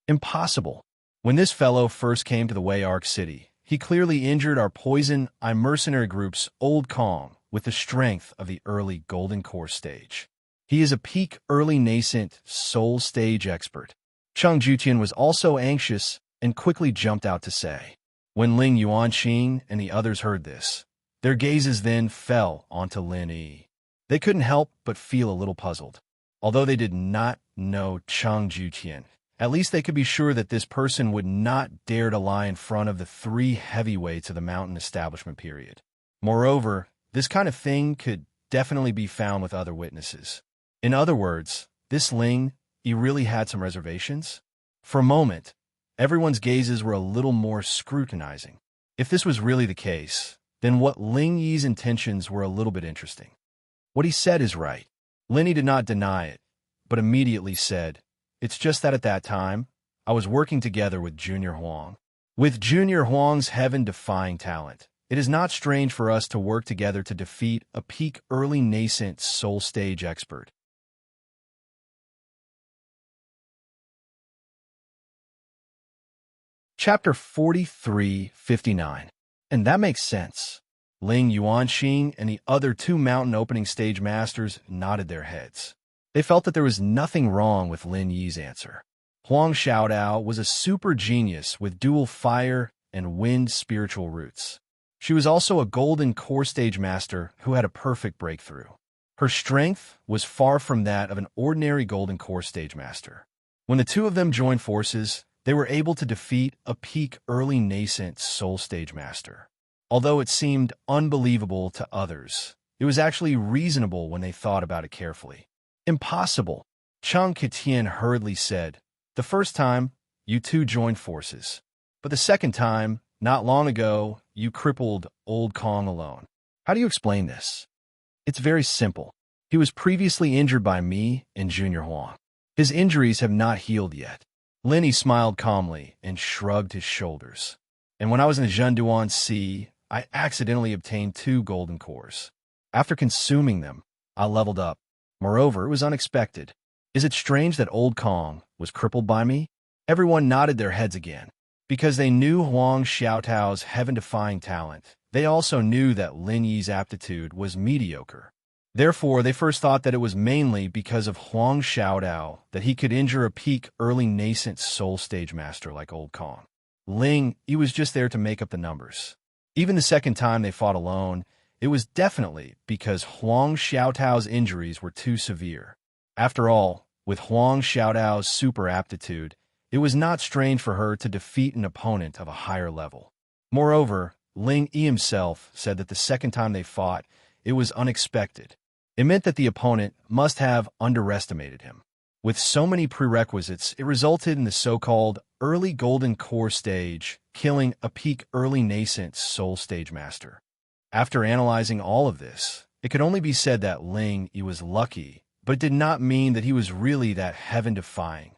Impossible. When this fellow first came to the Wei Arc City, he clearly injured our Poison Eye mercenary group's Old Kong with the strength of the early Golden Core stage. He is a peak early nascent soul stage expert. Cheng Qitian was also anxious and quickly jumped out to say. When Ling Yuanqing and the others heard this, their gazes then fell onto Lin Yi. They couldn't help but feel a little puzzled. Although they did not know Cheng Qitian, at least they could be sure that this person would not dare to lie in front of the three heavyweights of the mountain establishment period. Moreover, this kind of thing could definitely be found with other witnesses. In other words, this Ling Yi really had some reservations? For a moment, everyone's gazes were a little more scrutinizing. If this was really the case, then what Ling Yi's intentions were a little bit interesting. What he said is right. Lin Yi did not deny it, but immediately said, "It's just that at that time, I was working together with Junior Huang. With Junior Huang's heaven-defying talent, it is not strange for us to work together to defeat a peak early nascent soul stage expert." Chapter 43:59. And that makes sense. Ling Yuanqing and the other two mountain opening stage masters nodded their heads. They felt that there was nothing wrong with Lin Yi's answer. Huang Xiaodao was a super genius with dual fire and wind spiritual roots. She was also a golden core stage master who had a perfect breakthrough. Her strength was far from that of an ordinary golden core stage master. When the two of them joined forces, they were able to defeat a peak early nascent soul stage master. Although it seemed unbelievable to others, it was actually reasonable when they thought about it carefully. Impossible, Cheng Qitian hurriedly said. The first time, you two joined forces. But the second time, not long ago, you crippled Old Kong alone. How do you explain this? It's very simple. He was previously injured by me and Junior Huang. His injuries have not healed yet. Lin Yi smiled calmly and shrugged his shoulders. And when I was in the Zhenduan Sea, I accidentally obtained 2 golden cores. After consuming them, I leveled up. Moreover, it was unexpected. Is it strange that Old Kong was crippled by me? Everyone nodded their heads again. Because they knew Huang Xiaotao's heaven-defying talent, they also knew that Lin Yi's aptitude was mediocre. Therefore, they first thought that it was mainly because of Huang Xiaotao that he could injure a peak early nascent soul stage master like Old Kong. Ling Yi was just there to make up the numbers. Even the second time they fought alone, it was definitely because Huang Xiaotao's injuries were too severe. After all, with Huang Xiaotao's super aptitude, it was not strange for her to defeat an opponent of a higher level. Moreover, Ling Yi himself said that the second time they fought, it was unexpected. It meant that the opponent must have underestimated him. With so many prerequisites, it resulted in the so-called early golden core stage, killing a peak early nascent soul stage master. After analyzing all of this, it could only be said that Ling Yi was lucky, but it did not mean that he was really that heaven-defying.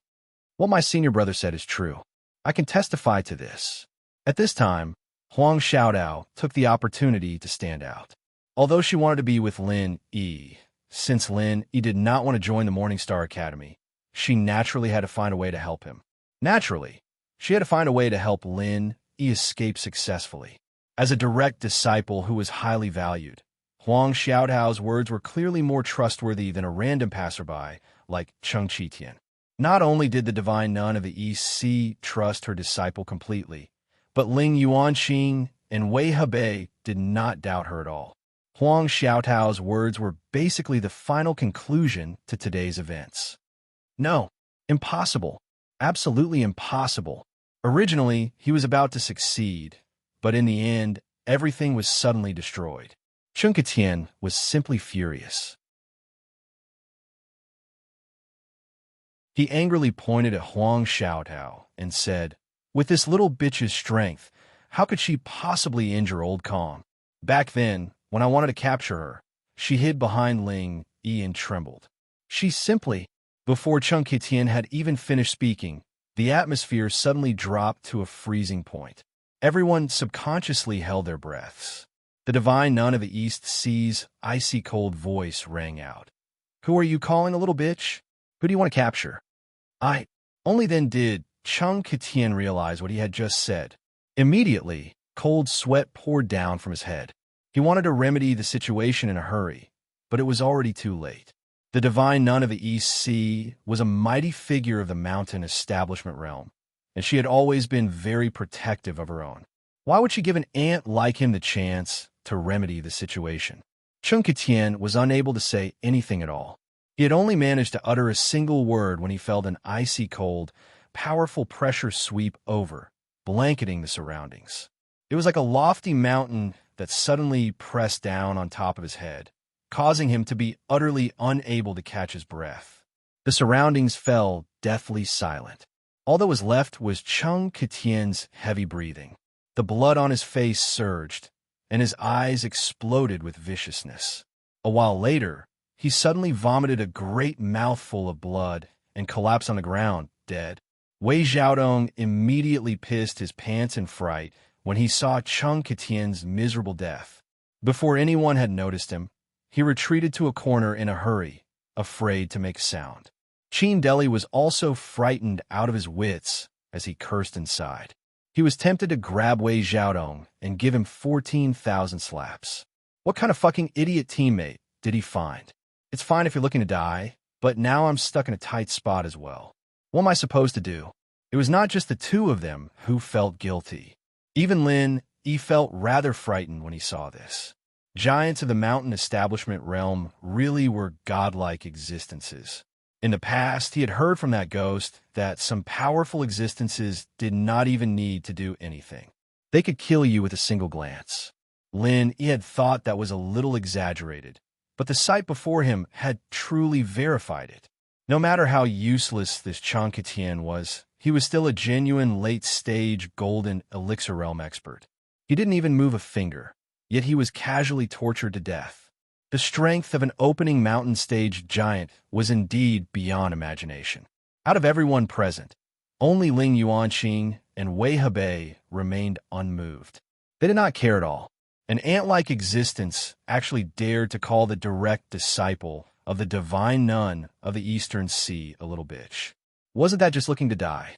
What my senior brother said is true. I can testify to this. At this time, Huang Xiaodao took the opportunity to stand out. Although she wanted to be with Lin Yi, since Lin Yi did not want to join the Morningstar Academy, she naturally had to find a way to help him. Naturally, she had to find a way to help Lin Yi escape successfully. As a direct disciple who was highly valued, Huang Xiaotao's words were clearly more trustworthy than a random passerby like Cheng Qitian. Not only did the divine nun of the East Sea trust her disciple completely, but Ling Yuanqing and Wei Hebei did not doubt her at all. Huang Xiaotao's words were basically the final conclusion to today's events. No, impossible. Absolutely impossible. Originally, he was about to succeed, but in the end, everything was suddenly destroyed. Cheng Qitian was simply furious. He angrily pointed at Huang Xiaotao and said, "With this little bitch's strength, how could she possibly injure Old Kong? Back then, when I wanted to capture her, she hid behind Ling Yi and trembled. She simply..." Before Cheng Qitian had even finished speaking, the atmosphere suddenly dropped to a freezing point. Everyone subconsciously held their breaths. The divine nun of the East Sea's icy cold voice rang out. "Who are you calling a little bitch? Who do you want to capture?" Only then did Cheng Qitian realize what he had just said. Immediately, cold sweat poured down from his head. He wanted to remedy the situation in a hurry, but it was already too late. The divine nun of the East Sea was a mighty figure of the mountain establishment realm, and she had always been very protective of her own. Why would she give an ant like him the chance to remedy the situation? Cheng Qitian was unable to say anything at all. He had only managed to utter a single word when he felt an icy cold, powerful pressure sweep over, blanketing the surroundings. It was like a lofty mountain that suddenly pressed down on top of his head, causing him to be utterly unable to catch his breath. The surroundings fell deathly silent. All that was left was Cheng Qitian's heavy breathing. The blood on his face surged, and his eyes exploded with viciousness. A while later, he suddenly vomited a great mouthful of blood and collapsed on the ground, dead. Wei Xiaodong immediately pissed his pants in fright when he saw Cheng Qitian's miserable death. Before anyone had noticed him, he retreated to a corner in a hurry, afraid to make a sound. Qin Deli was also frightened out of his wits as he cursed inside. He was tempted to grab Wei Xiaodong and give him 14,000 slaps. What kind of fucking idiot teammate did he find? It's fine if you're looking to die, but now I'm stuck in a tight spot as well. What am I supposed to do? It was not just the two of them who felt guilty. Even Lin, he felt rather frightened when he saw this. Giants of the mountain establishment realm really were godlike existences. In the past, he had heard from that ghost that some powerful existences did not even need to do anything. They could kill you with a single glance. Lin, he had thought that was a little exaggerated, but the sight before him had truly verified it. No matter how useless this Chanketian was, he was still a genuine late-stage golden elixir realm expert. He didn't even move a finger, yet he was casually tortured to death. The strength of an opening mountain stage giant was indeed beyond imagination. Out of everyone present, only Ling Yuanqing and Wei Hebei remained unmoved. They did not care at all. An ant-like existence actually dared to call the direct disciple of the divine nun of the Eastern Sea a little bitch. Wasn't that just looking to die?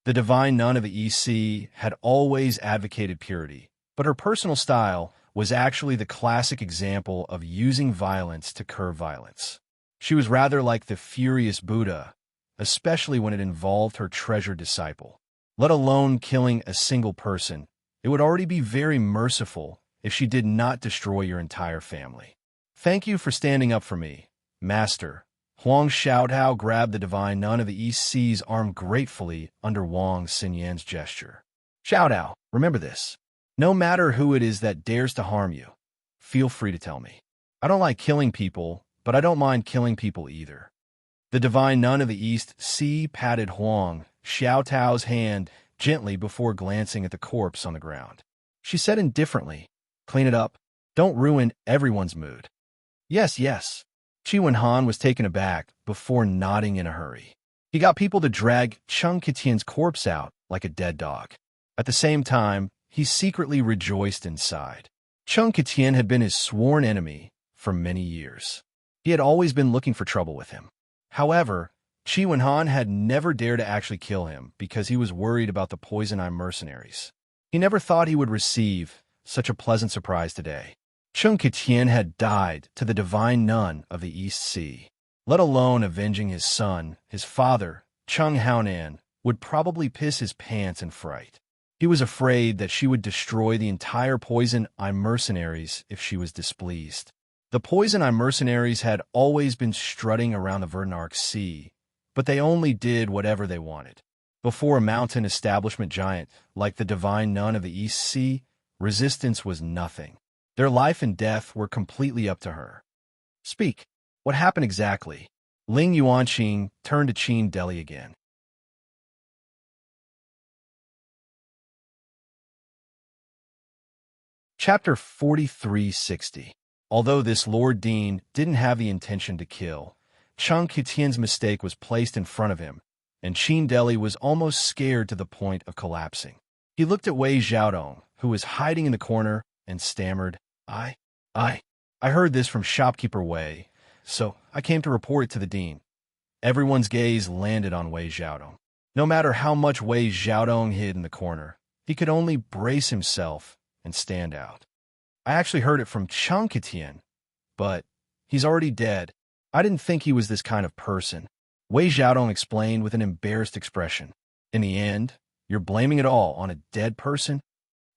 The divine nun of the East Sea had always advocated purity, but her personal style was actually the classic example of using violence to curb violence. She was rather like the furious Buddha, especially when it involved her treasured disciple. Let alone killing a single person, it would already be very merciful if she did not destroy your entire family. Thank you for standing up for me, Master. Huang Xiaotao grabbed the divine nun of the East Sea's arm gratefully under Wang Xinyan's gesture. Xiaotao, remember this. No matter who it is that dares to harm you, feel free to tell me. I don't like killing people, but I don't mind killing people either. The divine nun of the East Sea patted Huang Xiaotao's hand gently before glancing at the corpse on the ground. She said indifferently, "Clean it up. Don't ruin everyone's mood." Yes, yes. Qi Wenhan was taken aback before nodding in a hurry. He got people to drag Cheng Ketian's corpse out like a dead dog. At the same time, he secretly rejoiced inside. Cheng Ketian had been his sworn enemy for many years. He had always been looking for trouble with him. However, Qi Wenhan had never dared to actually kill him because he was worried about the Poison Eye mercenaries. He never thought he would receive such a pleasant surprise today. Cheng Ketian had died to the divine nun of the East Sea. Let alone avenging his son, his father, Cheng Haonan, would probably piss his pants in fright. He was afraid that she would destroy the entire Poison Eye mercenaries if she was displeased. The Poison Eye mercenaries had always been strutting around the Verdant Sea, but they only did whatever they wanted. Before a mountain establishment giant like the divine nun of the East Sea, resistance was nothing. Their life and death were completely up to her. Speak. What happened exactly? Ling Yuanqing turned to Qin Deli again. Chapter 4360. Although this Lord Dean didn't have the intention to kill, Cheng Ketian's mistake was placed in front of him, and Qin Deli was almost scared to the point of collapsing. He looked at Wei Xiaodong, who was hiding in the corner, and stammered, I heard this from shopkeeper Wei, so I came to report it to the dean. Everyone's gaze landed on Wei Xiaodong. No matter how much Wei Xiaodong hid in the corner, he could only brace himself and stand out. I actually heard it from Cheng Ketian, but he's already dead. I didn't think he was this kind of person. Wei Xiaodong explained with an embarrassed expression. In the end, you're blaming it all on a dead person?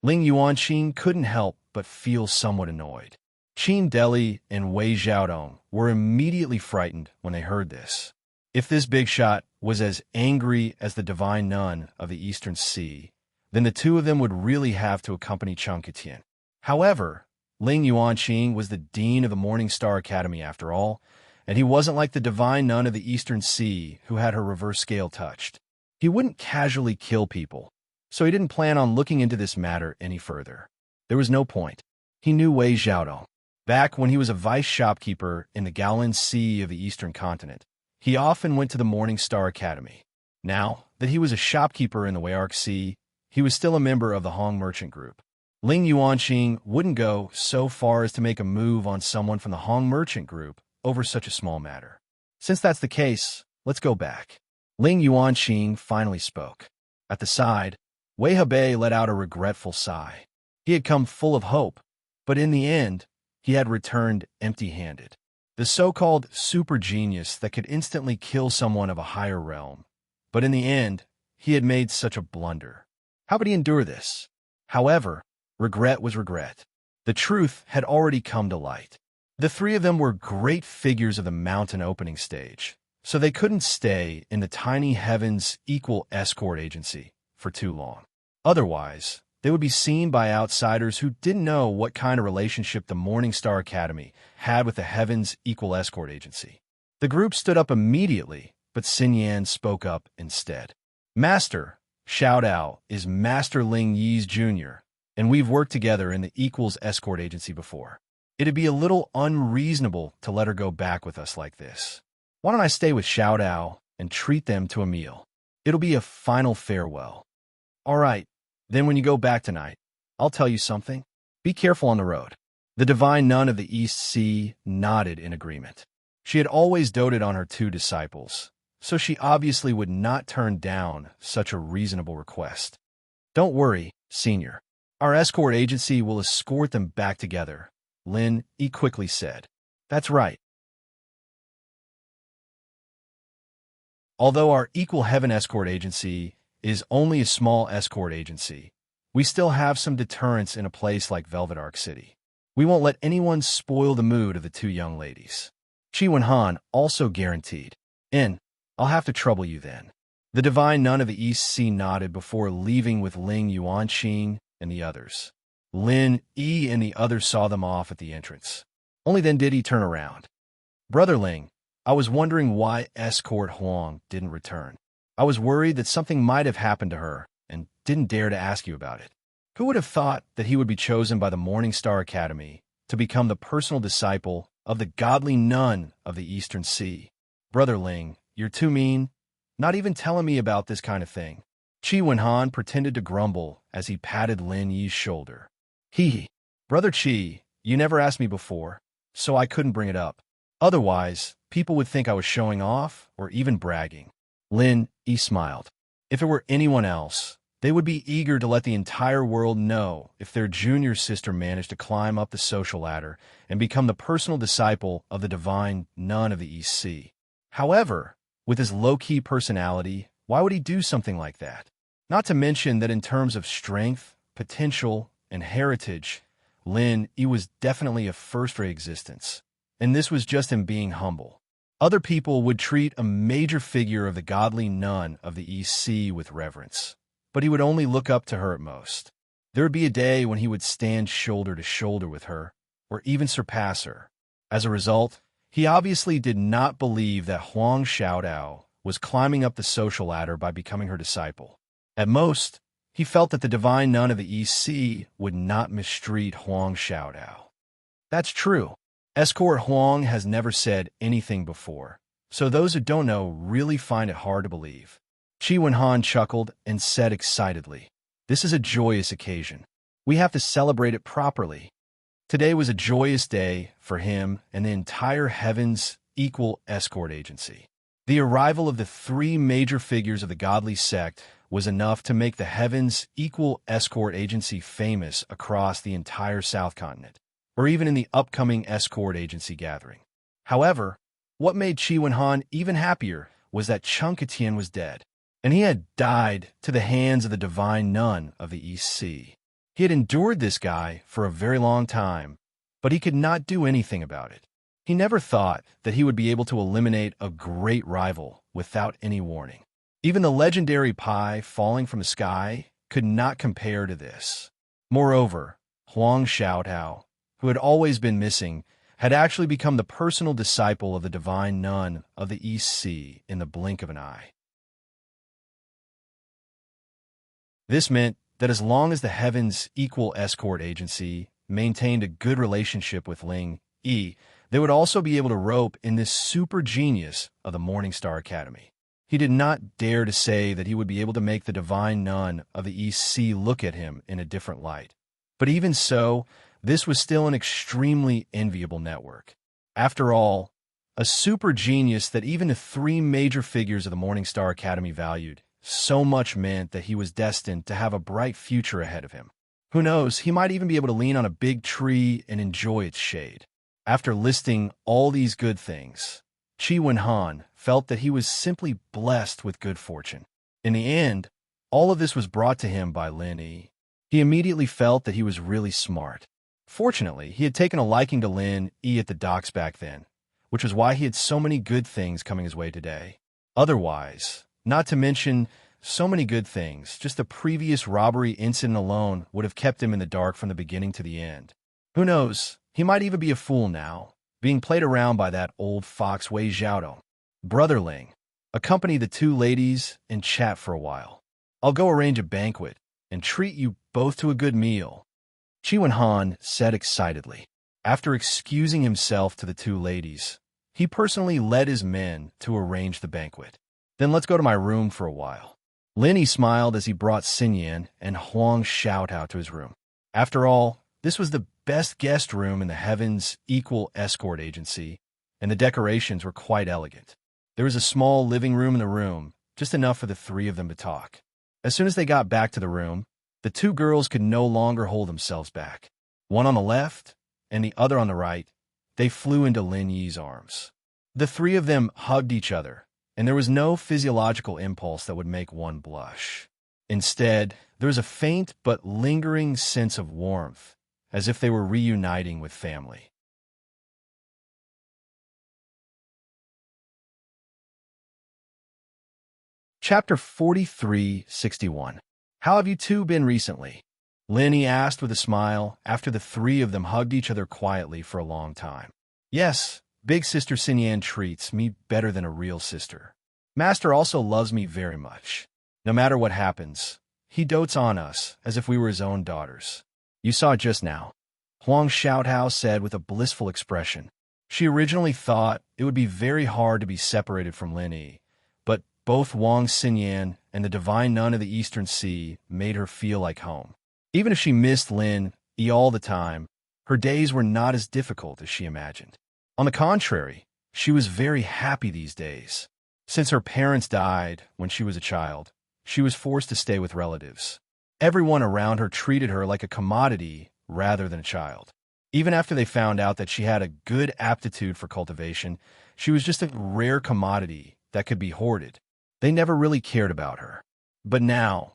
Ling Yuanqing couldn't help but feel somewhat annoyed. Qin Deli and Wei Xiaodong were immediately frightened when they heard this. If this big shot was as angry as the divine nun of the Eastern Sea, then the two of them would really have to accompany Cheng Ketian. However, Ling Yuanqing was the dean of the Morning Star Academy after all, and he wasn't like the divine nun of the Eastern Sea who had her reverse scale touched. He wouldn't casually kill people, so he didn't plan on looking into this matter any further. There was no point. He knew Wei Xiaodong. Back when he was a vice shopkeeper in the Gaolan Sea of the Eastern Continent, he often went to the Morning Star Academy. Now that he was a shopkeeper in the Weyark Sea, he was still a member of the Hong Merchant Group. Ling Yuanqing wouldn't go so far as to make a move on someone from the Hong Merchant Group over such a small matter. Since that's the case, let's go back. Ling Yuanqing finally spoke. At the side, Wei Hebei let out a regretful sigh. He had come full of hope, but in the end, he had returned empty-handed. the so-called super genius that could instantly kill someone of a higher realm. But in the end, he had made such a blunder. How could he endure this? However, regret was regret. The truth had already come to light. The three of them were great figures of the mountain opening stage, so they couldn't stay in the tiny heavens equal escort agency for too long. Otherwise, they would be seen by outsiders who didn't know what kind of relationship the Morningstar Academy had with the Heavens Equal Escort Agency. The group stood up immediately, but Xin Yan spoke up instead. Master, Xiao Dao is Master Ling Yi's junior, and we've worked together in the Equals Escort Agency before. It'd be a little unreasonable to let her go back with us like this. Why don't I stay with Xiao Dao and treat them to a meal? It'll be a final farewell. All right. Then when you go back tonight, I'll tell you something. Be careful on the road. The divine nun of the East Sea nodded in agreement. She had always doted on her two disciples, so she obviously would not turn down such a reasonable request. Don't worry, Senior. Our escort agency will escort them back together, Lin Yi quickly said. That's right. Although our Equal Heaven Escort Agency is only a small escort agency, we still have some deterrence in a place like Velvet Arc City. We won't let anyone spoil the mood of the two young ladies. Qi Wenhan also guaranteed. I'll have to trouble you then. The divine nun of the East Sea nodded before leaving with Ling Yuanqing and the others. Lin Yi and the others saw them off at the entrance. Only then did he turn around. Brother Ling, I was wondering why Escort Huang didn't return. I was worried that something might have happened to her and didn't dare to ask you about it. Who would have thought that he would be chosen by the Morningstar Academy to become the personal disciple of the godly nun of the Eastern Sea? Brother Ling, you're too mean. Not even telling me about this kind of thing. Qi Wenhan pretended to grumble as he patted Lin Yi's shoulder. Hee. Brother Qi, you never asked me before, so I couldn't bring it up. Otherwise, people would think I was showing off or even bragging. Lin Yi smiled. If it were anyone else, they would be eager to let the entire world know if their junior sister managed to climb up the social ladder and become the personal disciple of the divine nun of the East Sea. However, with his low-key personality, why would he do something like that? Not to mention that in terms of strength, potential, and heritage, Lin Yi was definitely a first-rate existence, and this was just him being humble. Other people would treat a major figure of the godly nun of the East Sea with reverence, but he would only look up to her at most. There would be a day when he would stand shoulder to shoulder with her, or even surpass her. As a result, he obviously did not believe that Huang Xiaodao was climbing up the social ladder by becoming her disciple. At most, he felt that the divine nun of the East Sea would not mistreat Huang Xiaodao. That's true. Escort Huang has never said anything before, so those who don't know really find it hard to believe. Qi Wenhan chuckled and said excitedly, This is a joyous occasion. We have to celebrate it properly. Today was a joyous day for him and the entire Heavens Equal Escort Agency. The arrival of the three major figures of the godly sect was enough to make the Heavens Equal Escort Agency famous across the entire South Continent, or even in the upcoming escort agency gathering. However, what made Qi Wenhan even happier was that Cheng Etienne was dead, and he had died to the hands of the divine nun of the East Sea. He had endured this guy for a very long time, but he could not do anything about it. He never thought that he would be able to eliminate a great rival without any warning. Even the legendary pie falling from the sky could not compare to this. Moreover, Huang Xiaodao, who had always been missing, had actually become the personal disciple of the divine nun of the East Sea in the blink of an eye. This meant that as long as the Heavens Equal Escort Agency maintained a good relationship with Ling Yi, they would also be able to rope in this super genius of the Morningstar Academy. He did not dare to say that he would be able to make the divine nun of the East Sea look at him in a different light. But even so, this was still an extremely enviable network. After all, a super genius that even the three major figures of the Morningstar Academy valued so much meant that he was destined to have a bright future ahead of him. Who knows, he might even be able to lean on a big tree and enjoy its shade. After listing all these good things, Chi Wen-han felt that he was simply blessed with good fortune. In the end, all of this was brought to him by Lin Yi. He immediately felt that he was really smart. Fortunately, he had taken a liking to Lin Yi at the docks back then, which was why he had so many good things coming his way today. Otherwise, not to mention so many good things, just the previous robbery incident alone would have kept him in the dark from the beginning to the end. Who knows, he might even be a fool now, being played around by that old fox Wei Xiaodong. Brotherling, accompany the two ladies and chat for a while. I'll go arrange a banquet and treat you both to a good meal, Chi Wen-han said excitedly. After excusing himself to the two ladies, he personally led his men to arrange the banquet. Then let's go to my room for a while. Lin Yi smiled as he brought Xin Yan and Huang Xiaotao to his room. After all, this was the best guest room in the Heaven's Equal Escort Agency, and the decorations were quite elegant. There was a small living room in the room, just enough for the three of them to talk. As soon as they got back to the room, the two girls could no longer hold themselves back. One on the left and the other on the right, they flew into Lin Yi's arms. The three of them hugged each other, and there was no physiological impulse that would make one blush. Instead, there was a faint but lingering sense of warmth, as if they were reuniting with family. Chapter 43-61. How have you two been recently? Lin Yi asked with a smile after the three of them hugged each other quietly for a long time. Yes, big sister Xin Yan treats me better than a real sister. Master also loves me very much. No matter what happens, he dotes on us as if we were his own daughters. You saw it just now, Huang Xiaotao said with a blissful expression. She originally thought it would be very hard to be separated from Lin Yi, but both Wang Xinyan and the divine nun of the Eastern Sea made her feel like home. Even if she missed Lin Yi all the time, her days were not as difficult as she imagined. On the contrary, she was very happy these days. Since her parents died when she was a child, she was forced to stay with relatives. Everyone around her treated her like a commodity rather than a child. Even after they found out that she had a good aptitude for cultivation, she was just a rare commodity that could be hoarded. They never really cared about her. But now,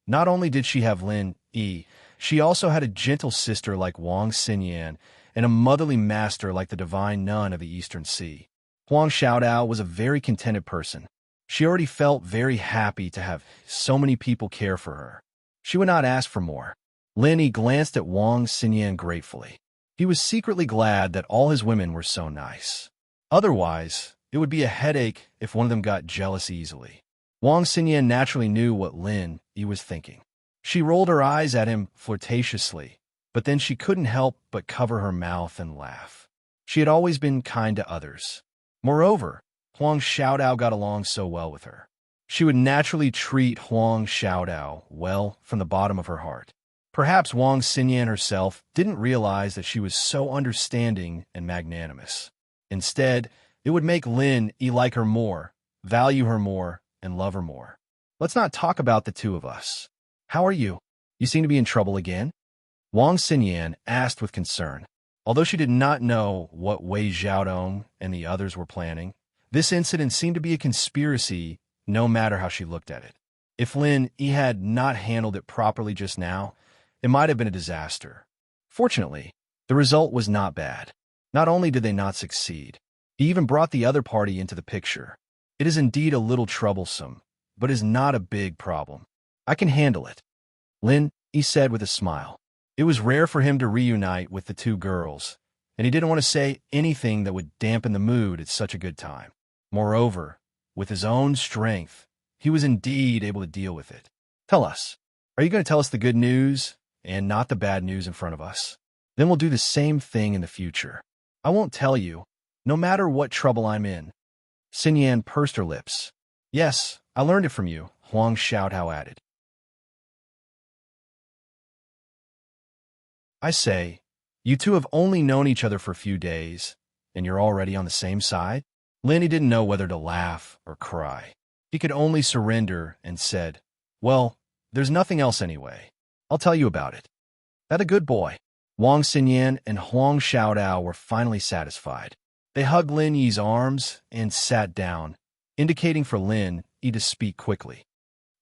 not only did she have Lin Yi, she also had a gentle sister like Wang Xinyan and a motherly master like the divine nun of the Eastern Sea. Huang Xiaodao was a very contented person. She already felt very happy to have so many people care for her. She would not ask for more. Lin Yi glanced at Wang Xinyan gratefully. He was secretly glad that all his women were so nice. Otherwise, it would be a headache if one of them got jealous easily. Wang Xinyan naturally knew what Lin Yi was thinking. She rolled her eyes at him flirtatiously, but then she couldn't help but cover her mouth and laugh. She had always been kind to others. Moreover, Huang Xiaodao got along so well with her. She would naturally treat Huang Xiaodao well from the bottom of her heart. Perhaps Wang Xinyan herself didn't realize that she was so understanding and magnanimous. Instead, it would make Lin Yi like her more, value her more, and love her more. Let's not talk about the two of us. How are you? You seem to be in trouble again? Wang Xinyan asked with concern. Although she did not know what Wei Xiaodong and the others were planning, this incident seemed to be a conspiracy no matter how she looked at it. If Lin Yi had not handled it properly just now, it might have been a disaster. Fortunately, the result was not bad. Not only did they not succeed, he even brought the other party into the picture. It is indeed a little troublesome, but is not a big problem. I can handle it, Lin Yi said with a smile. It was rare for him to reunite with the two girls, and he didn't want to say anything that would dampen the mood at such a good time. Moreover, with his own strength, he was indeed able to deal with it. Tell us, are you going to tell us the good news and not the bad news in front of us? Then we'll do the same thing in the future. I won't tell you, no matter what trouble I'm in. Xin Yan pursed her lips. Yes, I learned it from you, Huang Xiaotao added. I say, you two have only known each other for a few days, and you're already on the same side? Lin Yi didn't know whether to laugh or cry. He could only surrender and said, well, there's nothing else anyway. I'll tell you about it. That a good boy. Wang Xinyan and Huang Xiaodao were finally satisfied. They hugged Lin Yi's arms and sat down, indicating for Lin Yi to speak quickly.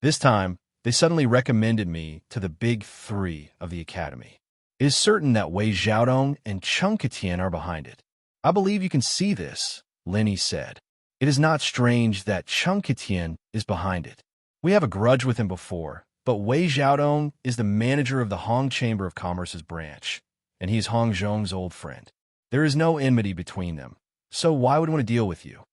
This time, they suddenly recommended me to the big three of the academy. It is certain that Wei Xiaodong and Cheng Ketian are behind it. I believe you can see this, Lin Yi said. It is not strange that Cheng Ketian is behind it. We have a grudge with him before, but Wei Xiaodong is the manager of the Hong Chamber of Commerce's branch, and he is Hong Zhong's old friend. There is no enmity between them, so why would he want to deal with you?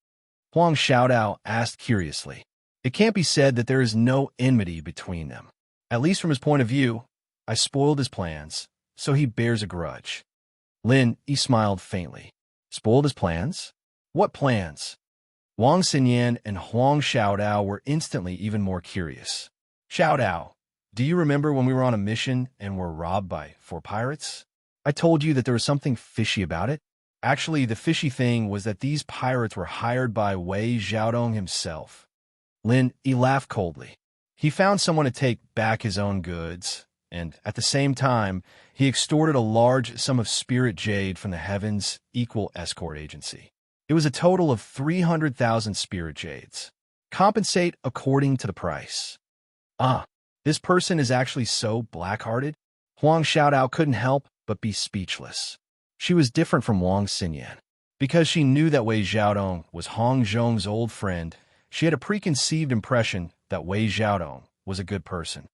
Huang Xiaodao asked curiously. It can't be said that there is no enmity between them. At least from his point of view, I spoiled his plans, so he bears a grudge. Lin Yi smiled faintly. Spoiled his plans? What plans? Wang Xinyan and Huang Xiaodao were instantly even more curious. Xiaodao, do you remember when we were on a mission and were robbed by 4 pirates? I told you that there was something fishy about it. Actually, the fishy thing was that these pirates were hired by Wei Xiaodong himself. Lin Yi laughed coldly. He found someone to take back his own goods, and at the same time, he extorted a large sum of spirit jade from the Heavens Equal Escort Agency. It was a total of 300,000 spirit jades. Compensate according to the price. This person is actually so black-hearted? Huang Xiaodao couldn't help but be speechless. She was different from Wang Xinyan. Because she knew that Wei Xiaodong was Hong Zhong's old friend, she had a preconceived impression that Wei Xiaodong was a good person.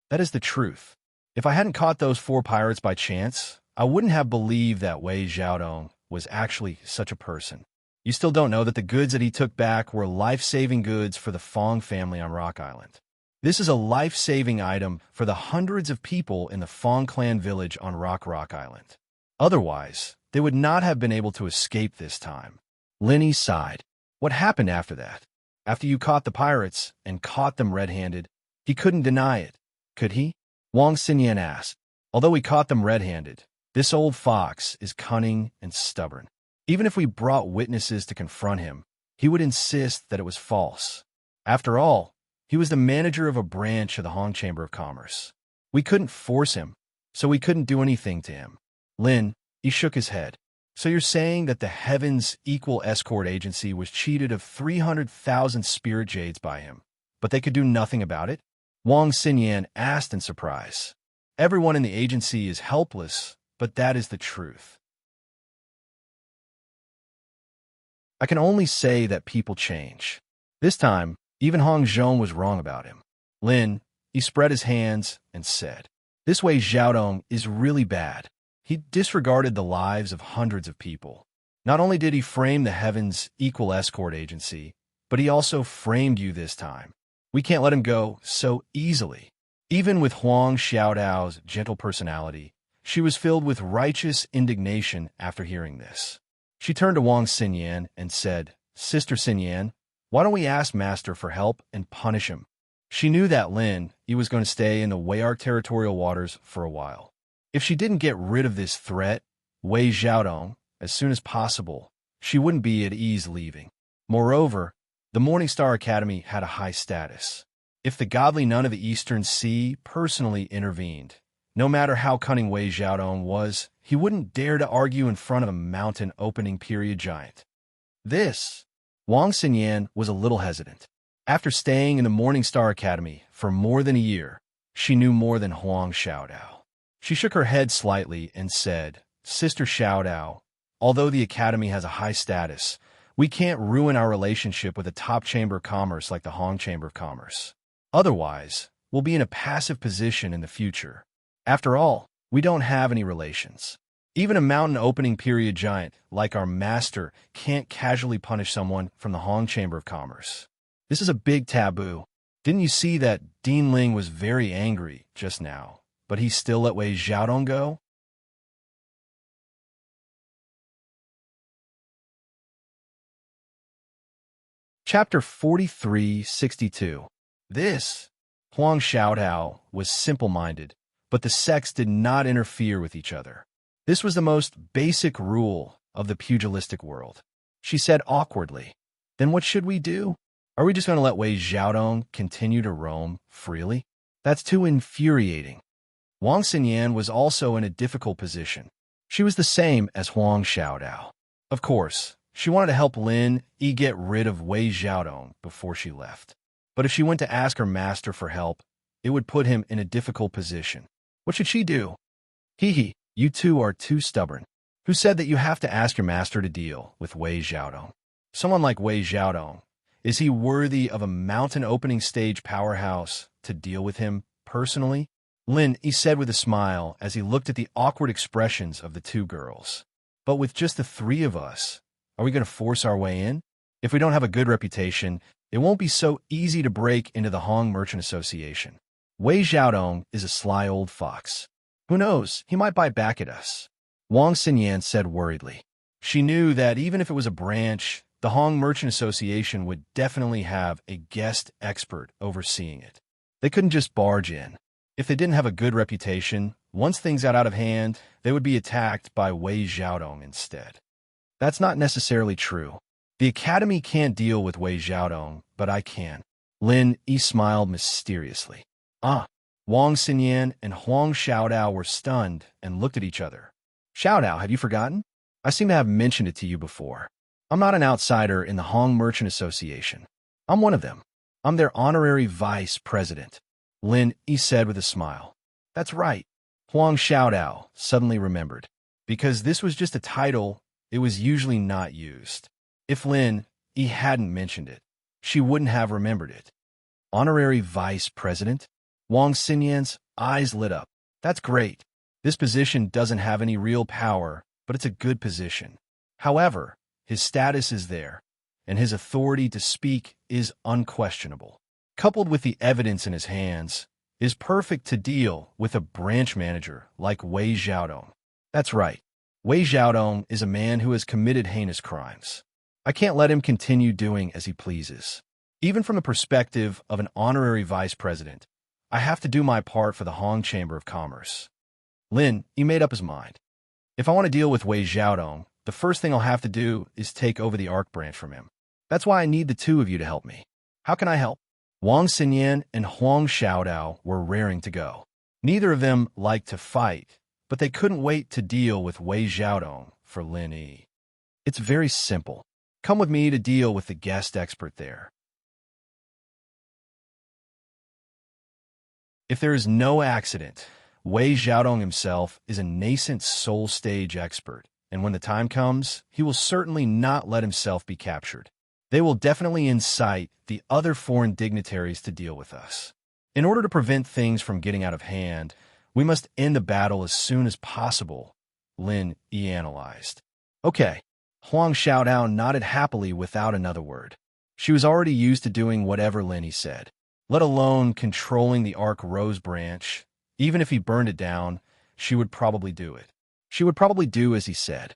That is the truth. If I hadn't caught those 4 pirates by chance, I wouldn't have believed that Wei Xiaodong was actually such a person. You still don't know that the goods that he took back were life-saving goods for the Fong family on Rock Island. This is a life-saving item for the hundreds of people in the Fong clan village on Rock Island. Otherwise, they would not have been able to escape this time. Lin Yi sighed. What happened after that? After you caught the pirates and caught them red-handed, he couldn't deny it, could he? Wang Xinyan asked. Although he caught them red-handed, this old fox is cunning and stubborn. Even if we brought witnesses to confront him, he would insist that it was false. After all, he was the manager of a branch of the Hong Chamber of Commerce. We couldn't force him, so we couldn't do anything to him. Lin, he shook his head. So you're saying that the Heavens Equal Escort Agency was cheated of 300,000 spirit jades by him, but they could do nothing about it? Wang Xinyan asked in surprise. Everyone in the agency is helpless, but that is the truth. I can only say that people change. This time, even Hong Zhong was wrong about him. Lin, he spread his hands and said, This Wei Xiaodong is really bad. He disregarded the lives of hundreds of people. Not only did he frame the Heavens Equal Escort Agency, but he also framed you this time. We can't let him go so easily. Even with Huang Xiaodao's gentle personality, she was filled with righteous indignation after hearing this. She turned to Wang Xinyan and said, Sister Xinyan, why don't we ask Master for help and punish him? She knew that Lin Yi was going to stay in the Wei'er territorial waters for a while. If she didn't get rid of this threat, Wei Xiaodong, as soon as possible, she wouldn't be at ease leaving. Moreover, the Morning Star Academy had a high status. If the godly nun of the Eastern Sea personally intervened, no matter how cunning Wei Xiaodong was, he wouldn't dare to argue in front of a mountain opening period giant. Wang Xinyan was a little hesitant. After staying in the Morning Star Academy for more than a year, she knew more than Huang Xiaodao. She shook her head slightly and said, Sister Xiaodao, although the Academy has a high status, we can't ruin our relationship with a top chamber of commerce like the Hong Chamber of Commerce. Otherwise, we'll be in a passive position in the future. After all, we don't have any relations. Even a mountain opening period giant like our master can't casually punish someone from the Hong Chamber of Commerce. This is a big taboo. Didn't you see that Dean Ling was very angry just now, but he still let Wei Xiaodong go? Chapter 4362. Huang Xiaodao was simple-minded, but the sects did not interfere with each other. This was the most basic rule of the pugilistic world. She said awkwardly, Then what should we do? Are we just going to let Wei Xiaodong continue to roam freely? That's too infuriating. Wang Xinyan was also in a difficult position. She was the same as Huang Xiaodao. Of course, she wanted to help Lin Yi get rid of Wei Xiaodong before she left. But if she went to ask her master for help, it would put him in a difficult position. What should she do? Hee, you two are too stubborn. Who said that you have to ask your master to deal with Wei Xiaodong? Someone like Wei Xiaodong, is he worthy of a mountain opening stage powerhouse to deal with him personally? Lin Yi said with a smile as he looked at the awkward expressions of the two girls. But with just the three of us, are we going to force our way in? If we don't have a good reputation, it won't be so easy to break into the Hong Merchant Association. Wei Xiaodong is a sly old fox. Who knows, he might bite back at us. Wang Xinyan said worriedly. She knew that even if it was a branch, the Hong Merchant Association would definitely have a guest expert overseeing it. They couldn't just barge in. If they didn't have a good reputation, once things got out of hand, they would be attacked by Wei Xiaodong instead. That's not necessarily true. The Academy can't deal with Wei Xiaodong, but I can. Lin Yi smiled mysteriously. Wang Xinyan and Huang Xiaodao were stunned and looked at each other. Xiaodao, had you forgotten? I seem to have mentioned it to you before. I'm not an outsider in the Hong Merchant Association. I'm one of them. I'm their honorary vice president. Lin Yi said with a smile. That's right. Huang Xiaodao suddenly remembered. Because this was just a title, it was usually not used. If Lin Yi hadn't mentioned it, she wouldn't have remembered it. Honorary vice president? Wang Xinyan's eyes lit up. That's great. This position doesn't have any real power, but it's a good position. However, his status is there, and his authority to speak is unquestionable. Coupled with the evidence in his hands, is perfect to deal with a branch manager like Wei Xiaodong. That's right. Wei Xiaodong is a man who has committed heinous crimes. I can't let him continue doing as he pleases. Even from the perspective of an honorary vice president, I have to do my part for the Hong Chamber of Commerce. Lin, he made up his mind. If I want to deal with Wei Xiaodong, the first thing I'll have to do is take over the ARC branch from him. That's why I need the two of you to help me. How can I help? Wang Xinyan and Huang Xiaodao were raring to go. Neither of them liked to fight, but they couldn't wait to deal with Wei Xiaodong for Lin Yi. It's very simple. Come with me to deal with the guest expert there. If there is no accident, Wei Xiaodong himself is a nascent soul stage expert, and when the time comes, he will certainly not let himself be captured. They will definitely incite the other foreign dignitaries to deal with us. In order to prevent things from getting out of hand, we must end the battle as soon as possible, Lin Yi analyzed. Okay. Huang Xiaodao nodded happily without another word. She was already used to doing whatever Lin Yi said, let alone controlling the Arc Rose branch. Even if he burned it down, she would probably do it. She would probably do as he said.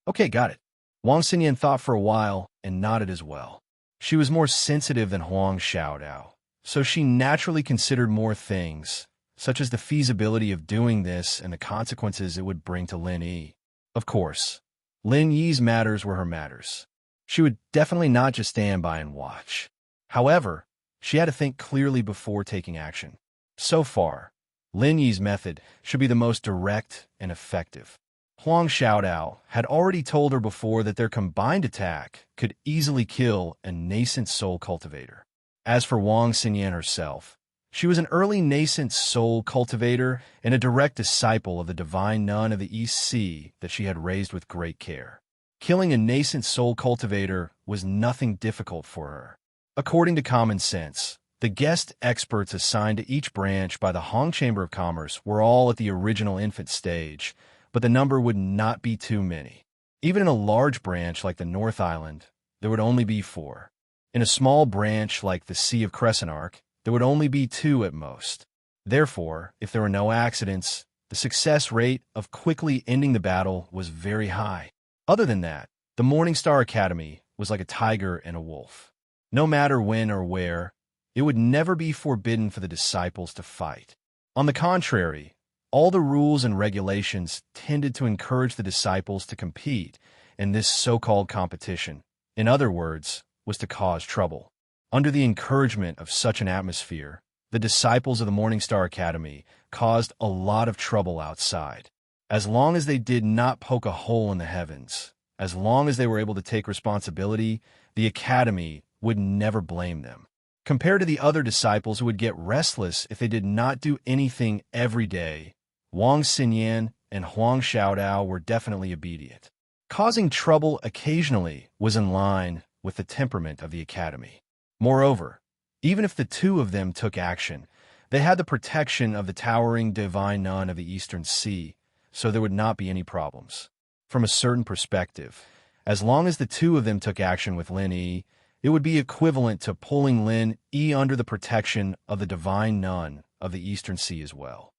Okay, got it. Wang Xinyan thought for a while and nodded as well. She was more sensitive than Huang Xiaodao, so she naturally considered more things, such as the feasibility of doing this and the consequences it would bring to Lin Yi. Of course, Lin Yi's matters were her matters. She would definitely not just stand by and watch. However, she had to think clearly before taking action. So far, Lin Yi's method should be the most direct and effective. Huang Xiaodao had already told her before that their combined attack could easily kill a nascent soul cultivator. As for Wang Xinyan herself, she was an early nascent soul cultivator and a direct disciple of the divine nun of the East Sea that she had raised with great care. Killing a nascent soul cultivator was nothing difficult for her. According to common sense, the guest experts assigned to each branch by the Hong Chamber of Commerce were all at the original infant stage, but the number would not be too many. Even in a large branch like the North Island, there would only be 4. In a small branch like the Sea of Crescent Arc, there would only be 2 at most. Therefore, if there were no accidents, the success rate of quickly ending the battle was very high. Other than that, the Morningstar Academy was like a tiger and a wolf. No matter when or where, it would never be forbidden for the disciples to fight. On the contrary, all the rules and regulations tended to encourage the disciples to compete in this so-called competition. In other words, was to cause trouble. Under the encouragement of such an atmosphere, the disciples of the Morningstar Academy caused a lot of trouble outside. As long as they did not poke a hole in the heavens, as long as they were able to take responsibility, the Academy would never blame them. Compared to the other disciples who would get restless if they did not do anything every day, Wang Xinyan and Huang Xiaodao were definitely obedient. Causing trouble occasionally was in line with the temperament of the Academy. Moreover, even if the two of them took action, they had the protection of the towering divine nun of the Eastern Sea, so there would not be any problems. From a certain perspective, as long as the two of them took action with Lin Yi, it would be equivalent to pulling Lin Yi under the protection of the divine nun of the Eastern Sea as well.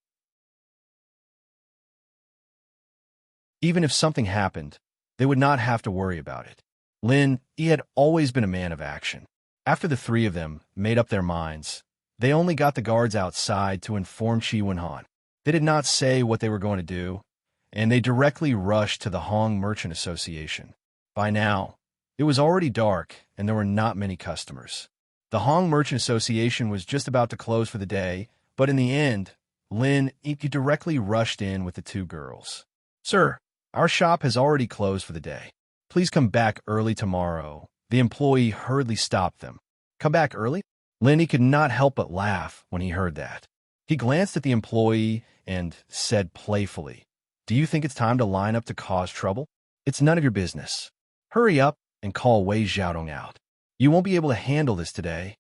Even if something happened, they would not have to worry about it. Lin Yi had always been a man of action. After the three of them made up their minds, they only got the guards outside to inform Qi Wenhan. They did not say what they were going to do, and they directly rushed to the Hong Merchant Association. By now, it was already dark, and there were not many customers. The Hong Merchant Association was just about to close for the day, but in the end, Lin Yi directly rushed in with the two girls. "Sir, our shop has already closed for the day. Please come back early tomorrow." The employee hurriedly stopped them. "Come back early?" Lin Yi could not help but laugh when he heard that. He glanced at the employee and said playfully, "Do you think it's time to line up to cause trouble? It's none of your business. Hurry up and call Wei Xiaodong out. You won't be able to handle this today."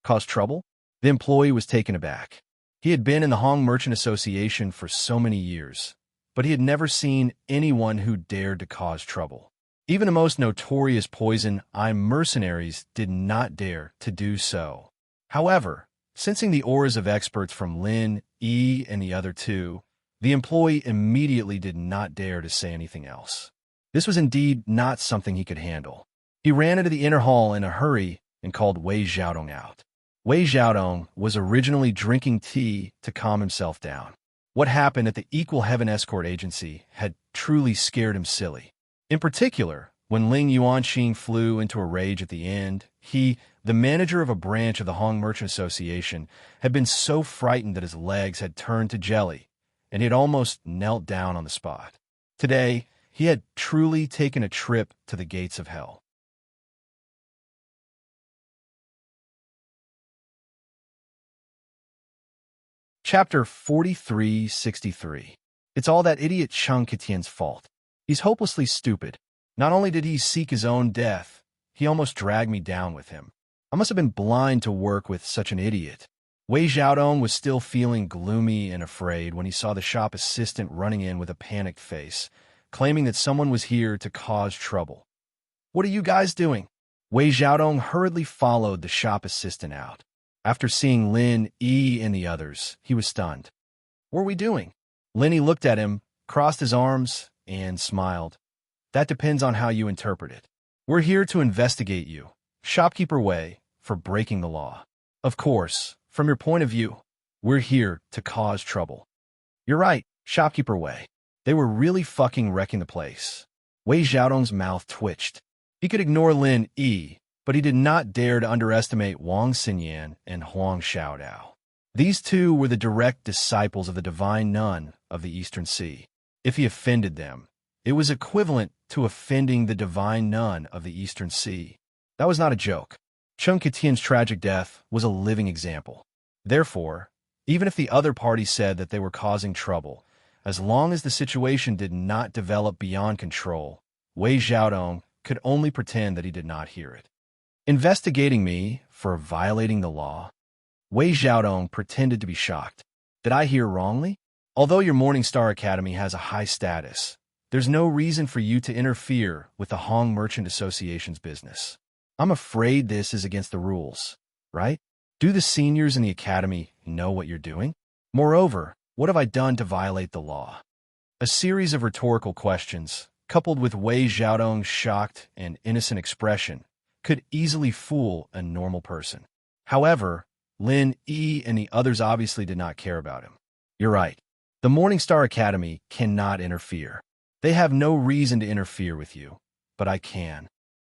Cause trouble? The employee was taken aback. He had been in the Hong Merchant Association for so many years, but he had never seen anyone who dared to cause trouble. Even the most notorious poison-eye mercenaries did not dare to do so. However, sensing the auras of experts from Lin Yi and the other two, the employee immediately did not dare to say anything else. This was indeed not something he could handle. He ran into the inner hall in a hurry and called Wei Xiaodong out. Wei Xiaodong was originally drinking tea to calm himself down. What happened at the Equal Heaven Escort Agency had truly scared him silly. In particular, when Ling Yuanqing flew into a rage at the end, he, the manager of a branch of the Hong Merchant Association, had been so frightened that his legs had turned to jelly, and he had almost knelt down on the spot. Today, he had truly taken a trip to the gates of hell. Chapter 4363. It's all that idiot Cheng Ketian's fault. He's hopelessly stupid. Not only did he seek his own death, he almost dragged me down with him. I must have been blind to work with such an idiot. Wei Xiaodong was still feeling gloomy and afraid when he saw the shop assistant running in with a panicked face, claiming that someone was here to cause trouble. "What are you guys doing?" Wei Xiaodong hurriedly followed the shop assistant out. After seeing Lin Yi and the others, he was stunned. "What are we doing?" Lin Yi looked at him, crossed his arms, and smiled. "That depends on how you interpret it. We're here to investigate you, Shopkeeper Wei, for breaking the law. Of course, from your point of view, we're here to cause trouble." "You're right, Shopkeeper Wei. They were really fucking wrecking the place." Wei Xiaodong's mouth twitched. He could ignore Lin Yi, but he did not dare to underestimate Wang Xinyan and Huang Xiaodao. These two were the direct disciples of the divine nun of the Eastern Sea. If he offended them, it was equivalent to offending the divine nun of the Eastern Sea. That was not a joke. Cheng Ketian's tragic death was a living example. Therefore, even if the other party said that they were causing trouble, as long as the situation did not develop beyond control, Wei Xiaodong could only pretend that he did not hear it. "Investigating me for violating the law?" Wei Xiaodong pretended to be shocked. "Did I hear wrongly? Although your Morningstar Academy has a high status, there's no reason for you to interfere with the Hong Merchant Association's business. I'm afraid this is against the rules, right? Do the seniors in the academy know what you're doing? Moreover, what have I done to violate the law?" A series of rhetorical questions, coupled with Wei Xiaodong's shocked and innocent expression, could easily fool a normal person. However, Lin Yi and the others obviously did not care about him. "You're right. The Morningstar Academy cannot interfere. They have no reason to interfere with you, but I can."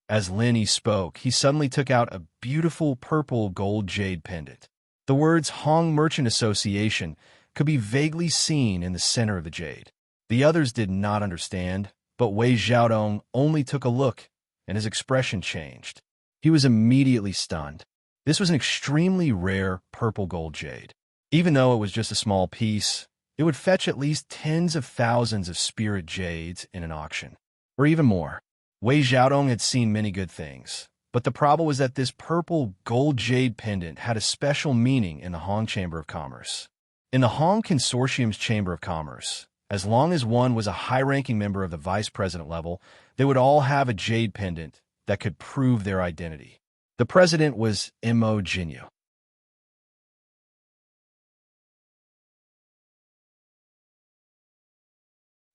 As Lin Yi spoke, he suddenly took out a beautiful purple gold jade pendant. The words Hong Merchant Association could be vaguely seen in the center of the jade. The others did not understand, but Wei Xiaodong only took a look, and his expression changed. He was immediately stunned. This was an extremely rare purple gold jade. Even though it was just a small piece, it would fetch at least tens of thousands of spirit jades in an auction, or even more. Wei Xiaodong had seen many good things, but the problem was that this purple gold jade pendant had a special meaning in the Hong Chamber of Commerce. In the Hong Consortium's Chamber of Commerce, as long as one was a high-ranking member of the vice president level, they would all have a jade pendant that could prove their identity. The president was Mo Jinyu.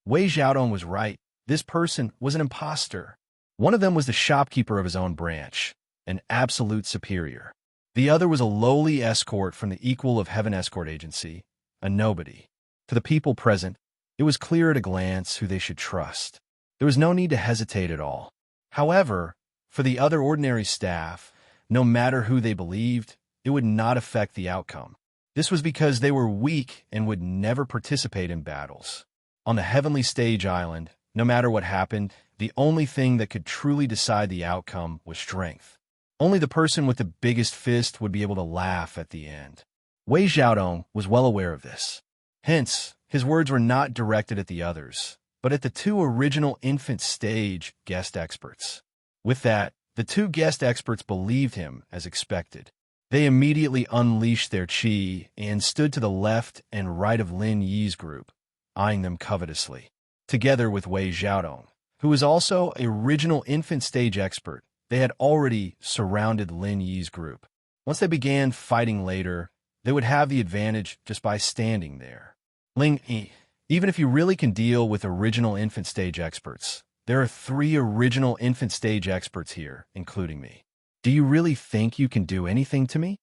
Wei Xiaodong was right. This person was an imposter. One of them was the shopkeeper of his own branch, an absolute superior. The other was a lowly escort from the Equal of Heaven escort agency, a nobody. To the people present, it was clear at a glance who they should trust. There was no need to hesitate at all. However, for the other ordinary staff, no matter who they believed, it would not affect the outcome. This was because they were weak and would never participate in battles. On the Heavenly Stage Island, no matter what happened, the only thing that could truly decide the outcome was strength. Only the person with the biggest fist would be able to laugh at the end. Wei Xiaodong was well aware of this. Hence, his words were not directed at the others, but at the two original infant stage guest experts. With that, the two guest experts believed him as expected. They immediately unleashed their qi and stood to the left and right of Lin Yi's group, eyeing them covetously. Together with Wei Xiaodong, who was also an original infant stage expert, they had already surrounded Lin Yi's group. Once they began fighting later, they would have the advantage just by standing there. Lin Yi, even if you really can deal with original infant stage experts, there are 3 original infant stage experts here, including me. Do you really think you can do anything to me?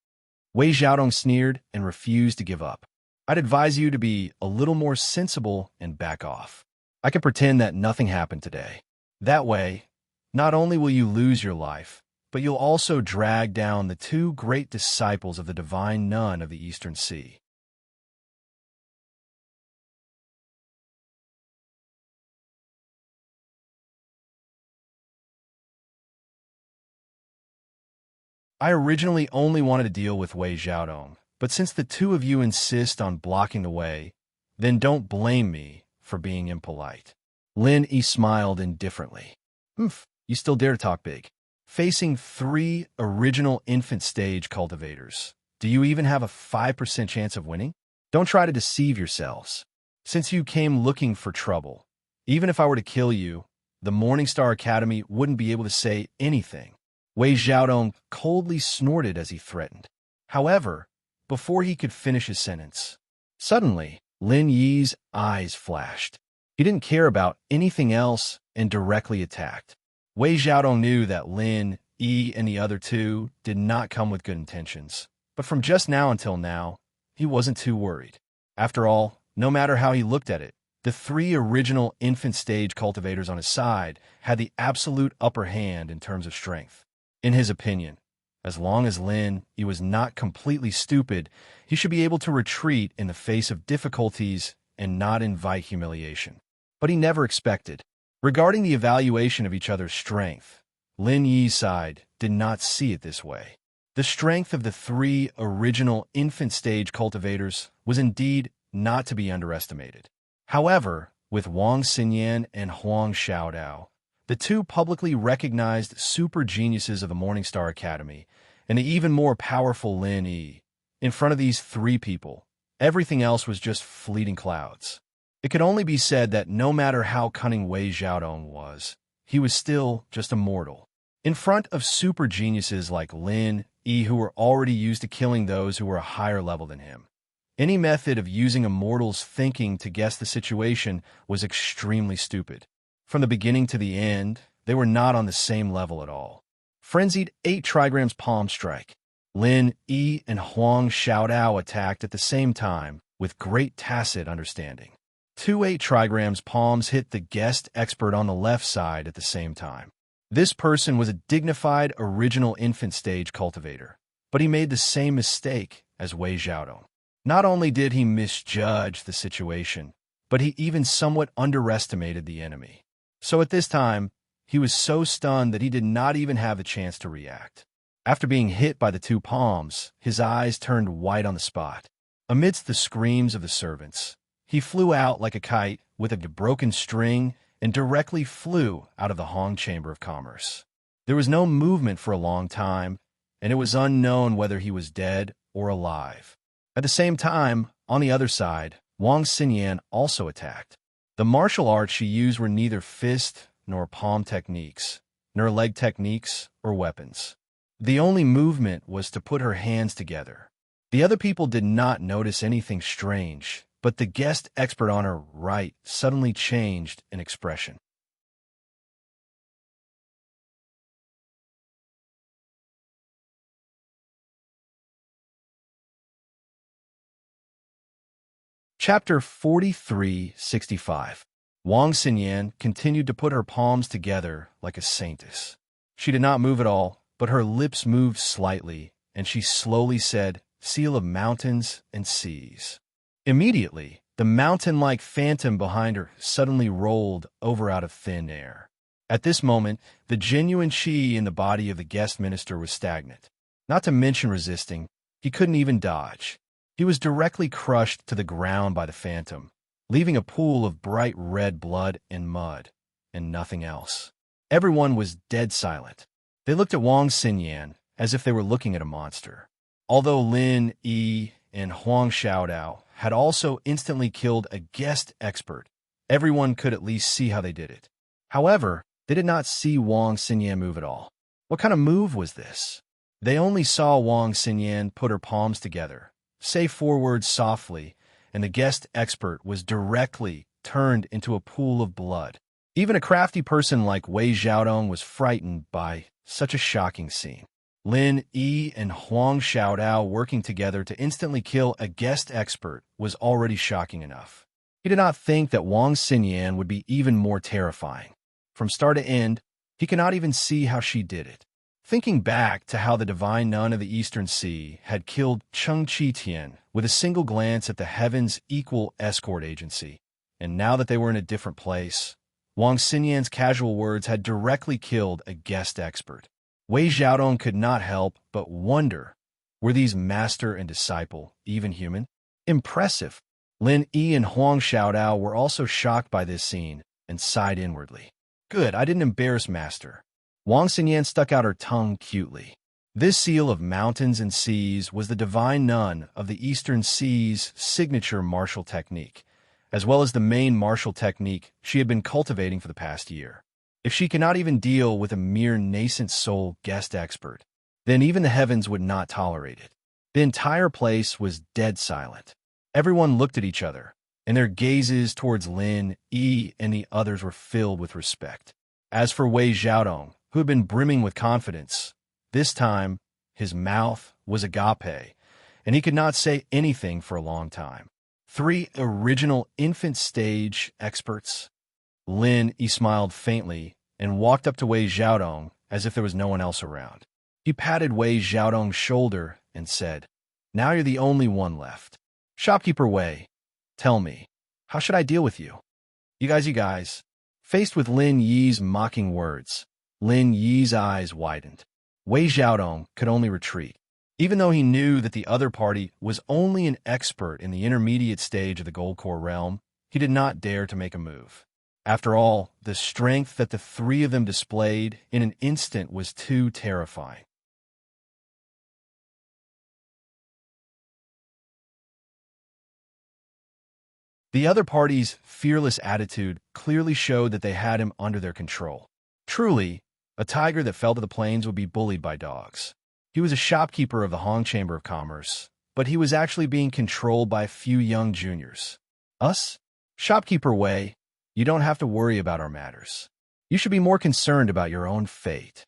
Wei Xiaodong sneered and refused to give up. I'd advise you to be a little more sensible and back off. I can pretend that nothing happened today. That way, not only will you lose your life, but you'll also drag down the 2 great disciples of the divine nun of the Eastern Sea. I originally only wanted to deal with Wei Xiaodong, but since the 2 of you insist on blocking the way, then don't blame me for being impolite. Lin Yi smiled indifferently. You still dare to talk big. Facing 3 original infant stage cultivators, do you even have a 5% chance of winning? Don't try to deceive yourselves. Since you came looking for trouble, even if I were to kill you, the Morningstar Academy wouldn't be able to say anything. Wei Xiaodong coldly snorted as he threatened. However, before he could finish his sentence, suddenly, Lin Yi's eyes flashed. He didn't care about anything else and directly attacked. Wei Xiaodong knew that Lin Yi and the other 2 did not come with good intentions, but from just now until now, he wasn't too worried. After all, no matter how he looked at it, the 3 original infant stage cultivators on his side had the absolute upper hand in terms of strength. In his opinion, as long as Lin Yi was not completely stupid, he should be able to retreat in the face of difficulties and not invite humiliation. But he never expected. Regarding the evaluation of each other's strength, Lin Yi's side did not see it this way. The strength of the 3 original infant stage cultivators was indeed not to be underestimated. However, with Wang Xinyan and Huang Xiaodao, the 2 publicly recognized super geniuses of the Morningstar Academy, and the even more powerful Lin Yi, in front of these 3 people, everything else was just fleeting clouds. It could only be said that no matter how cunning Wei Xiaodong was, he was still just a mortal. In front of super geniuses like Lin Yi who were already used to killing those who were a higher level than him, any method of using a mortal's thinking to guess the situation was extremely stupid. From the beginning to the end, they were not on the same level at all. Frenzied 8 trigrams palm strike. Lin Yi and Huang Xiaodao attacked at the same time with great tacit understanding. 2 8 trigrams palms hit the guest expert on the left side at the same time. This person was a dignified original infant stage cultivator, but he made the same mistake as Wei Xiaodong. Not only did he misjudge the situation, but he even somewhat underestimated the enemy. So at this time, he was so stunned that he did not even have the chance to react. After being hit by the two palms, his eyes turned white on the spot. Amidst the screams of the servants, he flew out like a kite with a broken string and directly flew out of the Hong Chamber of Commerce. There was no movement for a long time, and it was unknown whether he was dead or alive. At the same time, on the other side, Wang Xinyan also attacked. The martial arts she used were neither fist nor palm techniques, nor leg techniques or weapons. The only movement was to put her hands together. The other people did not notice anything strange, but the guest expert on her right suddenly changed in expression. Chapter 4365. Wang Xinyan continued to put her palms together like a saintess. She did not move at all, but her lips moved slightly, and she slowly said, "Seal of mountains and seas." Immediately, the mountain-like phantom behind her suddenly rolled over out of thin air. At this moment, the genuine chi in the body of the guest minister was stagnant. Not to mention resisting, he couldn't even dodge. He was directly crushed to the ground by the phantom, leaving a pool of bright red blood and mud, and nothing else. Everyone was dead silent. They looked at Wang Xinyan as if they were looking at a monster. Although Lin Yi and Huang Xiaodao had also instantly killed a guest expert, everyone could at least see how they did it. However, they did not see Wang Xinyan move at all. What kind of move was this? They only saw Wang Xinyan put her palms together, say 4 words softly, and the guest expert was directly turned into a pool of blood. Even a crafty person like Wei Xiaodong was frightened by such a shocking scene. Lin Yi and Huang Xiaodao working together to instantly kill a guest expert was already shocking enough. He did not think that Wang Xinyan would be even more terrifying. From start to end, he could not even see how she did it. Thinking back to how the divine nun of the Eastern Sea had killed Cheng Qitian with a single glance at the Heaven's equal escort agency, and now that they were in a different place, Wang Xinyan's casual words had directly killed a guest expert. Wei Xiaodong could not help but wonder, were these master and disciple even human? Impressive. Lin Yi and Huang Xiaodao were also shocked by this scene and sighed inwardly. Good, I didn't embarrass master. Wang Xinyan stuck out her tongue cutely. This seal of mountains and seas was the divine nun of the Eastern Sea's signature martial technique, as well as the main martial technique she had been cultivating for the past year. If she cannot even deal with a mere nascent soul guest expert, then even the heavens would not tolerate it. The entire place was dead silent. Everyone looked at each other, and their gazes towards Lin Yi and the others were filled with respect. As for Wei Xiaodong, who had been brimming with confidence, this time his mouth was agape, and he could not say anything for a long time. 3 original infant stage experts. Lin Yi smiled faintly and walked up to Wei Xiaodong as if there was no one else around. He patted Wei Xiaodong's shoulder and said, "Now you're the only one left. Shopkeeper Wei, tell me, how should I deal with you?" You guys. Faced with Lin Yi's mocking words, Lin Yi's eyes widened. Wei Xiaodong could only retreat. Even though he knew that the other party was only an expert in the intermediate stage of the Gold Core realm, he did not dare to make a move. After all, the strength that the 3 of them displayed in an instant was too terrifying. The other party's fearless attitude clearly showed that they had him under their control. Truly, a tiger that fell to the plains would be bullied by dogs. He was a shopkeeper of the Hong Chamber of Commerce, but he was actually being controlled by a few young juniors. Us? Shopkeeper Wei, you don't have to worry about our matters. You should be more concerned about your own fate.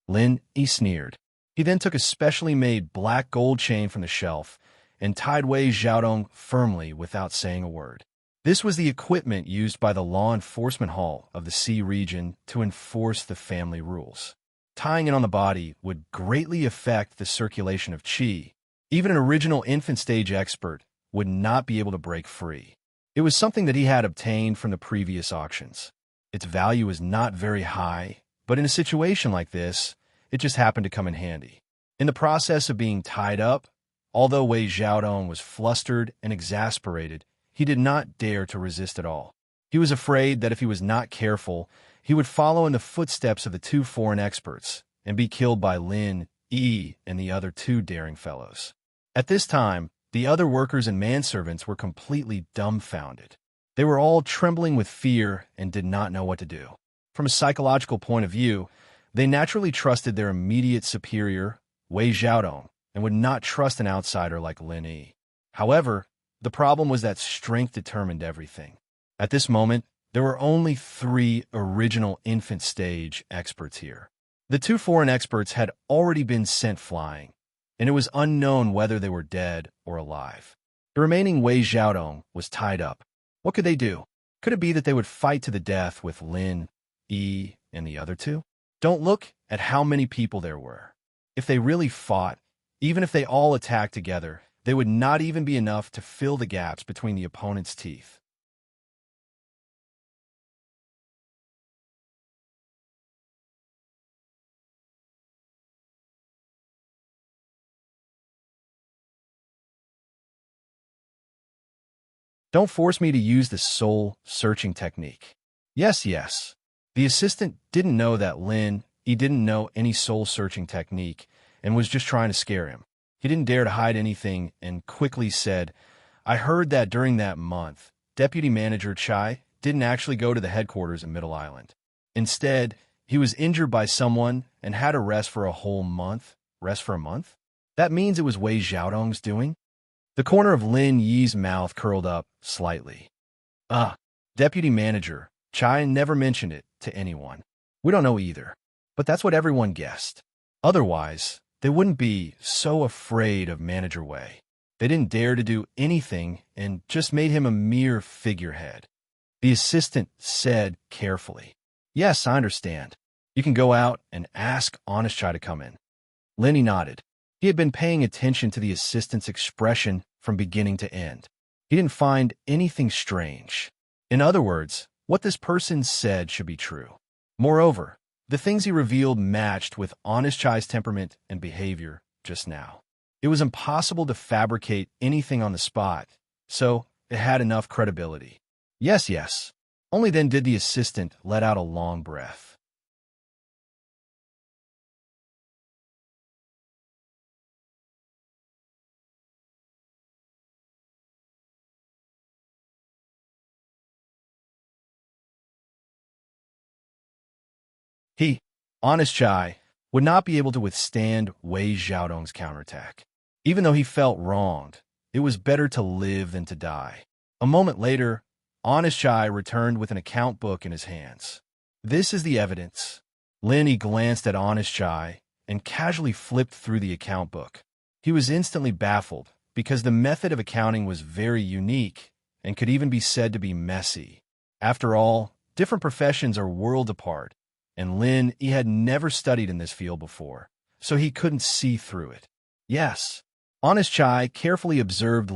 Lin Yi sneered. He then took a specially made black gold chain from the shelf and tied Wei Xiaodong firmly without saying a word. This was the equipment used by the law enforcement hall of the Sea region to enforce the family rules. Tying it on the body would greatly affect the circulation of qi, Even an original infant stage expert would not be able to break free. It was something that he had obtained from the previous auctions. Its value is not very high, but in a situation like this, it just happened to come in handy. In the process of being tied up, although Wei Xiaodong was flustered and exasperated, he did not dare to resist at all. He was afraid that if he was not careful, he would follow in the footsteps of the two foreign experts and be killed by Lin, Yi, and the other two daring fellows. At this time, the other workers and manservants were completely dumbfounded. They were all trembling with fear and did not know what to do. From a psychological point of view, they naturally trusted their immediate superior, Wei Xiaodong, and would not trust an outsider like Lin Yi. However, the problem was that strength determined everything. At this moment, there were only 3 original infant stage experts here. The 2 foreign experts had already been sent flying, and it was unknown whether they were dead or alive. The remaining Wei Xiaodong was tied up. What could they do? Could it be that they would fight to the death with Lin, Yi, and the other 2? Don't look at how many people there were. If they really fought, even if they all attacked together, they would not even be enough to fill the gaps between the opponent's teeth. Don't force me to use the soul-searching technique. Yes. The assistant didn't know that he didn't know any soul-searching technique and was just trying to scare him. He didn't dare to hide anything and quickly said, I heard that during that month, Deputy Manager Chai didn't actually go to the headquarters in Middle Island. Instead, he was injured by someone and had to rest for a whole month. Rest for a month? That means it was Wei Xiaodong's doing? The corner of Lin Yi's mouth curled up slightly. Deputy Manager Chai never mentioned it to anyone. We don't know either, but that's what everyone guessed. Otherwise, they wouldn't be so afraid of Manager Wei. They didn't dare to do anything and just made him a mere figurehead. The assistant said carefully, Yes, I understand. You can go out and ask Honest Chai to come in. Lenny nodded. He had been paying attention to the assistant's expression from beginning to end. He didn't find anything strange. In other words, what this person said should be true. Moreover, the things he revealed matched with Honest Chai's temperament and behavior just now. It was impossible to fabricate anything on the spot, so it had enough credibility. Yes. Only then did the assistant let out a long breath. Honest Chai, would not be able to withstand Wei Xiaodong's counterattack. Even though he felt wronged, it was better to live than to die. A moment later, Honest Chai returned with an account book in his hands. This is the evidence. Linny glanced at Honest Chai and casually flipped through the account book. He was instantly baffled because the method of accounting was very unique and could even be said to be messy. After all, different professions are worlds apart, and he had never studied in this field before, so he couldn't see through it. Yes, Honest Chai carefully observed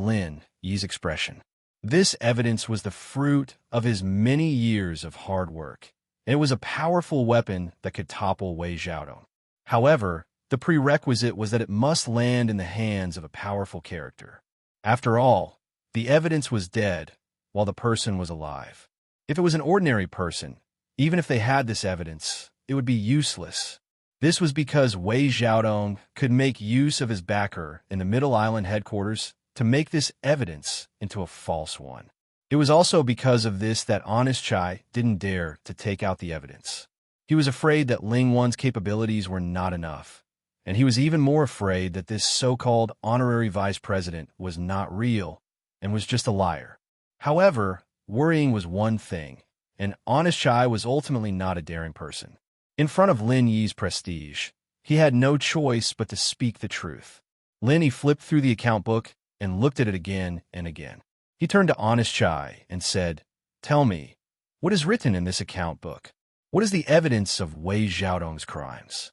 Yi's expression. This evidence was the fruit of his many years of hard work, and it was a powerful weapon that could topple Wei Xiaodong. However, the prerequisite was that it must land in the hands of a powerful character. After all, the evidence was dead, while the person was alive. If it was an ordinary person, even if they had this evidence, it would be useless. This was because Wei Xiaodong could make use of his backer in the Middle Island headquarters to make this evidence into a false one. It was also because of this that Honest Chai didn't dare to take out the evidence. He was afraid that Ling Wan's capabilities were not enough, and he was even more afraid that this so-called honorary vice president was not real and was just a liar. However, worrying was one thing, and Honest Chai was ultimately not a daring person. In front of Lin Yi's prestige, he had no choice but to speak the truth. Lin Yi flipped through the account book and looked at it again and again. He turned to Honest Chai and said, Tell me, what is written in this account book? What is the evidence of Wei Xiaodong's crimes?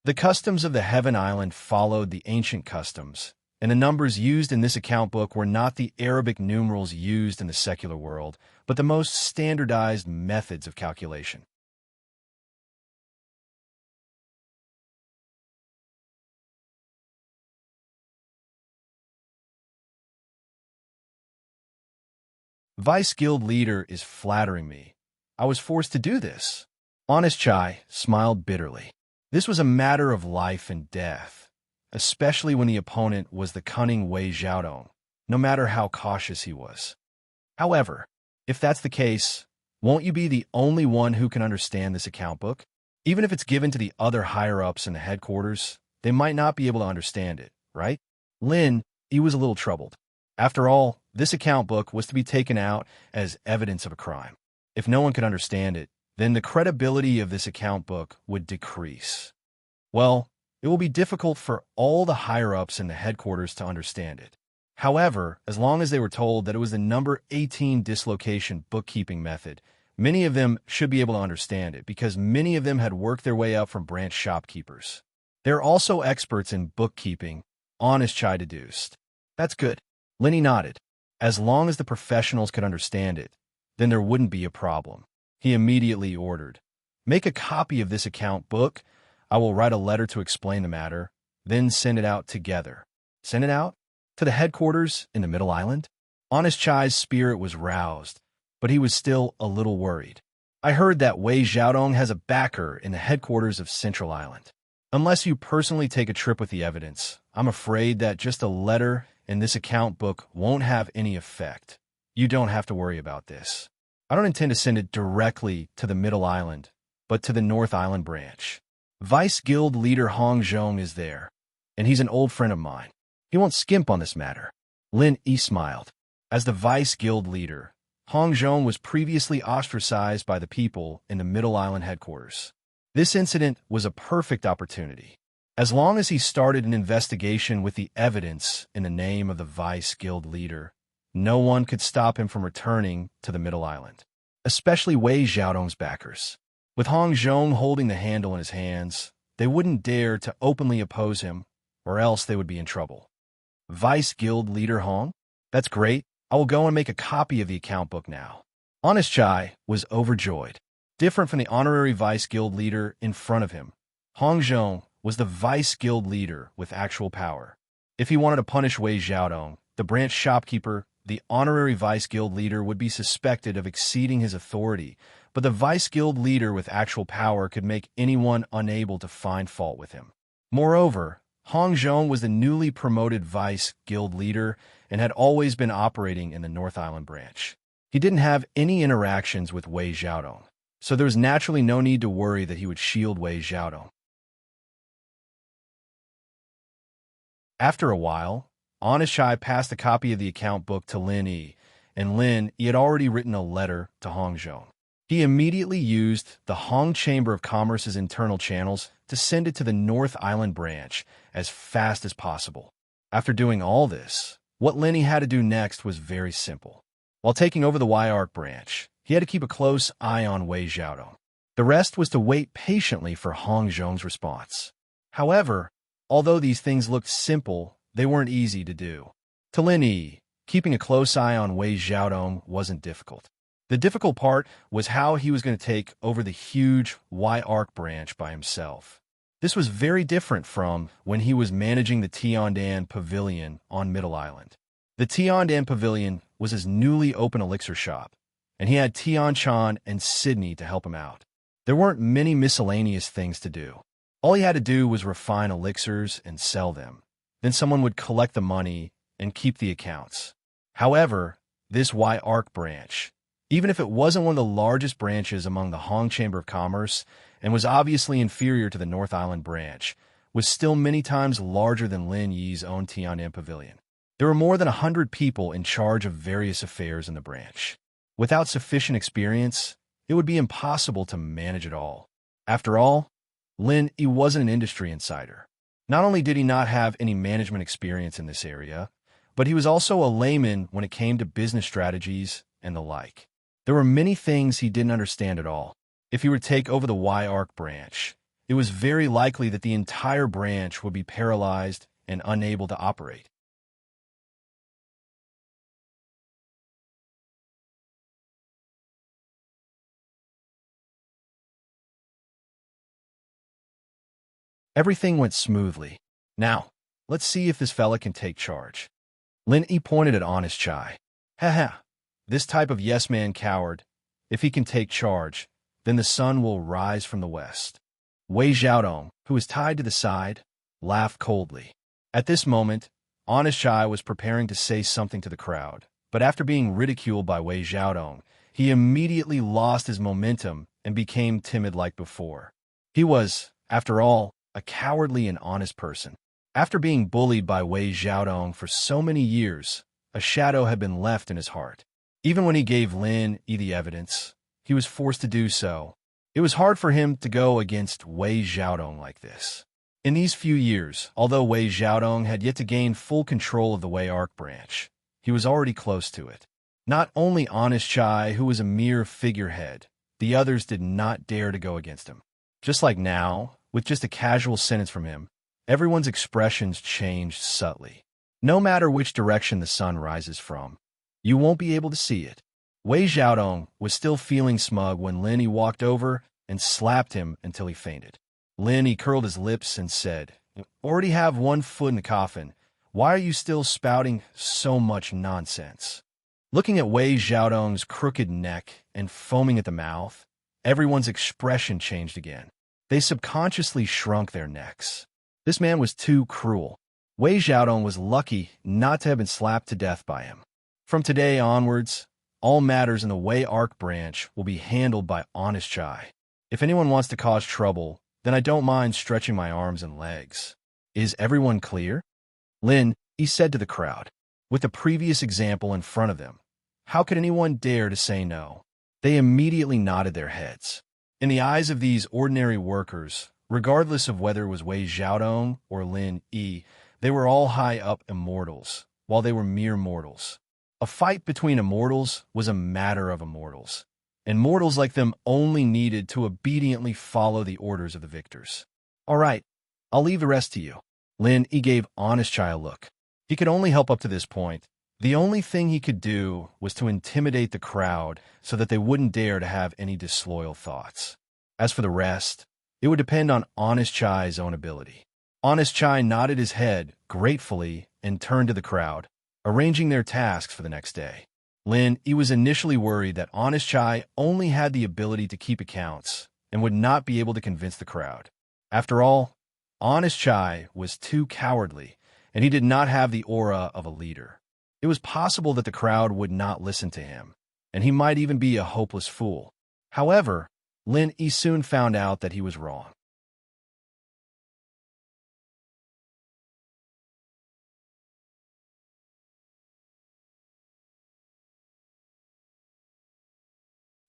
The customs of the Heaven Island followed the ancient customs, and the numbers used in this account book were not the Arabic numerals used in the secular world, but the most standardized methods of calculation. Vice Guild leader is flattering me. I was forced to do this. Honest Chai smiled bitterly. This was a matter of life and death, especially when the opponent was the cunning Wei Xiaodong, no matter how cautious he was. However, if that's the case, won't you be the only one who can understand this account book? Even if it's given to the other higher-ups in the headquarters, they might not be able to understand it, right? Lin, he was a little troubled. After all, this account book was to be taken out as evidence of a crime. If no one could understand it, then the credibility of this account book would decrease. Well, it will be difficult for all the higher-ups in the headquarters to understand it. However, as long as they were told that it was the number 18 dislocation bookkeeping method, many of them should be able to understand it because many of them had worked their way up from branch shopkeepers. They're also experts in bookkeeping, Honest Chai deduced. That's good. Lenny nodded. As long as the professionals could understand it, then there wouldn't be a problem. He immediately ordered, "Make a copy of this account book. I will write a letter to explain the matter, then send it out together." Send it out? To the headquarters in the Middle Island? Honest Chai's spirit was roused, but he was still a little worried. I heard that Wei Xiaodong has a backer in the headquarters of Central Island. Unless you personally take a trip with the evidence, I'm afraid that just a letter in this account book won't have any effect. You don't have to worry about this. I don't intend to send it directly to the Middle Island, but to the North Island branch. Vice Guild leader Hong Zhong is there, and he's an old friend of mine. He won't skimp on this matter. Lin Yi smiled. As the Vice Guild leader, Hong Zhong was previously ostracized by the people in the Middle Island headquarters. This incident was a perfect opportunity. As long as he started an investigation with the evidence in the name of the Vice Guild leader, no one could stop him from returning to the Middle Island, especially Wei Xiaodong's backers. With Hong Zhong holding the handle in his hands, they wouldn't dare to openly oppose him, or else they would be in trouble. Vice Guild leader Hong? That's great. I will go and make a copy of the account book now. Honest Chai was overjoyed. Different from the honorary Vice Guild leader in front of him, Hong Zhong was the Vice Guild leader with actual power. If he wanted to punish Wei Xiaodong, the branch shopkeeper, the honorary Vice Guild leader would be suspected of exceeding his authority, but the Vice Guild leader with actual power could make anyone unable to find fault with him. Moreover, Hong Zhong was the newly promoted Vice Guild leader and had always been operating in the North Island branch. He didn't have any interactions with Wei Xiaodong, so there was naturally no need to worry that he would shield Wei Xiaodong. After a while, Honest Chai passed a copy of the account book to Lin Yi, and Lin Yi had already written a letter to Hong Zhong. He immediately used the Hong Chamber of Commerce's internal channels to send it to the North Island branch as fast as possible. After doing all this, what Lin Yi had to do next was very simple. While taking over the Y-Arc branch, he had to keep a close eye on Wei Xiaodong. The rest was to wait patiently for Hong Zhong's response. However, although these things looked simple, they weren't easy to do. To Lin Yi, keeping a close eye on Wei Xiaodong wasn't difficult. The difficult part was how he was going to take over the huge Y-Arc branch by himself. This was very different from when he was managing the Tiandan Pavilion on Middle Island. The Tiandan Pavilion was his newly open elixir shop, and he had Tian Chan and Sydney to help him out. There weren't many miscellaneous things to do. All he had to do was refine elixirs and sell them. Then someone would collect the money and keep the accounts. However, this Y-Arc branch, even if it wasn't one of the largest branches among the Hong Chamber of Commerce and was obviously inferior to the North Island branch, was still many times larger than Lin Yi's own Tiandan Pavilion. There were more than 100 people in charge of various affairs in the branch. Without sufficient experience, it would be impossible to manage it all. After all, Lin Yi wasn't an industry insider. Not only did he not have any management experience in this area, but he was also a layman when it came to business strategies and the like. There were many things he didn't understand at all. If he were to take over the Y-Arc branch, it was very likely that the entire branch would be paralyzed and unable to operate. Everything went smoothly. Now, let's see if this fella can take charge. Lin Yi pointed at Honest Chai. Haha, this type of yes-man coward, if he can take charge, then the sun will rise from the west. Wei Xiaodong, who was tied to the side, laughed coldly. At this moment, Honest Chai was preparing to say something to the crowd, but after being ridiculed by Wei Xiaodong, he immediately lost his momentum and became timid like before. He was, after all, a cowardly and honest person. After being bullied by Wei Xiaodong for so many years, a shadow had been left in his heart. Even when he gave Lin Yi the evidence, he was forced to do so. It was hard for him to go against Wei Xiaodong like this. In these few years, although Wei Xiaodong had yet to gain full control of the Wei Arc branch, he was already close to it. Not only Honest Chai, who was a mere figurehead, the others did not dare to go against him. Just like now, with just a casual sentence from him, everyone's expressions changed subtly. No matter which direction the sun rises from, you won't be able to see it. Wei Xiaodong was still feeling smug when Lin Yi walked over and slapped him until he fainted. Lin Yi curled his lips and said, "Already have one foot in the coffin. Why are you still spouting so much nonsense?" Looking at Wei Xiaodong's crooked neck and foaming at the mouth, everyone's expression changed again. They subconsciously shrunk their necks. This man was too cruel. Wei Xiaodong was lucky not to have been slapped to death by him. From today onwards, all matters in the Wei Arc branch will be handled by Honest Chai. If anyone wants to cause trouble, then I don't mind stretching my arms and legs. Is everyone clear? Lin Yi said to the crowd. With the previous example in front of them, how could anyone dare to say no? They immediately nodded their heads. In the eyes of these ordinary workers, regardless of whether it was Wei Xiaodong or Lin Yi, they were all high-up immortals, while they were mere mortals. A fight between immortals was a matter of immortals, and mortals like them only needed to obediently follow the orders of the victors. All right, I'll leave the rest to you. Lin Yi gave Honest Chai a look. He could only help up to this point. The only thing he could do was to intimidate the crowd so that they wouldn't dare to have any disloyal thoughts. As for the rest, it would depend on Honest Chai's own ability. Honest Chai nodded his head gratefully and turned to the crowd, arranging their tasks for the next day. Lin Yi was initially worried that Honest Chai only had the ability to keep accounts and would not be able to convince the crowd. After all, Honest Chai was too cowardly, and he did not have the aura of a leader. It was possible that the crowd would not listen to him, and he might even be a hopeless fool. However, Lin Yi soon found out that he was wrong.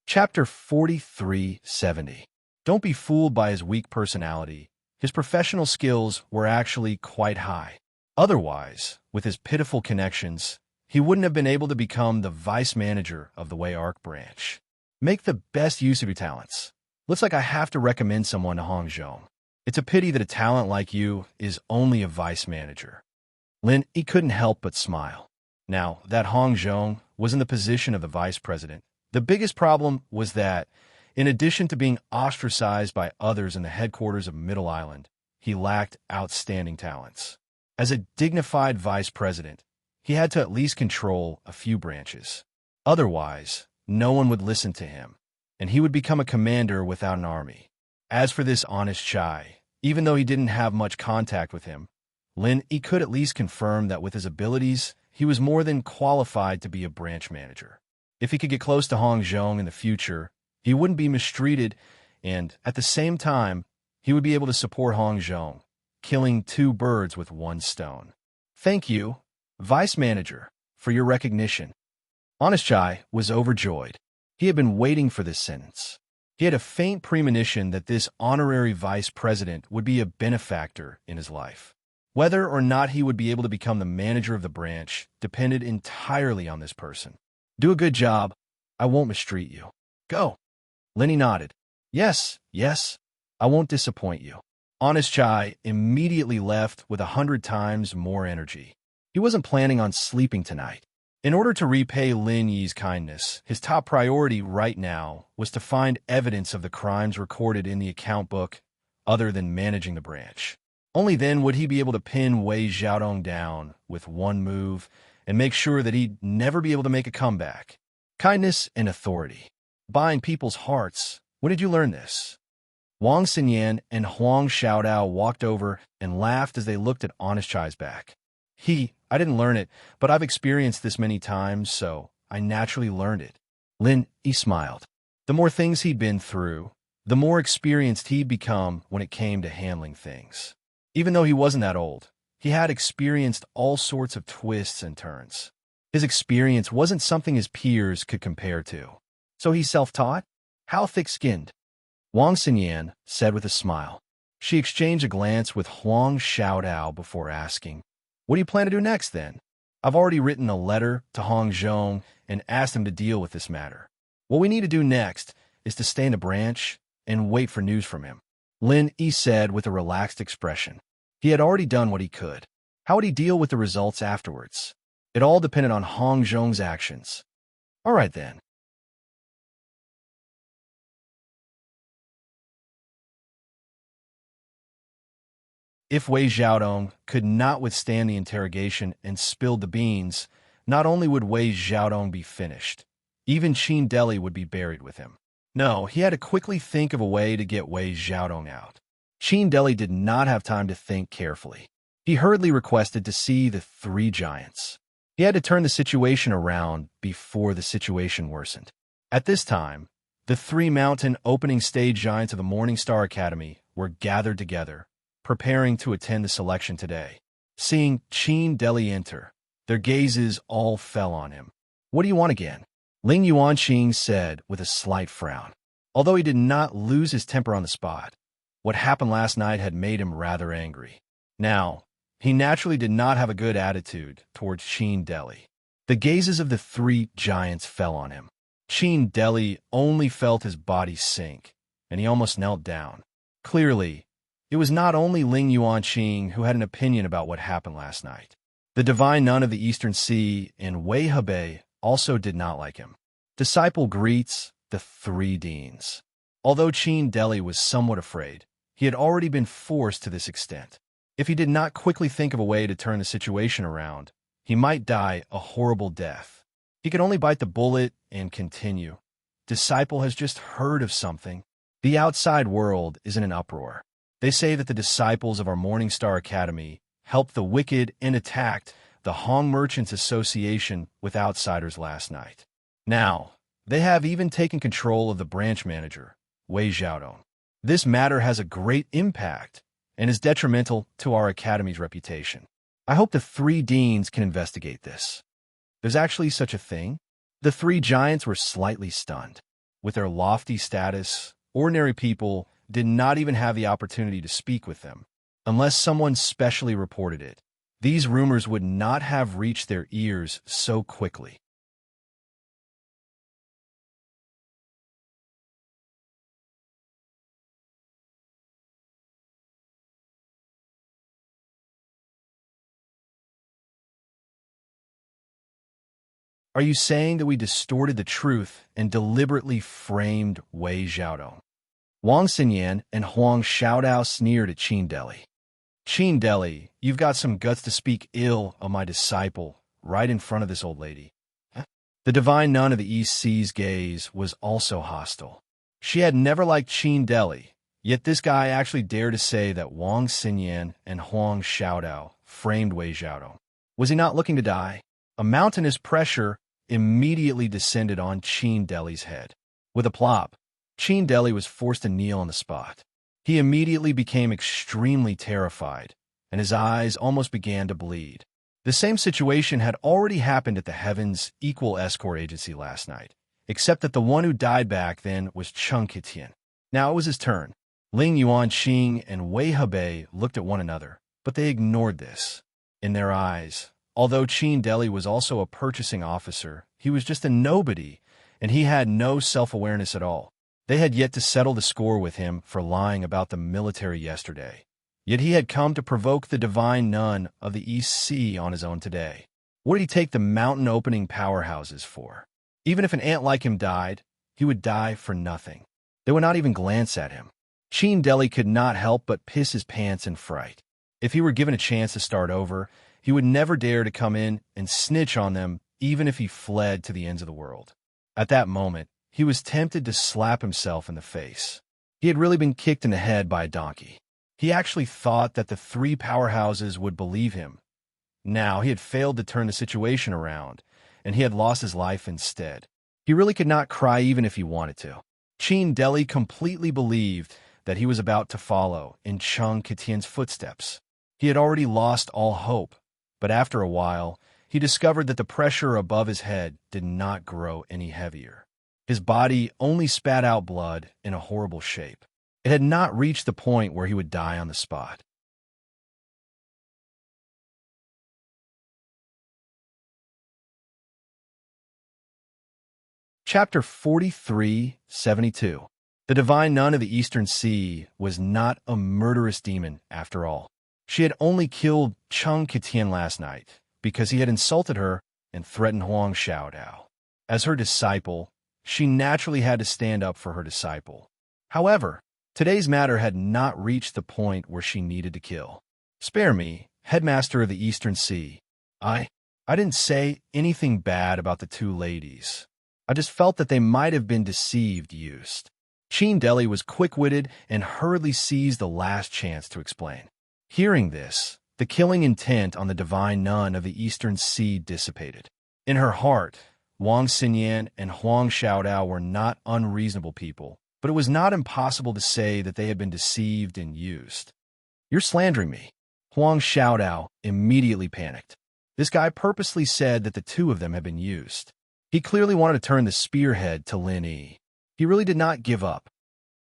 Chapter 4370. Don't be fooled by his weak personality. His professional skills were actually quite high. Otherwise, with his pitiful connections, he wouldn't have been able to become the vice manager of the Wei Arc branch. Make the best use of your talents. Looks like I have to recommend someone to Hong Zhong. It's a pity that a talent like you is only a vice manager. Lin Yi couldn't help but smile. Now, that Hong Zhong was in the position of the vice president. The biggest problem was that, in addition to being ostracized by others in the headquarters of Middle Island, he lacked outstanding talents. As a dignified vice president, he had to at least control a few branches. Otherwise, no one would listen to him, and he would become a commander without an army. As for this Honest Chai, even though he didn't have much contact with him, Lin Yi could at least confirm that with his abilities, he was more than qualified to be a branch manager. If he could get close to Hong Zhong in the future, he wouldn't be mistreated, and at the same time, he would be able to support Hong Zhong, killing two birds with one stone. Thank you, Vice Manager, for your recognition. Honest Chai was overjoyed. He had been waiting for this sentence. He had a faint premonition that this honorary vice president would be a benefactor in his life. Whether or not he would be able to become the manager of the branch depended entirely on this person. Do a good job. I won't mistreat you. Go. Lin Yi nodded. Yes, I won't disappoint you. Honest Chai immediately left with 100 times more energy. He wasn't planning on sleeping tonight. In order to repay Lin Yi's kindness, his top priority right now was to find evidence of the crimes recorded in the account book other than managing the branch. Only then would he be able to pin Wei Xiaodong down with one move and make sure that he'd never be able to make a comeback. Kindness and authority. Buying people's hearts. When did you learn this? Wang Xinyan and Huang Xiaodao walked over and laughed as they looked at Honest Chai's back. I didn't learn it, but I've experienced this many times, so I naturally learned it. Lin Yi smiled. The more things he'd been through, the more experienced he'd become when it came to handling things. Even though he wasn't that old, he had experienced all sorts of twists and turns. His experience wasn't something his peers could compare to. So he's self-taught? How thick-skinned? Wang Xinyan said with a smile. She exchanged a glance with Huang Xiaodao before asking, "What do you plan to do next, then?" "I've already written a letter to Hong Zhong and asked him to deal with this matter. What we need to do next is to stay in the branch and wait for news from him," Lin Yi said with a relaxed expression. He had already done what he could. How would he deal with the results afterwards? It all depended on Hong Zhong's actions. All right, then. If Wei Xiaodong could not withstand the interrogation and spilled the beans, not only would Wei Xiaodong be finished, even Qin Deli would be buried with him. No, he had to quickly think of a way to get Wei Xiaodong out. Qin Deli did not have time to think carefully. He hurriedly requested to see the three giants. He had to turn the situation around before the situation worsened. At this time, the three mountain opening stage giants of the Morning Star Academy were gathered together, preparing to attend the selection today. Seeing Qin Deli enter, their gazes all fell on him. "What do you want again?" Ling Yuanqing said with a slight frown. Although he did not lose his temper on the spot, what happened last night had made him rather angry. Now, he naturally did not have a good attitude towards Qin Deli. The gazes of the three giants fell on him. Qin Deli only felt his body sink, and he almost knelt down. Clearly, it was not only Ling Yuanqing who had an opinion about what happened last night. The divine nun of the Eastern Sea and Wei Hebei also did not like him. Disciple greets the three deans. Although Qin Deli was somewhat afraid, he had already been forced to this extent. If he did not quickly think of a way to turn the situation around, he might die a horrible death. He could only bite the bullet and continue. Disciple has just heard of something. The outside world is in an uproar. They say that the disciples of our Morning Star Academy helped the wicked and attacked the Hong Merchants Association with outsiders last night. Now, they have even taken control of the branch manager, Wei Xiaodong. This matter has a great impact and is detrimental to our academy's reputation. I hope the three deans can investigate this. There's actually such a thing? The three giants were slightly stunned. With their lofty status, ordinary people did not even have the opportunity to speak with them. Unless someone specially reported it, these rumors would not have reached their ears so quickly. Are you saying that we distorted the truth and deliberately framed Wei Xiaodong? Wang Xinyan and Huang Xiaodao sneered at Qin Deli. Qin Deli, you've got some guts to speak ill of my disciple right in front of this old lady. Huh? The divine nun of the East Sea's gaze was also hostile. She had never liked Qin Deli, yet this guy actually dared to say that Wang Xinyan and Huang Xiaodao framed Wei Xiaodong. Was he not looking to die? A mountainous pressure immediately descended on Qin Deli's head. With a plop, Qin Deli was forced to kneel on the spot. He immediately became extremely terrified, and his eyes almost began to bleed. The same situation had already happened at the Heavens Equal Escort Agency last night, except that the one who died back then was Cheng Kitian. Now it was his turn. Ling Yuanqing and Wei Hebei looked at one another, but they ignored this. In their eyes, although Qin Deli was also a purchasing officer, he was just a nobody, and he had no self-awareness at all. They had yet to settle the score with him for lying about the military yesterday. Yet he had come to provoke the divine nun of the East Sea on his own today. What did he take the mountain-opening powerhouses for? Even if an ant like him died, he would die for nothing. They would not even glance at him. Sheen Deli could not help but piss his pants in fright. If he were given a chance to start over, he would never dare to come in and snitch on them, even if he fled to the ends of the world. At that moment, he was tempted to slap himself in the face. He had really been kicked in the head by a donkey. He actually thought that the three powerhouses would believe him. Now he had failed to turn the situation around, and he had lost his life instead. He really could not cry even if he wanted to. Sheen Deli completely believed that he was about to follow in Chung Kitian's footsteps. He had already lost all hope, but after a while, he discovered that the pressure above his head did not grow any heavier. His body only spat out blood in a horrible shape. It had not reached the point where he would die on the spot. Chapter 43:72. The divine nun of the Eastern Sea was not a murderous demon after all. She had only killed Chung Kitian last night because he had insulted her and threatened Huang Xiaodao. As her disciple, she naturally had to stand up for her disciple. However, today's matter had not reached the point where she needed to kill. Spare me, headmaster of the Eastern Sea. I didn't say anything bad about the two ladies. I just felt that they might have been used. Sheen Deli was quick-witted and hurriedly seized the last chance to explain. Hearing this, the killing intent on the divine nun of the Eastern Sea dissipated. In her heart, Wang Xinyan and Huang Xiaodao were not unreasonable people, but it was not impossible to say that they had been deceived and used. You're slandering me. Huang Xiaodao immediately panicked. This guy purposely said that the two of them had been used. He clearly wanted to turn the spearhead to Lin Yi. He really did not give up.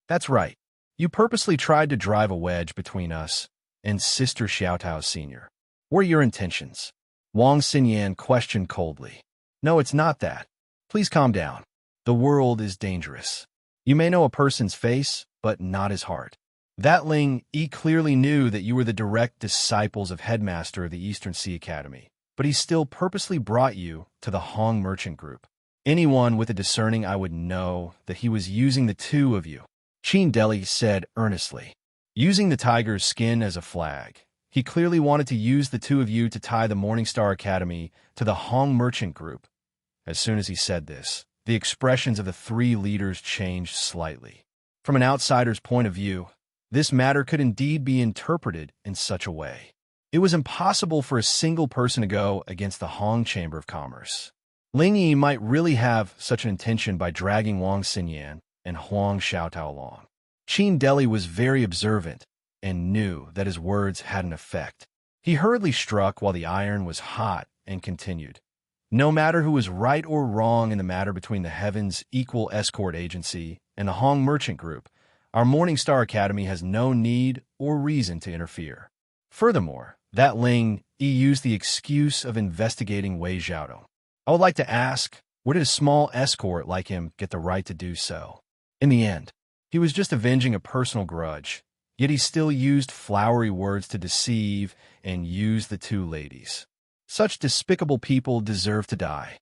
That's right. You purposely tried to drive a wedge between us and Sister Xiaotao Sr. What are your intentions? Wang Xinyan questioned coldly. No, it's not that. Please calm down. The world is dangerous. You may know a person's face, but not his heart. That Ling Yi clearly knew that you were the direct disciples of Headmaster of the Eastern Sea Academy, but he still purposely brought you to the Hong Merchant Group. Anyone with a discerning eye would know that he was using the two of you. Sheen Deli said earnestly. Using the tiger's skin as a flag, he clearly wanted to use the two of you to tie the Morningstar Academy to the Hong Merchant Group. As soon as he said this, the expressions of the three leaders changed slightly. From an outsider's point of view, this matter could indeed be interpreted in such a way. It was impossible for a single person to go against the Hong Chamber of Commerce. Ling Yi might really have such an intention by dragging Wang Xinyan and Huang Xiaotao along. Sheen Deli was very observant and knew that his words had an effect. He hurriedly struck while the iron was hot and continued. No matter who was right or wrong in the matter between the Heaven's Equal Escort Agency and the Hong Merchant Group, our Morningstar Academy has no need or reason to interfere. Furthermore, that Ling Yi used the excuse of investigating Wei Xiaodong. I would like to ask, where did a small escort like him get the right to do so? In the end, he was just avenging a personal grudge, yet he still used flowery words to deceive and use the two ladies. Such despicable people deserve to die.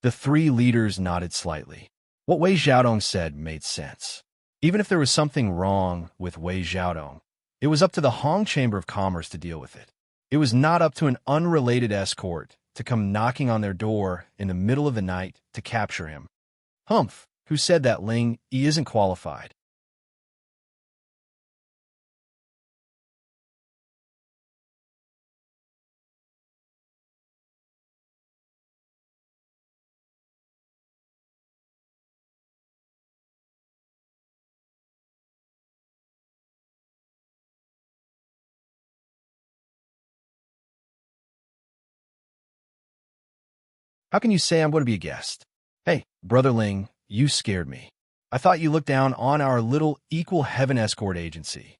The three leaders nodded slightly. What Wei Xiaodong said made sense. Even if there was something wrong with Wei Xiaodong, it was up to the Hong Chamber of Commerce to deal with it. It was not up to an unrelated escort to come knocking on their door in the middle of the night to capture him. Humph, who said that Ling Yi isn't qualified? How can you say I'm going to be a guest? Hey, Brother Ling, you scared me. I thought you looked down on our little equal heaven escort agency.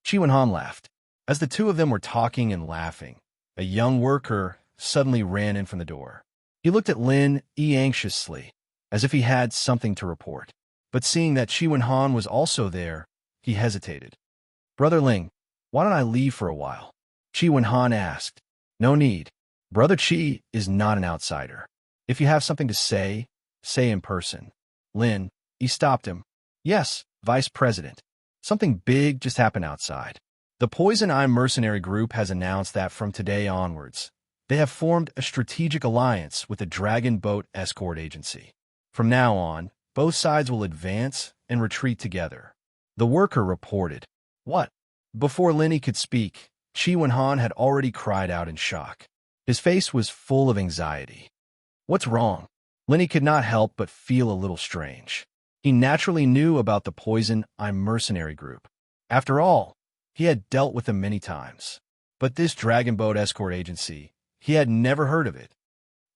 Chi Wenhan laughed. As the two of them were talking and laughing, a young worker suddenly ran in from the door. He looked at Lin Yi anxiously, as if he had something to report. But seeing that Chi Wenhan was also there, he hesitated. Brother Ling, why don't I leave for a while? Chi Wenhan asked. No need. Brother Chi is not an outsider. If you have something to say, say in person. Lin, he stopped him. Yes, Vice President. Something big just happened outside. The Poison Eye Mercenary Group has announced that from today onwards, they have formed a strategic alliance with the Dragon Boat Escort Agency. From now on, both sides will advance and retreat together. The worker reported. What? Before Lenny could speak, Chi Wen-han had already cried out in shock. His face was full of anxiety. What's wrong? Lenny could not help but feel a little strange. He naturally knew about the Poison Eye Mercenary Group. After all, he had dealt with them many times. But this Dragon Boat Escort Agency, he had never heard of it.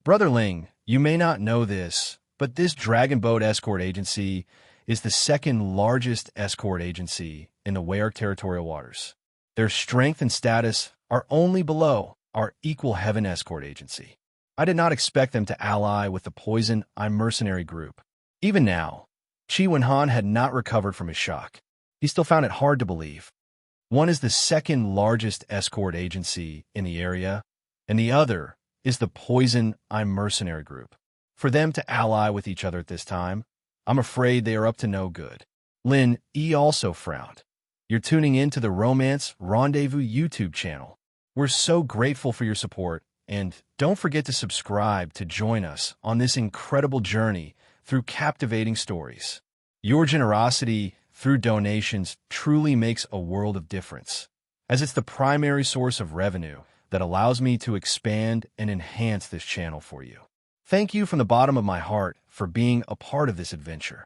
Brother Ling, you may not know this, but this Dragon Boat Escort Agency is the second largest escort agency in the Weyark territorial waters. Their strength and status are only below our Equal Heaven Escort Agency. I did not expect them to ally with the Poison Eye Mercenary Group. Even now, Chi Wen-han had not recovered from his shock. He still found it hard to believe. One is the second largest escort agency in the area, and the other is the Poison Eye Mercenary Group. For them to ally with each other at this time, I'm afraid they are up to no good. Lin E also frowned. You're tuning in to the Romance Rendezvous YouTube channel. We're so grateful for your support, and don't forget to subscribe to join us on this incredible journey through captivating stories. Your generosity through donations truly makes a world of difference, as it's the primary source of revenue that allows me to expand and enhance this channel for you. Thank you from the bottom of my heart for being a part of this adventure.